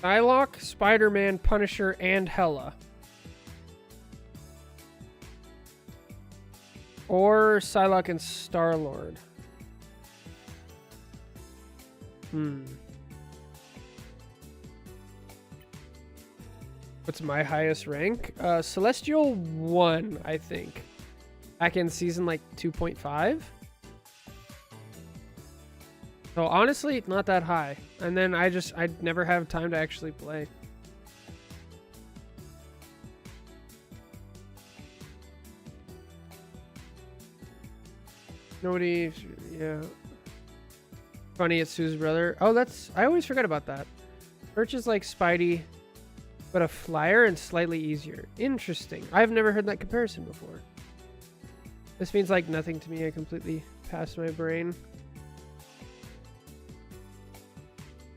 Psylocke, Spider-Man, Punisher, and Hela. Or Psylocke and Star-Lord. What's my highest rank? Celestial 1, I think. Back in season like 2.5. So honestly, not that high. And then I'd never have time to actually play. Nobody, yeah. Funny, it's Sue's brother. Oh, I always forget about that. Birch is like Spidey, but a flyer and slightly easier. Interesting. I've never heard that comparison before. This means like nothing to me. I completely passed my brain.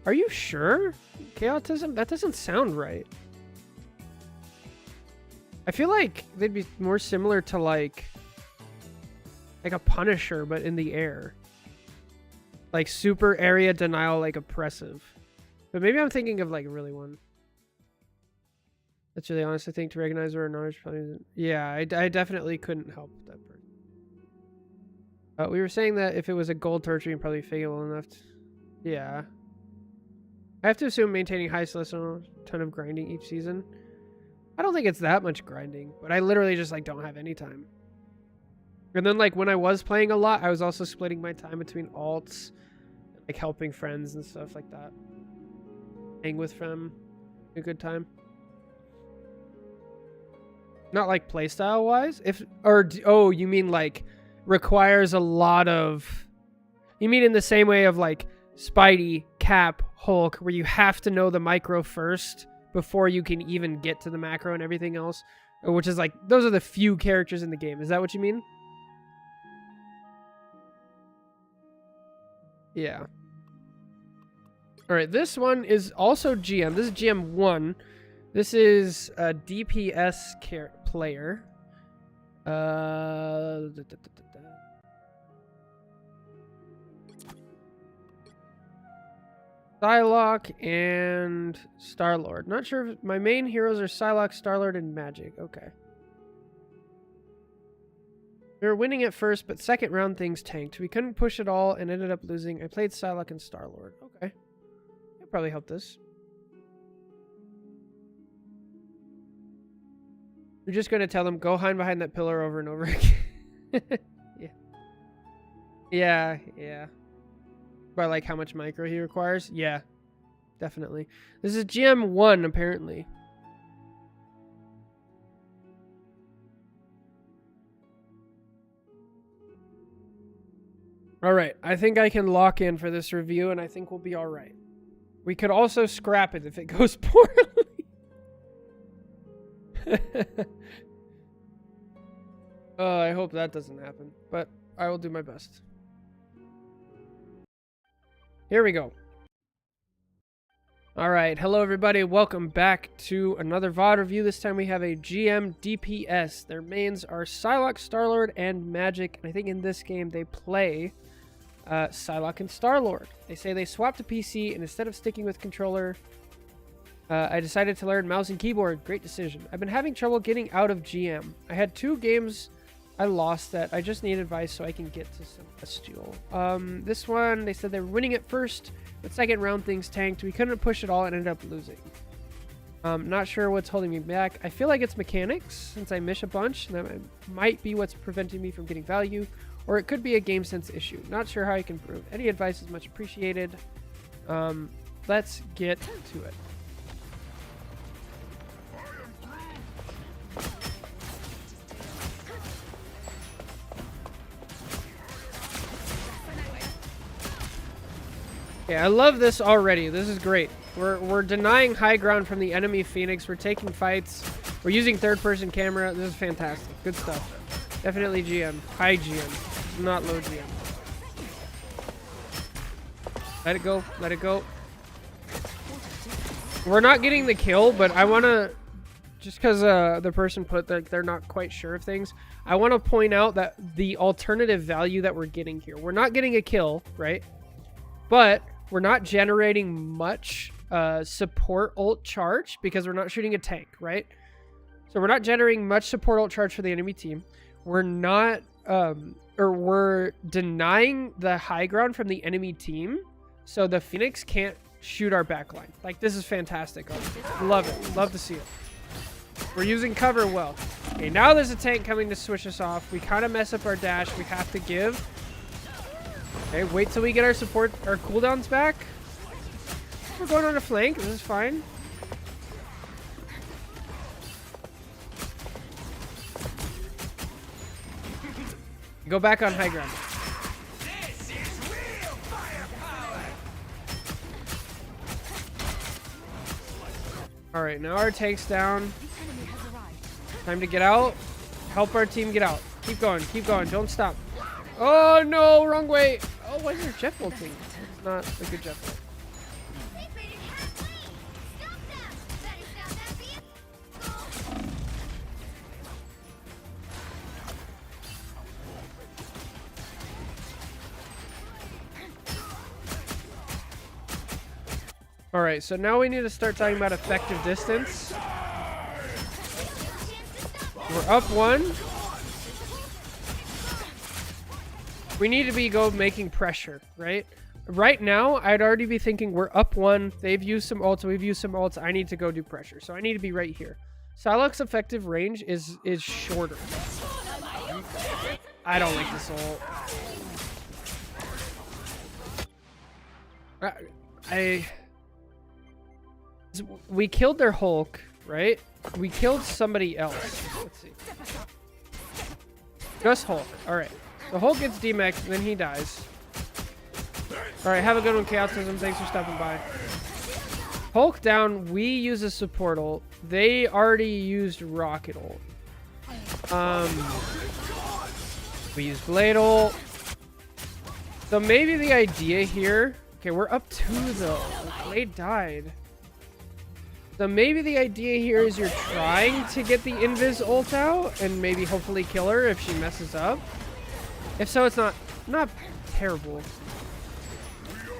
Are you sure? Chaotism? That doesn't sound right. I feel like they'd be more similar to like a Punisher, but in the air. Like super area denial, like oppressive. But maybe I'm thinking of like really one. That's really honest. I think to recognize or acknowledge probably isn't. Yeah, I definitely couldn't help that person. We were saying that if it was a gold torture, you'd probably fail enough. Yeah. I have to assume maintaining high celestial, ton of grinding each season. I don't think it's that much grinding, but I literally just like don't have any time. And then like when I was playing a lot, I was also splitting my time between alts, like helping friends and stuff like that. Hang with them, a good time. Not like playstyle wise, oh, you mean like requires a lot of. You mean in the same way of like Spidey, Cap, Hulk, where you have to know the micro first before you can even get to the macro and everything else, which is like those are the few characters in the game. Is that what you mean? Yeah. All right, this one is also GM. This is GM 1. This is a DPS player. Psylocke and Star-Lord. Not sure if my main heroes are Psylocke, Star-Lord, and Magic. Okay. We were winning at first, but second round things tanked. We couldn't push it all and ended up losing. I played Psylocke and Star-Lord. Okay. That probably helped us. We're just going to tell them, go hide behind that pillar over and over again. Yeah. Yeah. By like how much micro he requires? Yeah. Definitely. This is GM 1, apparently. Alright, I think I can lock in for this review, and I think we'll be alright. We could also scrap it if it goes poorly. I hope that doesn't happen, but I will do my best. Here we go. Alright, hello everybody, welcome back to another VOD review. This time we have a GM DPS. Their mains are Psylocke, Star-Lord, and Magic, and I think in this game they play Psylocke and Star-Lord. They say they swapped to PC, and instead of sticking with controller, I decided to learn mouse and keyboard. Great decision. I've been having trouble getting out of GM. I had 2 games I lost that. I just need advice so I can get to Celestial. This one, they said they were winning at first, but second round things tanked. We couldn't push it all and ended up losing. Not sure what's holding me back. I feel like it's mechanics, since I miss a bunch. And that might be what's preventing me from getting value, or it could be a game sense issue. Not sure how I can improve. Any advice is much appreciated. Let's get to it. Yeah, I love this already. This is great. We're denying high ground from the enemy Phoenix. We're taking fights. We're using third-person camera. This is fantastic. Good stuff. Definitely GM. High GM. Not low GM. Let it go. Let it go. We're not getting the kill, but I want to just because the person put that they're not quite sure of things, I want to point out that the alternative value that we're getting here, we're not getting a kill, right? But we're not generating much support ult charge because we're not shooting a tank, right? So we're not generating much support ult charge for the enemy team. We're not, or we're denying the high ground from the enemy team, so the Phoenix can't shoot our backline. Like, this is fantastic. Love it. Love to see it. We're using cover well. Okay, now there's a tank coming to switch us off. We kind of mess up our dash. We have to give. Okay, wait till we get our support, our cooldowns back. We're going on a flank. This is fine. Go back on high ground. All right, now our tank's down. Time to get out. Help our team get out. Keep going. Keep going. Don't stop. Oh, no. Wrong way. Oh, why is your jet ulting? It's not a good jet ult. All right, so now we need to start talking about effective distance. We're up 1. We need to be making pressure, right? Right now, I'd already be thinking we're up 1. They've used some ults. We've used some ults. I need to go do pressure. So I need to be right here. Psylocke's effective range is shorter. I don't like this ult. We killed their Hulk, right? We killed somebody else. Let's see. Just Hulk. All right. The Hulk gets demexed, then he dies. All right. Have a good one, Chaosism. Thanks for stopping by. Hulk down. We use a support ult. They already used rocket ult. We use blade ult. So maybe the idea here. Okay, we're up 2 though. Blade died. So maybe the idea here is you're trying to get the Invis ult out and maybe hopefully kill her if she messes up. If so, it's not terrible.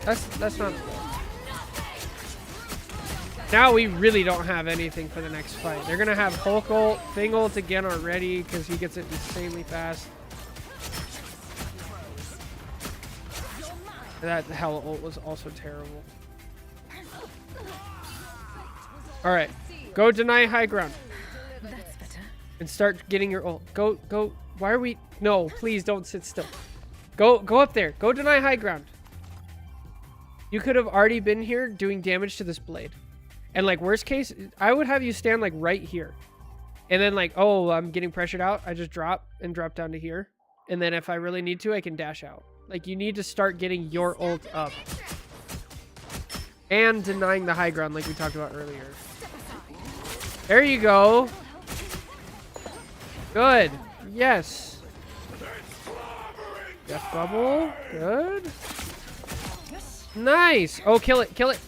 That's not. Now we really don't have anything for the next fight. They're gonna have Hulk ult, Thing ult again already because he gets it insanely fast. That Hell ult was also terrible. All right, go deny high ground. That's better. And start getting your ult. Go. Why are we? No, please don't sit still. Go up there. Go deny high ground. You could have already been here doing damage to this blade. And like worst case, I would have you stand like right here. And then like, oh, I'm getting pressured out. I just drop down to here. And then if I really need to, I can dash out. Like you need to start getting your ult up. And denying the high ground like we talked about earlier. There you go. Good. Yes. Death bubble. Good. Nice. Oh, kill it. Kill it.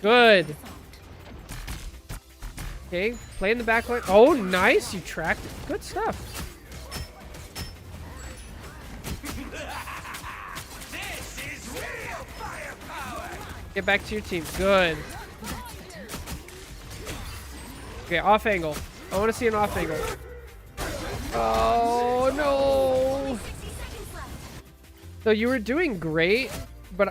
Good. Okay. Play in the back line. Oh, nice. You tracked it. Good stuff. Get back to your team. Good. Okay, off angle. I want to see an off angle. Oh, no. So you were doing great, but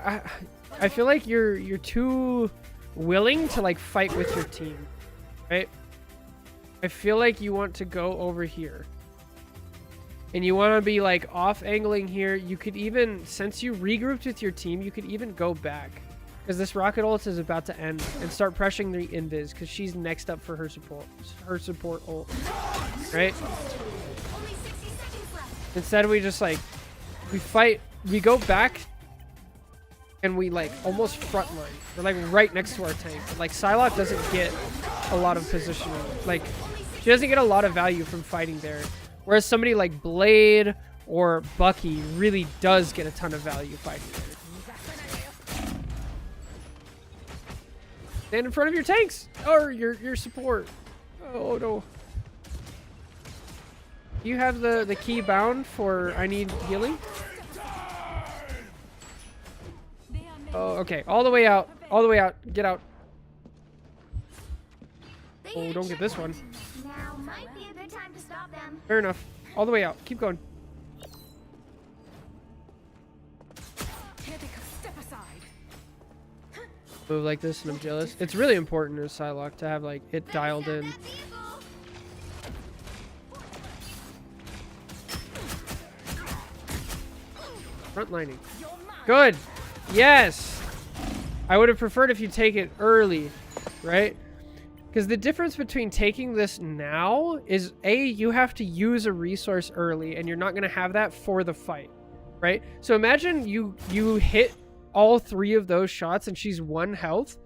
I feel like you're too willing to like fight with your team, right? I feel like you want to go over here. And you want to be like off angling here. You could even, since you regrouped with your team, you could even go back. Because this rocket ult is about to end and start pressuring the Invis because she's next up for her support ult. Right? Instead we just like, we fight, we go back and we like almost front line. We're like right next to our tank. But, like Psylocke doesn't get a lot of positioning. Like she doesn't get a lot of value from fighting there. Whereas somebody like Blade or Bucky really does get a ton of value fighting there. Stand in front of your tanks or your support. Oh no. Do you have the key bound for I need healing? Oh, okay. All the way out. All the way out. Get out. Oh, don't get this one. Now might be a good time to stop them. Fair enough. All the way out. Keep going. Step aside. Move like this and I'm jealous. It's really important in Psylocke to have like it dialed in. Frontlining. Good. Yes. I would have preferred if you take it early, right? Because the difference between taking this now is you have to use a resource early and you're not going to have that for the fight, right? So imagine you hit all 3 of those shots and she's 1 health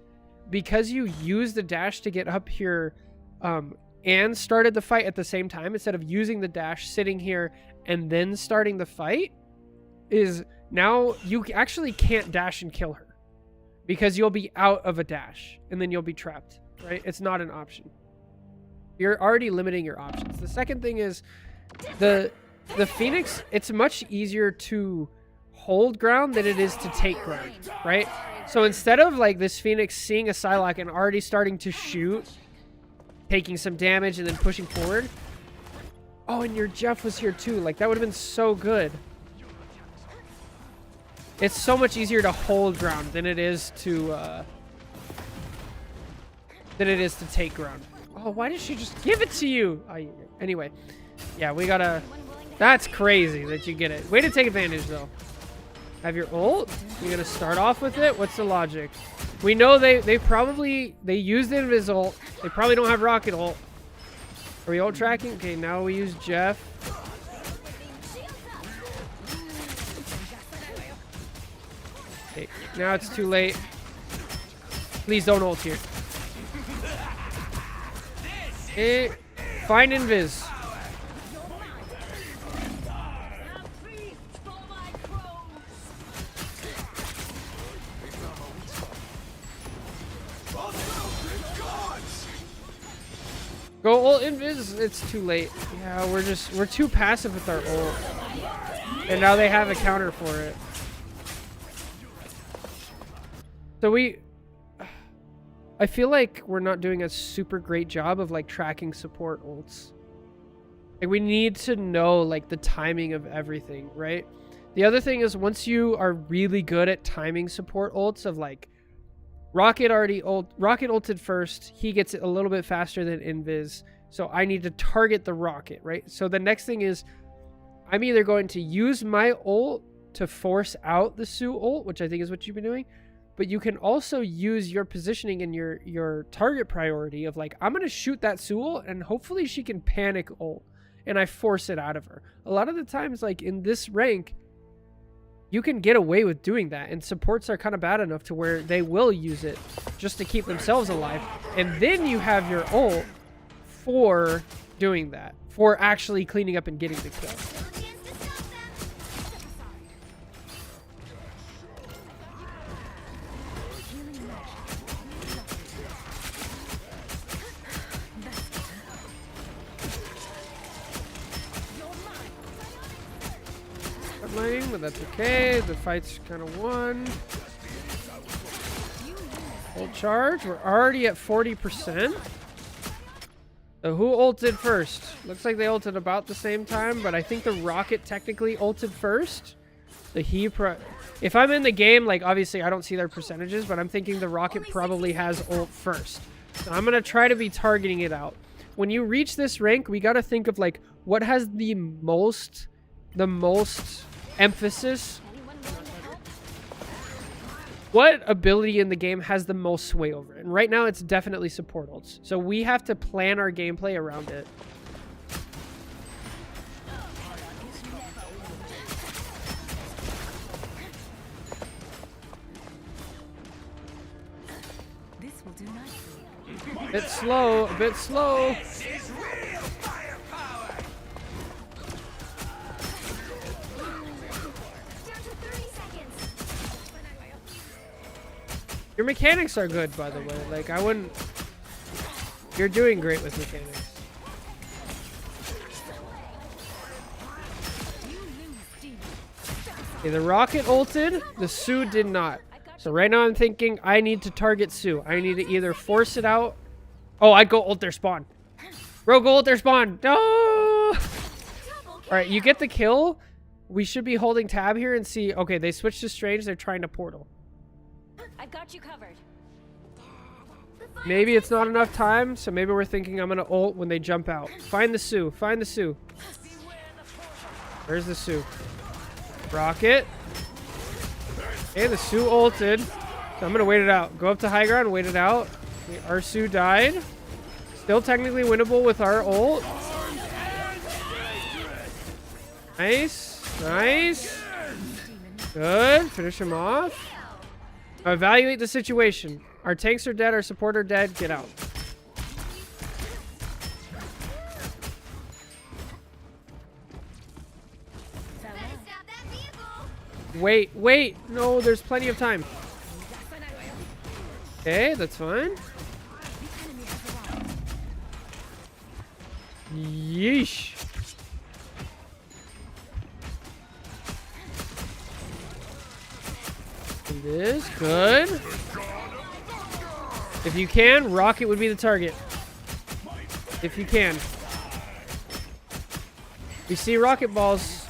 because you used the dash to get up here and started the fight at the same time instead of using the dash, sitting here and then starting the fight. Is now you actually can't dash and kill her because you'll be out of a dash and then you'll be trapped, right? It's not an option. You're already limiting your options. The second thing is the Phoenix, it's much easier to hold ground than it is to take ground, right? So instead of like this Phoenix seeing a Psylocke and already starting to shoot, taking some damage and then pushing forward. Oh, and your Jeff was here too. Like that would have been so good. It's so much easier to hold ground than it is to take ground. Oh, why did she just give it to you? Anyway, yeah, we gotta. That's crazy that you get it. Way to take advantage, though. Have your ult. You're gonna start off with it. What's the logic? We know they used the Invis ult. They probably don't have Rocket ult. Are we ult tracking? Okay, now we use Jeff. Okay, now it's too late. Please don't ult here. Okay, find Invis. Go ult Invis. It's too late. Yeah, we're too passive with our ult. And now they have a counter for it. So I feel like we're not doing a super great job of like tracking support ults. Like we need to know like the timing of everything, right? The other thing is once you are really good at timing support ults of like Rocket ulted first, he gets it a little bit faster than Invis. So I need to target the Rocket, right? So the next thing is I'm either going to use my ult to force out the Sue ult, which I think is what you've been doing. But you can also use your positioning and your target priority of like, I'm going to shoot that Sue ult and hopefully she can panic ult and I force it out of her. A lot of the times, like in this rank, you can get away with doing that. And supports are kind of bad enough to where they will use it just to keep themselves alive. And then you have your ult for doing that, for actually cleaning up and getting the kill. But that's okay. The fight's kind of won. Ult charge. We're already at 40%. So who ulted first? Looks like they ulted about the same time, but I think the Rocket technically ulted first. If I'm in the game, like obviously I don't see their percentages, but I'm thinking the Rocket probably has ult first. So I'm gonna try to be targeting it out. When you reach this rank, we gotta think of like what has the most emphasis. What ability in the game has the most sway over it? And right now it's definitely support ults. So we have to plan our gameplay around it. This will do nicely. A bit slow. Your mechanics are good, by the way. Like, I wouldn't... You're doing great with mechanics. Okay, the rocket ulted, the Sue did not. So right now I'm thinking I need to target Sue. I need to either force it out. Oh, I'd go ult their spawn. Bro, go ult their spawn. No! Alright, you get the kill. We should be holding tab here and see. Okay, they switched to Strange. They're trying to portal. I've got you covered. Maybe it's not enough time, so maybe we're thinking I'm going to ult when they jump out. Find the Sue. Find the Sue. Where's the Sue? Rocket. Okay, the Sue ulted. So I'm going to wait it out. Go up to high ground, wait it out. Okay, our Sue died. Still technically winnable with our ult. Nice. Nice. Good. Finish him off. Evaluate the situation. Our tanks are dead. Our support are dead. Get out. Wait, wait. No, there's plenty of time. Okay, that's fine. Yeesh. It is good. If you can, rocket would be the target. If you can. We see rocket balls.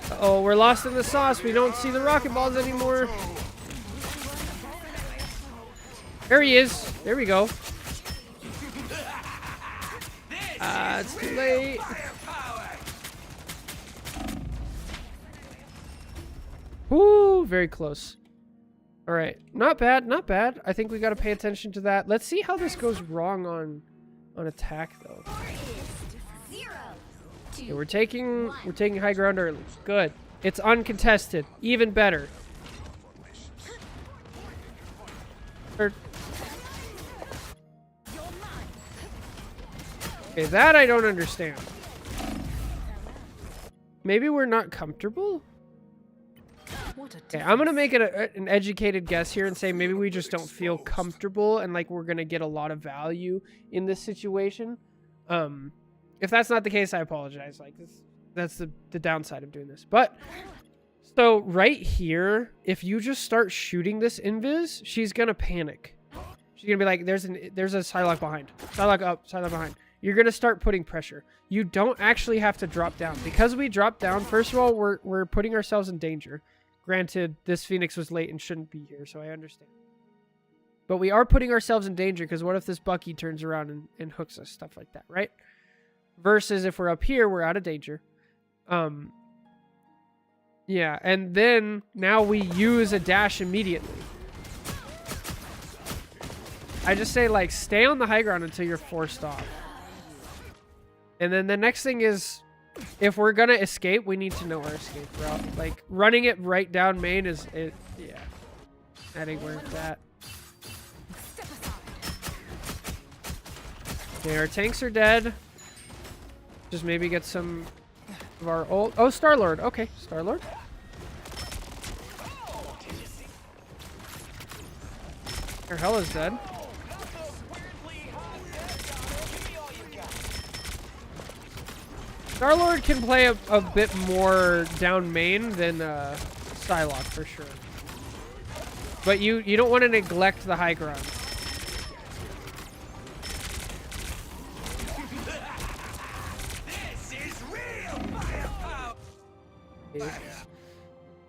Uh-oh, we're lost in the sauce. We don't see the rocket balls anymore. There he is. There we go. It's too late. Woo, very close. All right, not bad, not bad. I think we got to pay attention to that. Let's see how this goes wrong on attack though. Okay, we're taking high ground early. Good. It's uncontested. Even better. Okay, that I don't understand. Maybe we're not comfortable? Okay, I'm gonna make it an educated guess here and say maybe we just don't feel comfortable and like we're gonna get a lot of value in this situation. If that's not the case, I apologize. Like that's the downside of doing this. But so right here, if you just start shooting this invis, she's gonna panic. She's gonna be like, there's a Psylocke behind. Psylocke up, Psylocke behind. You're gonna start putting pressure. You don't actually have to drop down. Because we drop down, first of all, we're putting ourselves in danger. Granted, this Phoenix was late and shouldn't be here, so I understand. But we are putting ourselves in danger because what if this Bucky turns around and hooks us, stuff like that, right? Versus if we're up here, we're out of danger. Yeah, and then now we use a dash immediately. I just say, like, stay on the high ground until you're forced off. And then the next thing is, if we're gonna escape, we need to know our escape route. Like, running it right down main is, yeah. That ain't worth that. Okay, our tanks are dead. Just maybe get some of our ult. Oh, Star-Lord. Okay, Star-Lord. Our Hela's dead. Star-Lord can play a bit more down main than Psylocke for sure. But you don't want to neglect the high ground.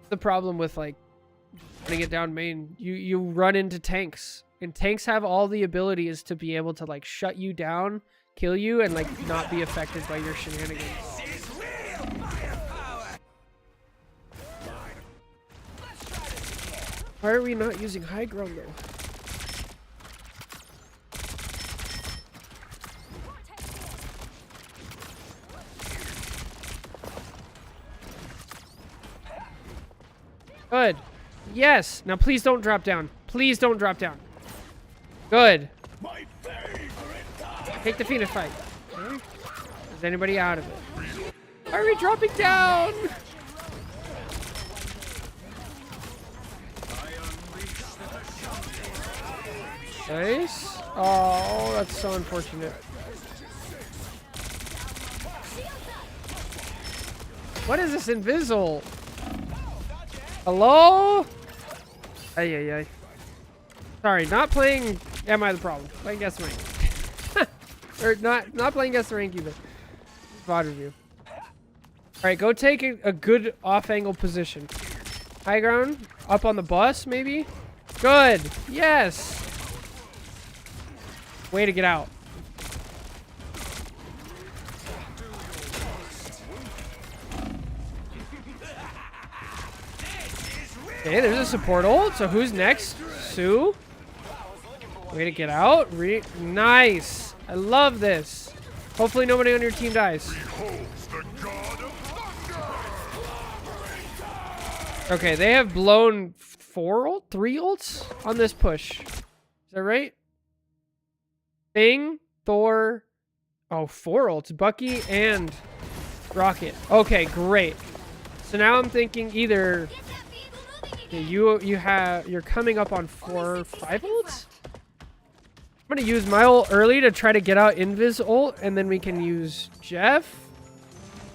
The problem with like running it down main, you run into tanks, and tanks have all the abilities to be able to like shut you down, kill you, and like not be affected by your shenanigans. Why are we not using high ground though? Good. Yes. Now please don't drop down. Please don't drop down. Good. Take the Phoenix fight. Okay. Is anybody out of it? Why are we dropping down? Nice. Oh, that's so unfortunate. What is this Invisible? Hello? Ay, ay, ay. Sorry, not playing Am I the Problem? Playing Guess the Rank. Or not playing Guess the Rank either. VOD review. Alright, go take a good off-angle position. High ground. Up on the bus, maybe? Good. Yes. Way to get out. Okay, there's a support ult. So who's next? Sue? Way to get out. Nice. I love this. Hopefully nobody on your team dies. Okay, they have blown 3 ults on this push. Is that right? Thing, Thor. Oh, 4 ults. Bucky and Rocket. Okay, great. So now I'm thinking either you're coming up on 4 or 5 ults. I'm gonna use my ult early to try to get out Invis ult, and then we can use Jeff.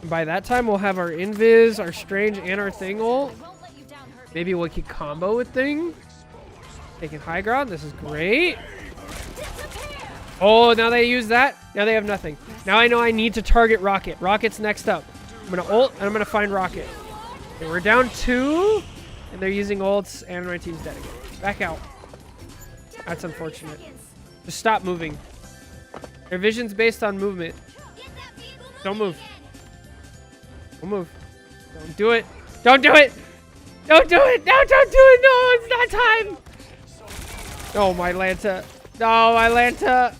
And by that time, we'll have our Invis, our Strange, and our Thing ult. Maybe we could combo with Thing. Taking high ground. This is great. Oh, now they use that. Now they have nothing. Now I know I need to target Rocket. Rocket's next up. I'm gonna ult, and I'm gonna find Rocket. Okay, we're down 2, and they're using ults, and my team's dead again. Back out. That's unfortunate. Just stop moving. Their vision's based on movement. Don't move. Don't move. Don't do it. Don't do it. Don't do it. No, don't do it. No, it's not time. Oh, my Lanta. No, my Lanta.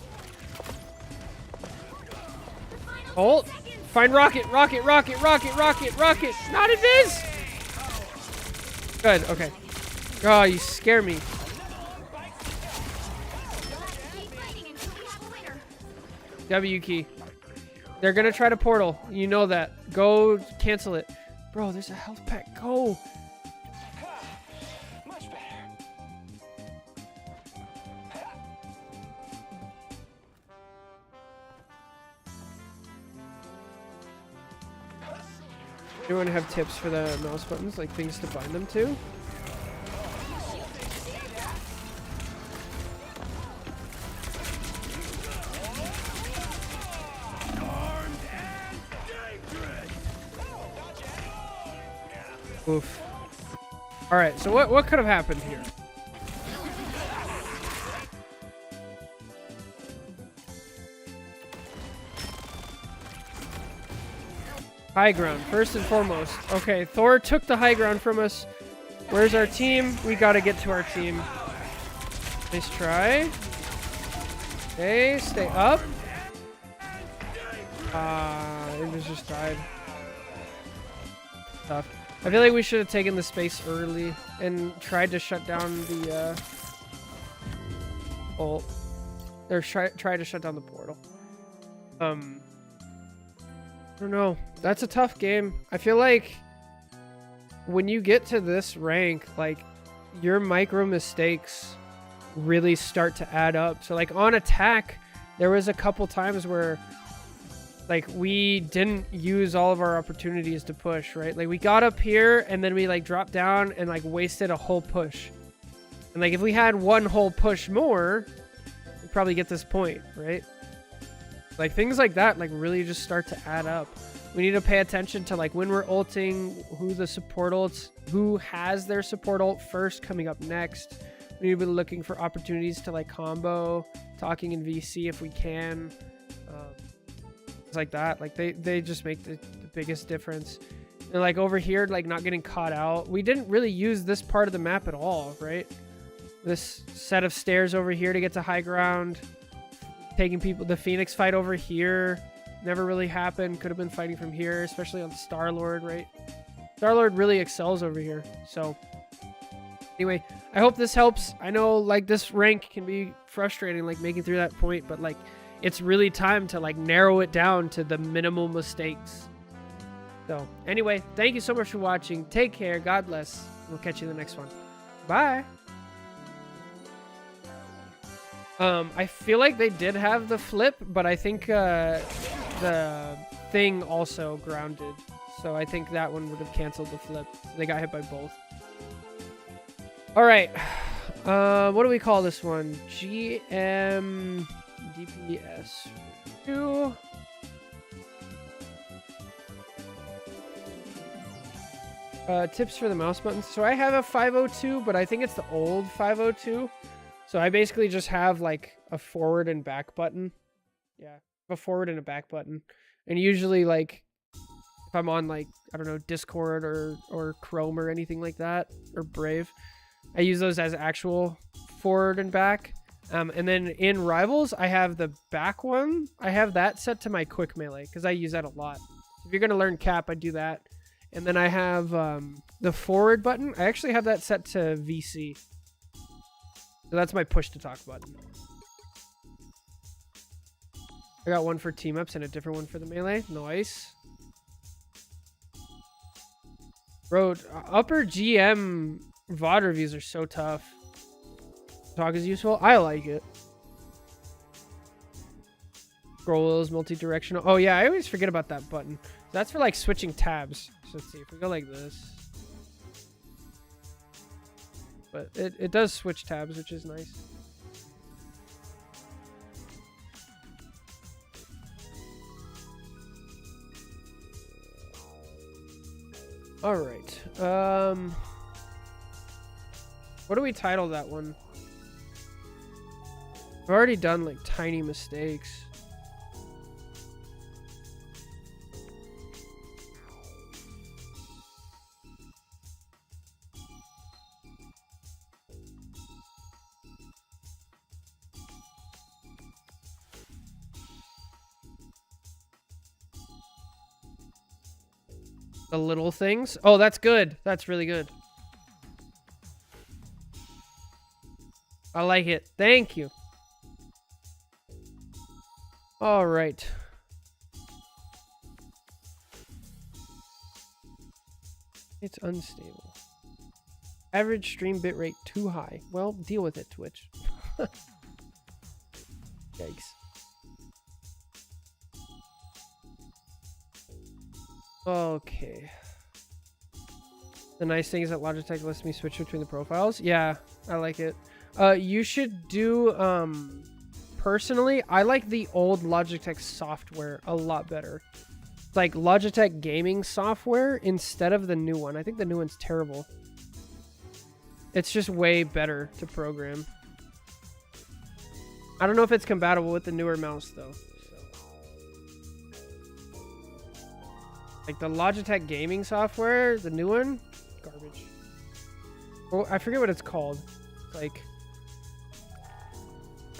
Ult. Find Rocket. Rocket. Rocket. Rocket. Rocket. Rocket. Not Invis. Good. Okay. Oh, you scare me. W key. They're gonna try to portal. You know that. Go cancel it. Bro, there's a health pack. Go. Much better. Anyone have tips for the mouse buttons, like things to bind them to? Oof. All right, so what could have happened here? High ground, first and foremost. Okay, Thor took the high ground from us. Where's our team? We gotta get to our team. Nice try. Okay, stay up. It was just died. Tough. I feel like we should have taken the space early and tried to shut down the ult. Or try to shut down the portal. I don't know. That's a tough game. I feel like when you get to this rank, like your micro mistakes really start to add up. So like on attack, there was a couple times where like we didn't use all of our opportunities to push, right? Like we got up here and then we like dropped down and like wasted a whole push. And like if we had one whole push more, we'd probably get this point, right? Like things like that like really just start to add up. We need to pay attention to like when we're ulting, who the support ults, who has their support ult first coming up next. We need to be looking for opportunities to like combo, talking in VC if we can. Things like that. Like they just make the biggest difference. And like over here, like not getting caught out. We didn't really use this part of the map at all, right? This set of stairs over here to get to high ground. Taking people, the Phoenix fight over here never really happened. Could have been fighting from here, especially on Star-Lord, right? Star-Lord really excels over here. So anyway, I hope this helps. I know like this rank can be frustrating, like making through that point, but like it's really time to like narrow it down to the minimal mistakes. So anyway, thank you so much for watching. Take care. God bless. We'll catch you in the next one. Bye. I feel like they did have the flip, but I think the thing also grounded. So I think that one would have canceled the flip. They got hit by both. All right. What do we call this one? GM DPS 2. Tips for the mouse buttons. So I have a 502, but I think it's the old 502. So I basically just have like a forward and back button. Yeah, a forward and a back button. And usually like if I'm on like, I don't know, Discord or Chrome or anything like that, or Brave, I use those as actual forward and back. And then in Rivals, I have the back one. I have that set to my quick melee because I use that a lot. So if you're going to learn cap, I do that. And then I have the forward button. I actually have that set to VC. So that's my push to talk button. I got one for team ups and a different one for the melee. Nice. Bro, upper GM VOD reviews are so tough. Talk is useful. I like it. Scroll wheel is multi-directional. Oh yeah, I always forget about that button. That's for like switching tabs. So let's see if we go like this. But it does switch tabs, which is nice. All right. What do we title that one? I've already done like tiny mistakes. The little things. Oh, that's good. That's really good. I like it. Thank you. All right. It's unstable. Average stream bitrate too high. Well, deal with it, Twitch. Yikes. Okay. The nice thing is that Logitech lets me switch between the profiles. Yeah, I like it. You should do, personally, I like the old Logitech software a lot better. Like Logitech gaming software instead of the new one. I think the new one's terrible. It's just way better to program. I don't know if it's compatible with the newer mouse though. Like the Logitech gaming software, the new one, garbage. Oh, I forget what it's called. Like,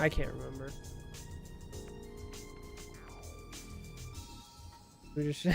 I can't remember. We just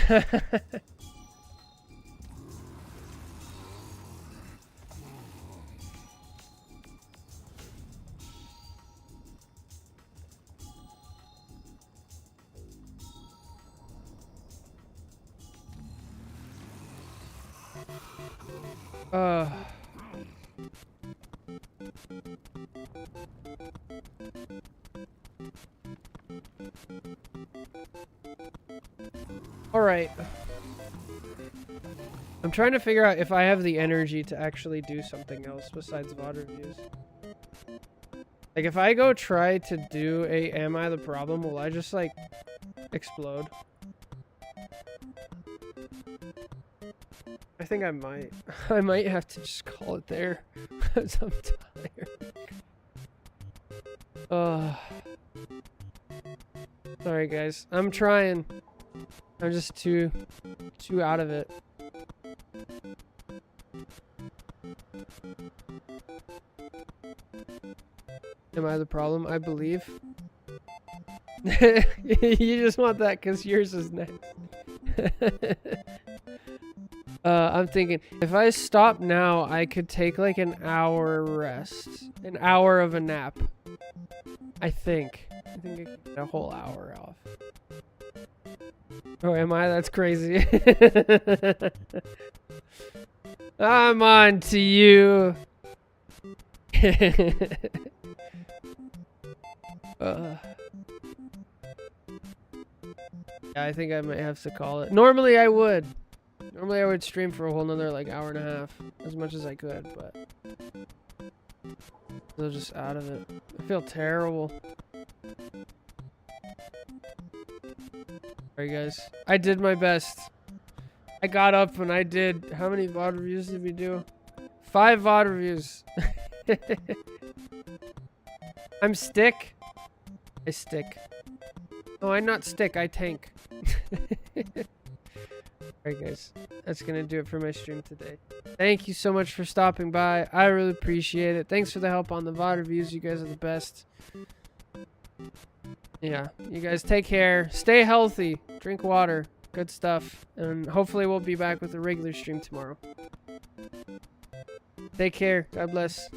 all right. I'm trying to figure out if I have the energy to actually do something else besides VOD reviews. Like if I go try to do a Am I the Problem, will I just like explode? I think I might. I might have to just call it there because I'm tired. Sorry guys. I'm trying. I'm just too out of it. Am I the problem? I believe. You just want that because yours is next. I'm thinking, if I stop now, I could take like an hour rest. An hour of a nap. I think I could get a whole hour off. Oh, am I? That's crazy. I'm on to you. Yeah, I think I might have to call it. Normally I would. Normally I would stream for a whole nother like hour and a half. As much as I could, but I'm just out of it. I feel terrible. Alright guys. I did my best. I got up and I did... How many VOD reviews did we do? 5 VOD reviews. I'm stick. I stick. Oh, I'm not stick. I tank. Alright guys. That's gonna do it for my stream today. Thank you so much for stopping by. I really appreciate it. Thanks for the help on the VOD reviews. You guys are the best. Yeah. You guys take care. Stay healthy. Drink water. Good stuff. And hopefully we'll be back with a regular stream tomorrow. Take care. God bless.